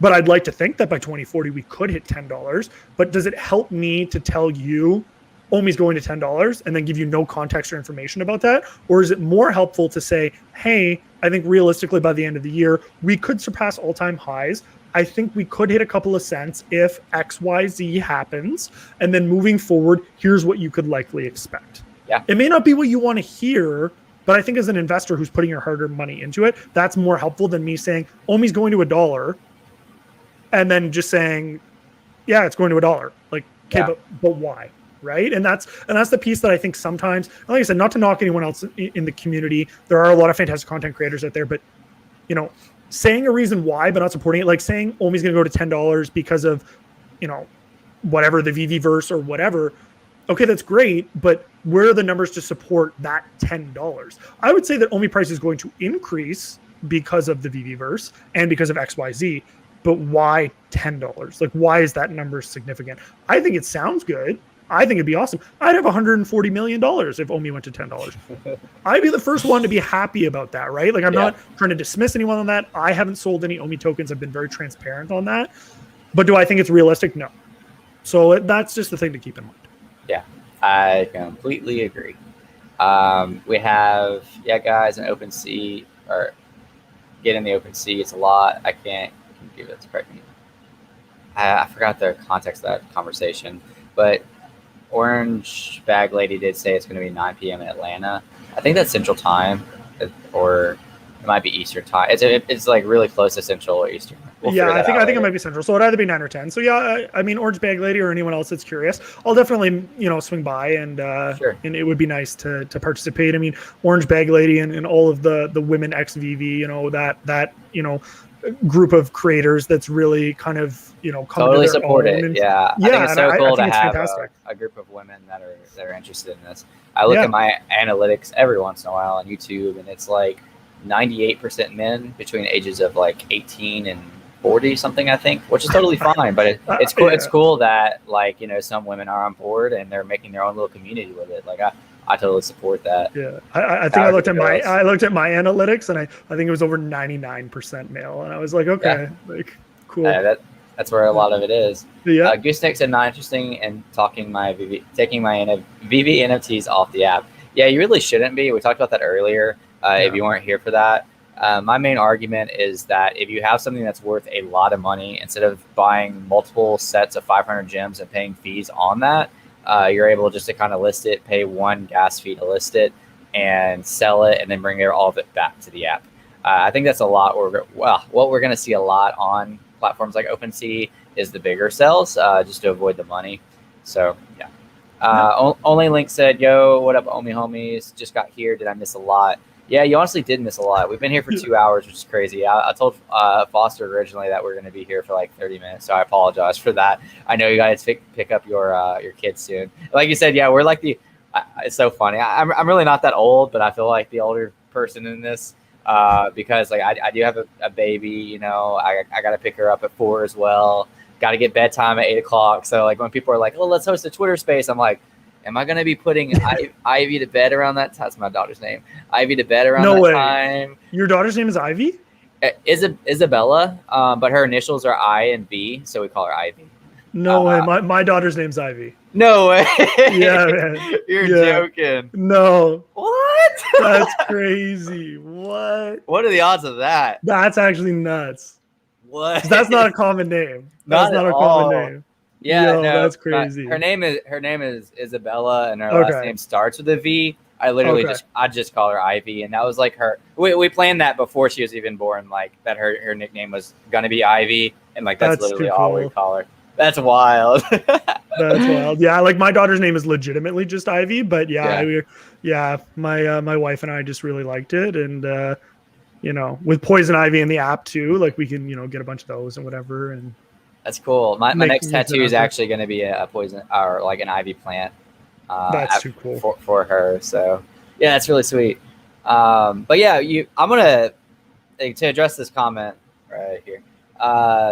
S2: But I'd like to think that by 2040, we could hit $10. But does it help me to tell you OMI's going to $10 and then give you no context or information about that? Or is it more helpful to say, hey, I think realistically by the end of the year, we could surpass all-time highs. I think we could hit a couple of cents if XYZ happens. And then moving forward, here's what you could likely expect.
S1: Yeah.
S2: It may not be what you want to hear, but I think as an investor who's putting your hard-earned money into it, that's more helpful than me saying, OMI's going to $1, and then just saying, yeah, it's going to $1. Like, okay, but why? Right. And that's the piece that I think sometimes, like I said, not to knock anyone else in the community. There are a lot of fantastic content creators out there, but saying a reason why, but not supporting it, like saying OMI's going to go to $10 because of, whatever the VV verse or whatever. Okay, that's great, but where are the numbers to support that $10? I would say that OMI price is going to increase because of the VV verse and because of XYZ. But why $10? Like, why is that number significant? I think it sounds good. I think it'd be awesome. I'd have $140 million if OMI went to $10. I'd be the first one to be happy about that, right? Like, I'm not trying to dismiss anyone on that. I haven't sold any OMI tokens. I've been very transparent on that. But do I think it's realistic? No. So that's just the thing to keep in mind. Yeah,
S1: I completely agree. We have, guys, an open sea, or get in the open sea. It's a lot. I can't give it to correct me. I forgot the context of that conversation, but Orange Bag Lady did say it's going to be 9 p.m. in Atlanta. I think that's Central Time, or it might be Eastern Time. It's like really close to Central or Eastern.
S2: Yeah, I think it might be Central. So it'd either be 9 or 10. So yeah, I mean, Orange Bag Lady or anyone else that's curious, I'll definitely swing by and
S1: Sure.
S2: And it would be nice to participate. I mean, Orange Bag Lady and all of the women ex VEVE, that group of creators that's really kind of come
S1: totally
S2: to their
S1: support
S2: own.
S1: it.
S2: And,
S1: yeah, I think it's so cool to have a group of women that are interested in this. I look at my analytics every once in a while on YouTube, and it's like 98% men between ages of like 18 and 40 something, I think, which is totally fine. But it's cool. It's cool that some women are on board and they're making their own little community with it. Like I totally support that.
S2: Yeah, I think I looked at my analytics, and I think it was over 99% male, and I was like, okay, like cool.
S1: That's where a lot of it is.
S2: Yeah.
S1: Gooseneck said not interesting in taking my VEVE NFTs off the app. Yeah, you really shouldn't be. We talked about that earlier. If you weren't here for that, my main argument is that if you have something that's worth a lot of money, instead of buying multiple sets of 500 gems and paying fees on that, you're able just to kind of list it, pay one gas fee to list it, and sell it, and then bring all of it back to the app. I think that's a lot. What we're going to see a lot on platforms like OpenSea is the bigger sells, just to avoid the money. So yeah. Only Link said, "Yo, what up, Omi homies? Just got here. Did I miss a lot?" Yeah, you honestly did miss a lot. We've been here for 2 hours, which is crazy. I told Foster originally that we're going to be here for like 30 minutes, so I apologize for that. I know you guys pick up your kids soon. Like you said, yeah, we're like it's so funny. I'm really not that old, but I feel like the older person in this because like I do have a baby. I got to pick her up at 4 as well. Got to get bedtime at 8 o'clock. So like when people are like, "Oh, let's host a Twitter space," I'm like, am I going to be putting Ivy to bed around that? That's my daughter's name. Ivy to bed around that time.
S2: Your daughter's name is Ivy?
S1: Isabella, but her initials are I and V, so we call her Ivy.
S2: No way. My daughter's name's Ivy.
S1: No way.
S2: Yeah, man.
S1: You're joking.
S2: No.
S1: What?
S2: That's crazy. What?
S1: What are the odds of that?
S2: That's actually nuts.
S1: What?
S2: That's not a common name. That's not a common name.
S1: Yeah, no,
S2: that's crazy.
S1: Her name is Isabella, and her last name starts with a V. I literally just call her Ivy, and that was like her. We planned that before she was even born, like that her nickname was gonna be Ivy, and like that's literally all we call her. That's wild.
S2: That's wild. Yeah, like my daughter's name is legitimately just Ivy, but my wife and I just really liked it, and with Poison Ivy in the app too, like we can get a bunch of those and whatever. And
S1: that's cool. My next tattoo is actually going to be a poison or like an ivy plant.
S2: That's too cool
S1: for her. So yeah, that's really sweet. But yeah, I'm gonna to address this comment right here.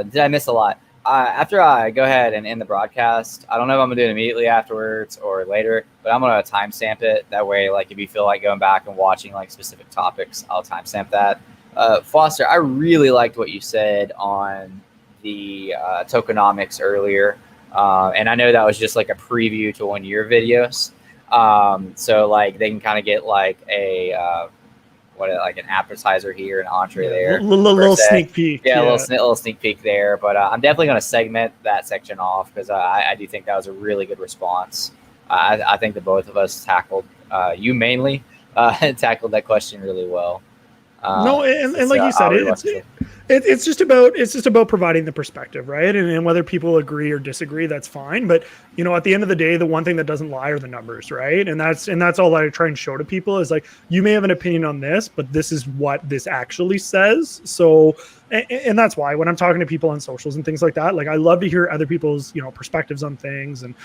S1: Did I miss a lot? After I go ahead and end the broadcast, I don't know if I'm gonna do it immediately afterwards or later, but I'm gonna timestamp it. That way, like if you feel like going back and watching like specific topics, I'll timestamp that. Foster, I really liked what you said on the tokenomics earlier, and I know that was just like a preview to one of your videos, so like they can kind of get like a like an appetizer here, an entree there,
S2: little sneak peek,
S1: a little sneak peek there. But I'm definitely going to segment that section off because I do think that was a really good response. I think that both of us tackled you mainly tackled that question really well.
S2: And like you said, it's just about providing the perspective, right? And whether people agree or disagree, that's fine. But at the end of the day, the one thing that doesn't lie are the numbers, right? And that's all I try and show to people is like, you may have an opinion on this, but this is what this actually says. So, and that's why when I'm talking to people on socials and things like that, like I love to hear other people's perspectives on things. And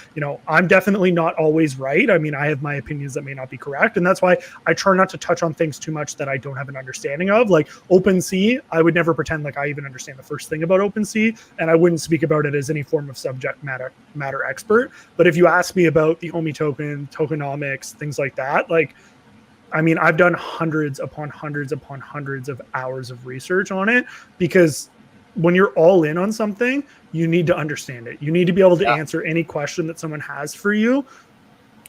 S2: I'm definitely not always right. I mean, I have my opinions that may not be correct, and that's why I try not to touch on things too much that I don't have an understanding of. Like OpenSea, I would never pretend like I even understand the first thing about OpenSea, and I wouldn't speak about it as any form of subject matter expert. But if you ask me about the OMI token, tokenomics, things like that, like, I mean, I've done hundreds upon hundreds upon hundreds of hours of research on it, because when you're all in on something, you need to understand it. You need to be able to answer any question that someone has for you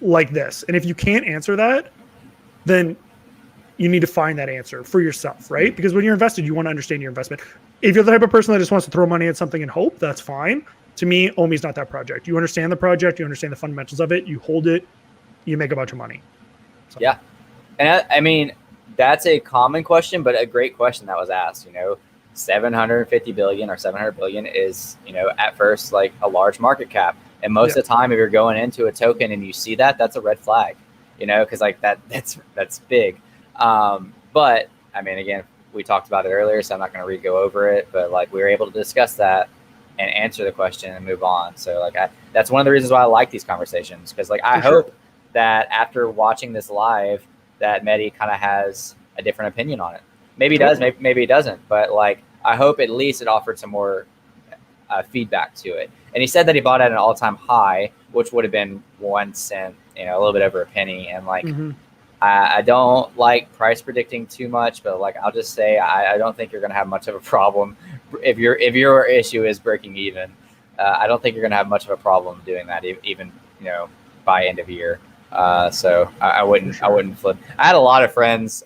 S2: like this. And if you can't answer that, then you need to find that answer for yourself, right? Because when you're invested, you want to understand your investment. If you're the type of person that just wants to throw money at something and hope, that's fine. To me, OMI's not that project. You understand the project, you understand the fundamentals of it, you hold it, you make a bunch of money.
S1: So. Yeah. And I mean, that's a common question, but a great question that was asked. 750 billion or 700 billion is, at first like a large market cap. And most of the time, if you're going into a token and you see that, that's a red flag, because like that's big. But I mean, again, we talked about it earlier, so I'm not going to go over it. But like we were able to discuss that and answer the question and move on. So like that's one of the reasons why I like these conversations, because like I hope that after watching this live, that Mehdi kind of has a different opinion on it. Maybe he does, maybe he doesn't. But like I hope at least it offered some more feedback to it. And he said that he bought at an all-time high, which would have been 1 cent, a little bit over a penny. And like I don't like price predicting too much, but like I'll just say I don't think you're going to have much of a problem if your issue is breaking even. I don't think you're going to have much of a problem doing that, even by end of year. So I wouldn't flip. I had a lot of friends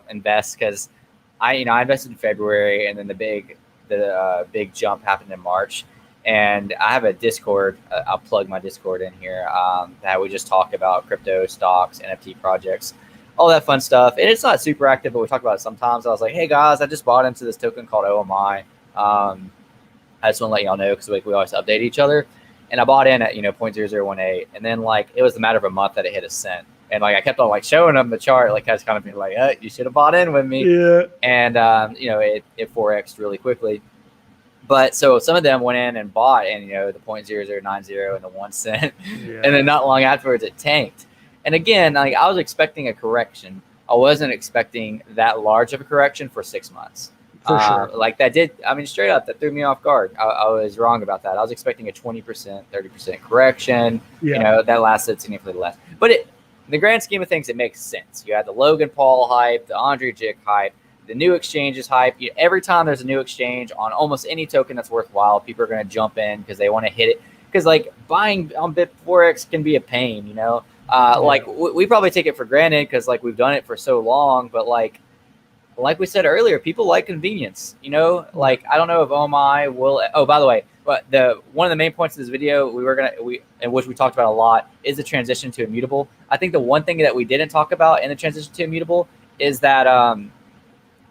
S1: invest because I invested in February, and then the big jump happened in March. And I have a Discord. I'll plug my Discord in here. That we just talk about crypto, stocks, NFT projects, all that fun stuff. And it's not super active, but we talk about it sometimes. I was like, hey guys, I just bought into this token called OMI. I just want to let y'all know because we always update each other. And I bought in at 0.0018, and then like it was a matter of a month that it hit a cent. And like I kept on like showing them the chart, like I was kind of being like, you should have bought in with me. Yeah. And it 4x'd really quickly. But so some of them went in and bought, and the 0.0090 and the 1 cent, and then not long afterwards it tanked. And again, like I was expecting a correction. I wasn't expecting that large of a correction for 6 months. For sure. Like that did, I mean, straight up, that threw me off guard. I was wrong about that. I was expecting a 20%, 30% correction. Yeah. That lasted significantly less. But in the grand scheme of things, it makes sense. You had the Logan Paul hype, the Andre Jick hype, the new exchanges hype. Every time there's a new exchange on almost any token that's worthwhile, people are going to jump in because they want to hit it. Because like buying on Bit4X can be a pain, Like we probably take it for granted because like we've done it for so long. But like we said earlier, people like convenience. Like I don't know if OMI will. Oh, by the way, but one of the main points of this video and which we talked about a lot is the transition to Immutable. I think the one thing that we didn't talk about in the transition to Immutable is that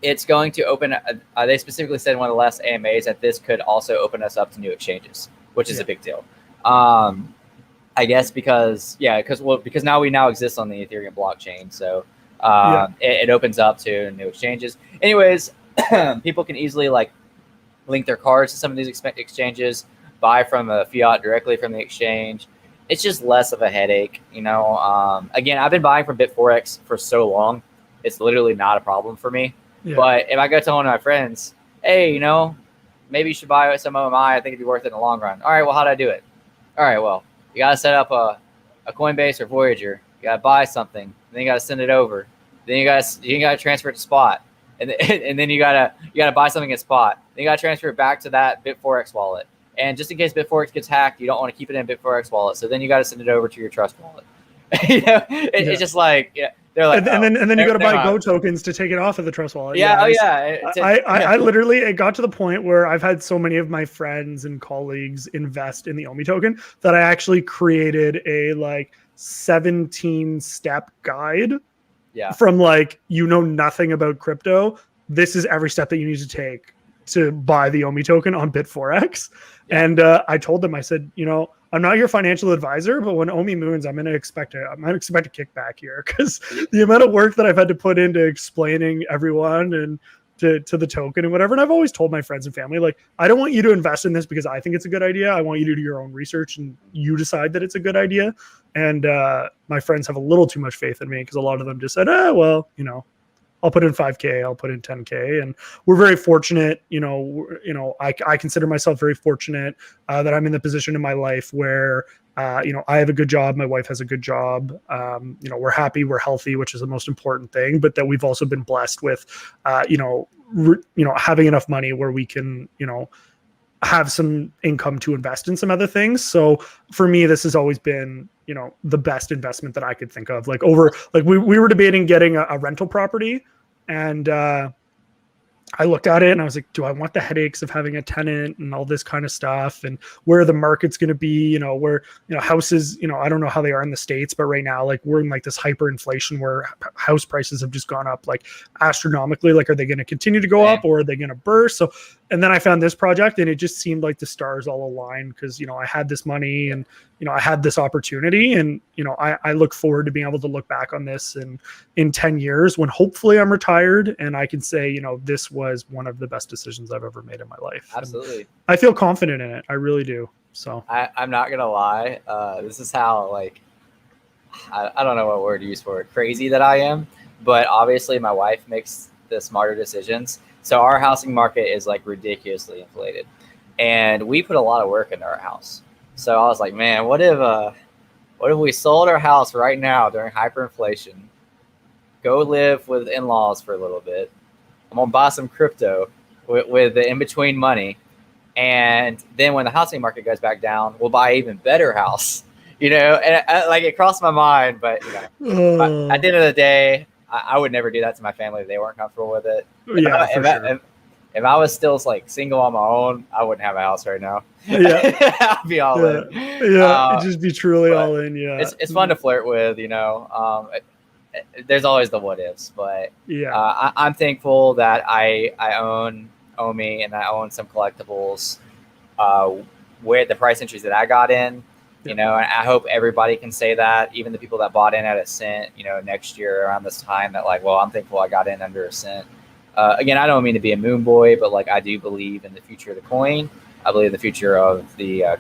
S1: it's going to open. They specifically said in one of the last AMAs that this could also open us up to new exchanges, which is a big deal. I guess because now we exist on the Ethereum blockchain, so it opens up to new exchanges. Anyways, people can easily like link their cards to some of these exchanges, buy from a fiat directly from the exchange. It's just less of a headache, Again, I've been buying from Bit4X for so long, it's literally not a problem for me. Yeah. But if I go tell one of my friends, hey, maybe you should buy some OMI, I think it'd be worth it in the long run. All right, well, how do I do it? All right, well, you got to set up a Coinbase or Voyager. You got to buy something. Then you got to send it over. Then you got to transfer it to Spot. And then you got to buy something at Spot. Then you got to transfer it back to that Bit4X wallet. And just in case Bit4X gets hacked, you don't want to keep it in Bit4X wallet. So then you got to send it over to your Trust wallet. It's just like, they're like,
S2: and then you got to buy Go tokens to take it off of the Trust wallet.
S1: Yeah.
S2: I literally, it got to the point where I've had so many of my friends and colleagues invest in the OMI token that I actually created a 17-step guide. Yeah. From nothing about crypto. This is every step that you need to take to buy the OMI token on Bit4X. Yeah. And I told them, I said, I'm not your financial advisor, but when OMI moons, I might expect a kickback here because the amount of work that I've had to put into explaining everyone and to the token and whatever. And I've always told my friends and family, like, I don't want you to invest in this because I think it's a good idea. I want you to do your own research and you decide that it's a good idea. And my friends have a little too much faith in me because a lot of them just said, I'll put in 5K, I'll put in 10K. And we're very fortunate, I consider myself very fortunate that I'm in the position in my life where, I have a good job. My wife has a good job. We're happy, we're healthy, which is the most important thing, but that we've also been blessed with, having enough money where we can, have some income to invest in some other things. So for me, this has always been, the best investment that I could think of. We were debating getting a rental property, and I looked at it and I was like, do I want the headaches of having a tenant and all this kind of stuff? And where the market's going to be, where, houses, I don't know how they are in the States, but right now, like we're in like this hyperinflation where house prices have just gone up like astronomically. Like, are they going to continue to go up or are they going to burst? So, and then I found this project and it just seemed like the stars all aligned because, I had this money and, I had this opportunity and, I look forward to being able to look back on this and in 10 years when hopefully I'm retired and I can say, this was one of the best decisions I've ever made in my life.
S1: Absolutely.
S2: And I feel confident in it. I really do. So
S1: I'm not going to lie. This is how, like, I don't know what word to use for it, crazy that I am. But obviously my wife makes the smarter decisions. So our housing market is like ridiculously inflated. And we put a lot of work into our house. So I was like, man, what if we sold our house right now during hyperinflation, go live with in-laws for a little bit. I'm going to buy some crypto with the in-between money. And then when the housing market goes back down, we'll buy an even better house, and it crossed my mind, but at the end of the day, I would never do that to my family if they weren't comfortable with it. If I was still like single on my own, I wouldn't have a house right now. Yeah, I'd be all in.
S2: Yeah, just be truly all in. Yeah,
S1: it's fun to flirt with. There's always the what ifs, but I'm thankful that I own ECOMI and I own some collectibles. With the price entries that I got in, and I hope everybody can say that, even the people that bought in at a cent, next year around this time, that like, well, I'm thankful I got in under a cent. Again, I don't mean to be a moon boy, but like I do believe in the future of the coin. I believe the future of the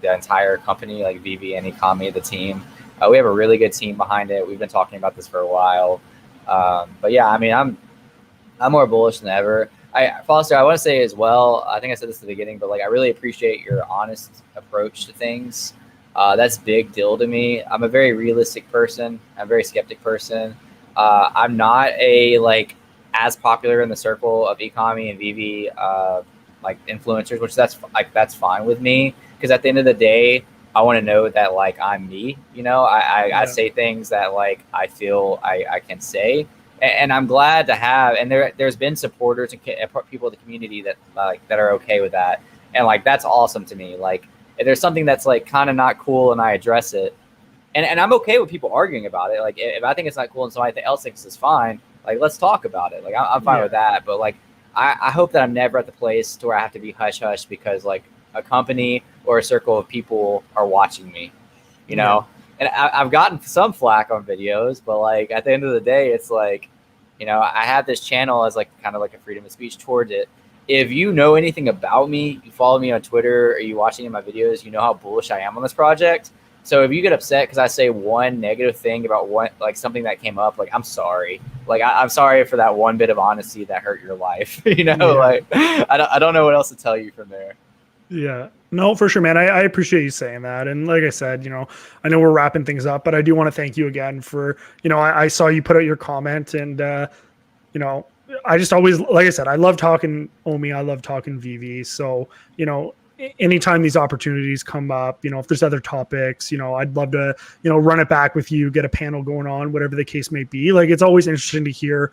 S1: entire company, like VEVE and ECOMI, the team. We have a really good team behind it. We've been talking about this for a while. But yeah, I mean, I'm more bullish than ever. Foster, I want to say as well, I think I said this at the beginning, but like I really appreciate your honest approach to things. That's a big deal to me. I'm a very realistic person. I'm a very skeptic person. I'm not as popular in the circle of ECOMI and VEVE like influencers, which that's fine with me, because at the end of the day, I want to know that like I'm me. I say things that like I feel I can say. And I'm glad to have, and there's been supporters and people in the community that are okay with that, and like that's awesome to me. Like if there's something that's like kind of not cool and I address it, and I'm okay with people arguing about it. Like if I think it's not cool and somebody else thinks it's fine, like let's talk about it. Like I'm fine with that. But like I hope that I'm never at the place to where I have to be hush hush because like a company or a circle of people are watching me, And I've gotten some flack on videos, but like at the end of the day, it's like, I have this channel as like kind of like a freedom of speech towards it. If you know anything about me, you follow me on Twitter, or you watch any of my videos, you know how bullish I am on this project. So if you get upset because I say one negative thing about something that came up, like I'm sorry. Like I'm sorry for that one bit of honesty that hurt your life. Like I don't know what else to tell you from there.
S2: Yeah, no, for sure, man. I appreciate you saying that. And like I said, I know we're wrapping things up, but I do want to thank you again for, I saw you put out your comment and, I just always, like I said, I love talking ECOMI. I love talking VEVE. So, anytime these opportunities come up, if there's other topics, I'd love to, run it back with you, get a panel going on, whatever the case may be. Like, it's always interesting to hear,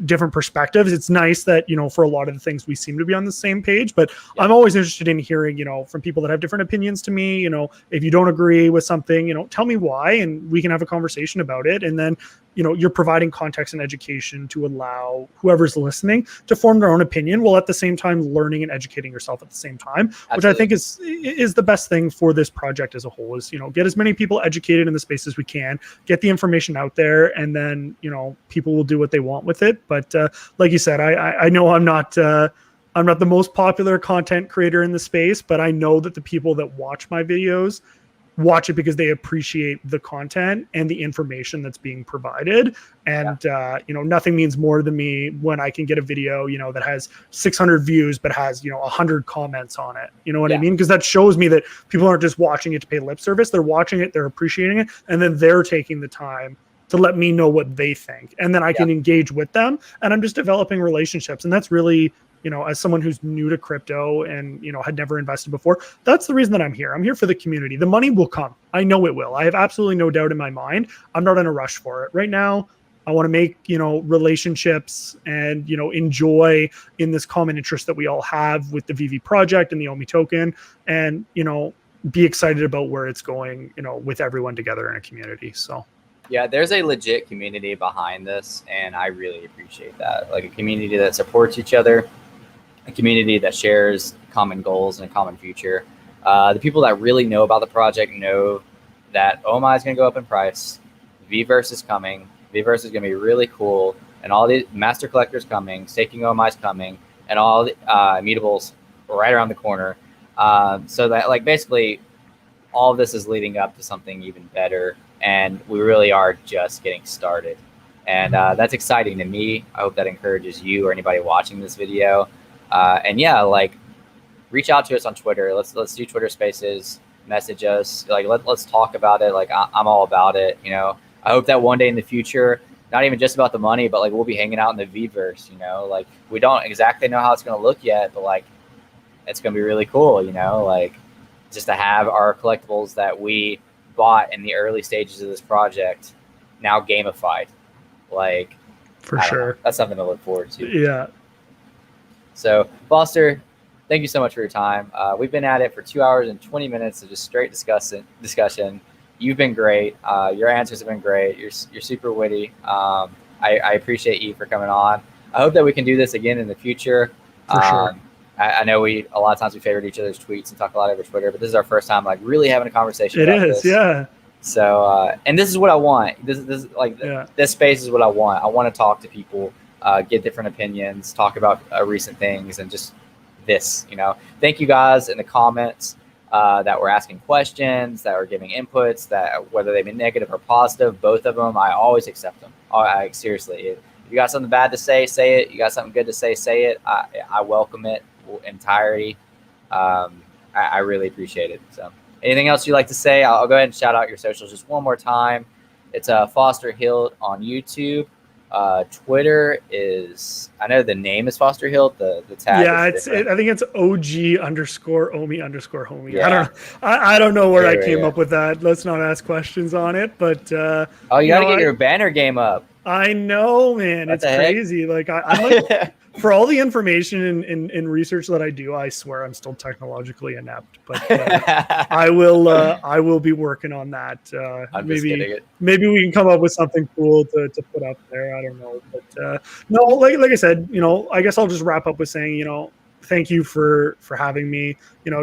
S2: different perspectives. It's nice that, for a lot of the things we seem to be on the same page, but I'm always interested in hearing, from people that have different opinions to me. If you don't agree with something, tell me why, and we can have a conversation about it. And then, you're providing context and education to allow whoever's listening to form their own opinion, while at the same time learning and educating yourself at the same time. Absolutely. Which I think is the best thing for this project as a whole, is, get as many people educated in the space as we can, get the information out there, and then, people will do what they want with it. But like you said, I know I'm not the most popular content creator in the space, but I know that the people that watch my videos watch it because they appreciate the content and the information that's being provided. And, nothing means more to me when I can get a video, that has 600 views, but has, 100 comments on it. You know what I mean? Because that shows me that people aren't just watching it to pay lip service. They're watching it, they're appreciating it, and then they're taking the time to let me know what they think. And then I can engage with them, and I'm just developing relationships. And that's really, as someone who's new to crypto and, had never invested before, that's the reason that I'm here. I'm here for the community. The money will come. I know it will. I have absolutely no doubt in my mind. I'm not in a rush for it right now. I want to make, relationships and, enjoy in this common interest that we all have with the VEVE project and the OMI token, and, be excited about where it's going, with everyone together in a community. So
S1: yeah, there's a legit community behind this, and I really appreciate that. Like a community that supports each other, a community that shares common goals and a common future. The people that really know about the project know that OMI is going to go up in price. VEVEV is coming. VEVEV is going to be really cool, and all the master collectors coming, staking OMI is coming, and all the immutables right around the corner. So that like basically all of this is leading up to something even better, and we really are just getting started. And that's exciting to me. I hope that encourages you or anybody watching this video. And yeah, like reach out to us on Twitter. Let's do Twitter Spaces. Message us. Like let's talk about it. Like I'm all about it. I hope that one day in the future, not even just about the money, but like we'll be hanging out in the VEVEverse. Like we don't exactly know how it's going to look yet, but like it's going to be really cool. Like just to have our collectibles that we bought in the early stages of this project now gamified. Like
S2: for sure,
S1: that's something to look forward to.
S2: Yeah.
S1: So Foster, thank you so much for your time. We've been at it for 2 hours and 20 minutes of just straight discussion. You've been great. Your answers have been great. You're super witty. I appreciate you for coming on. I hope that we can do this again in the future.
S2: For sure.
S1: I know a lot of times we favored each other's tweets and talk a lot over Twitter, but this is our first time like really having a conversation.
S2: It
S1: about
S2: is,
S1: this.
S2: yeah.
S1: So, and this is what I want. This space is what I want. I want to talk to people, get different opinions, talk about recent things, and just this. Thank you guys in the comments that were asking questions, that were giving inputs, that whether they be negative or positive, both of them, I always accept them. Seriously, if you got something bad to say it. You got something good to say it. I welcome it entirety. I really appreciate it. So anything else you'd like to say? I'll go ahead and shout out your socials just one more time. It's Foster Hilt on YouTube. Twitter is, I know the name is Foster Hilt. The tag.
S2: Yeah, I think it's OG_OMI_homie.
S1: Yeah.
S2: I don't know where I came up with that. Let's not ask questions on it. But
S1: you gotta get your banner game up.
S2: I know, man. It's crazy. Like I'm like, for all the information and research that I do, I swear I'm still technologically inept. But I will be working on that. Maybe we can come up with something cool to put up there. I don't know, but no, like I said, I guess I'll just wrap up with saying, thank you for having me.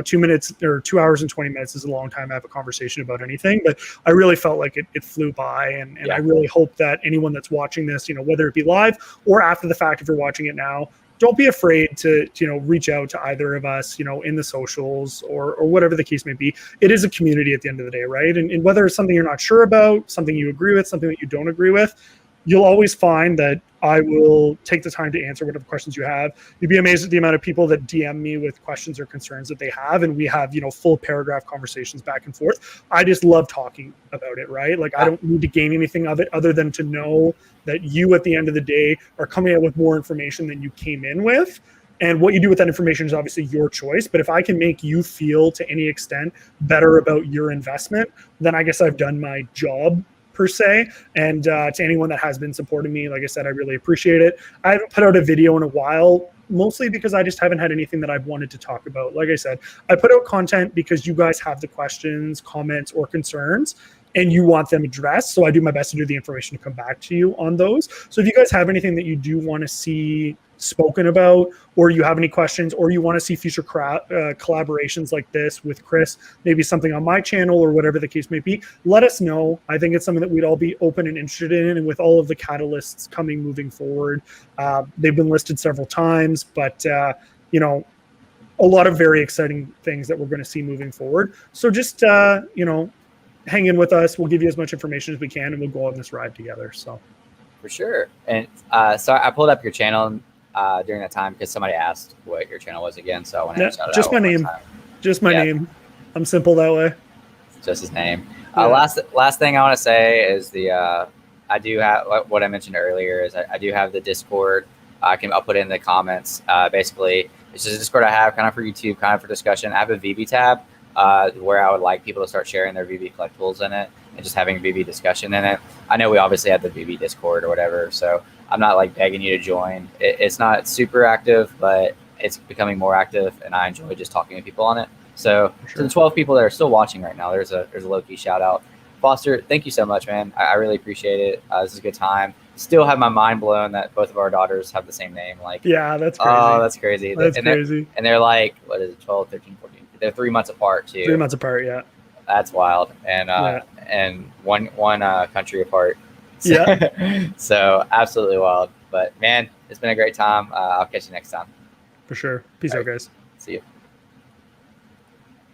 S2: 2 minutes or 2 hours and 20 minutes is a long time to have a conversation about anything, but I really felt like it flew by. And I really hope that anyone that's watching this, whether it be live or after the fact, if you're watching it now, don't be afraid to, reach out to either of us, in the socials or whatever the case may be. It is a community at the end of the day, right? And whether it's something you're not sure about, something you agree with, something that you don't agree with, you'll always find that I will take the time to answer whatever questions you have. You'd be amazed at the amount of people that DM me with questions or concerns that they have. And we have, full paragraph conversations back and forth. I just love talking about it, right? Like I don't need to gain anything of it other than to know that you at the end of the day are coming out with more information than you came in with. And what you do with that information is obviously your choice. But if I can make you feel to any extent better about your investment, then I guess I've done my job per se. And to anyone that has been supporting me, like I said, I really appreciate it. I haven't put out a video in a while, mostly because I just haven't had anything that I've wanted to talk about. Like I said, I put out content because you guys have the questions, comments, or concerns, and you want them addressed. So I do my best to do the information to come back to you on those. So if you guys have anything that you do want to see spoken about, or you have any questions, or you want to see future collaborations like this with Chris, maybe something on my channel or whatever the case may be, let us know. I think it's something that we'd all be open and interested in. And with all of the catalysts moving forward, they've been listed several times, but a lot of very exciting things that we're going to see moving forward. So just hang in with us. We'll give you as much information as we can, and we'll go on this ride together. So
S1: for sure. And so I pulled up your channel during that time because somebody asked what your channel was again. So I want to shout it out.
S2: Just my name. Just my name. I'm simple that way.
S1: Just his name. Last thing I want to say is I do have what I mentioned earlier is I do have the Discord. I'll put it in the comments. Basically, it's just a Discord I have kind of for YouTube, kind of for discussion. I have a VEVE tab where I would like people to start sharing their VEVE collectibles in it. and just having VV discussion. And then I know we obviously have the VV Discord or whatever, so I'm not like begging you to join. It's not super active, but it's becoming more active, and I enjoy just talking to people on it. So to the 12 people that are still watching right now, there's a low-key shout out. Foster, thank you so much, man. I really appreciate it. This is a good time. Still have my mind blown that both of our daughters have the same name. Like,
S2: yeah, that's crazy.
S1: Oh, that's crazy.
S2: That's crazy.
S1: And they're like, what is it, 12, 13, 14? They're 3 months apart, too.
S2: 3 months apart, yeah.
S1: That's wild. And and one country apart. So,
S2: yeah.
S1: So absolutely wild. But, man, it's been a great time. I'll catch you next time.
S2: For sure. Peace out, guys.
S1: See you.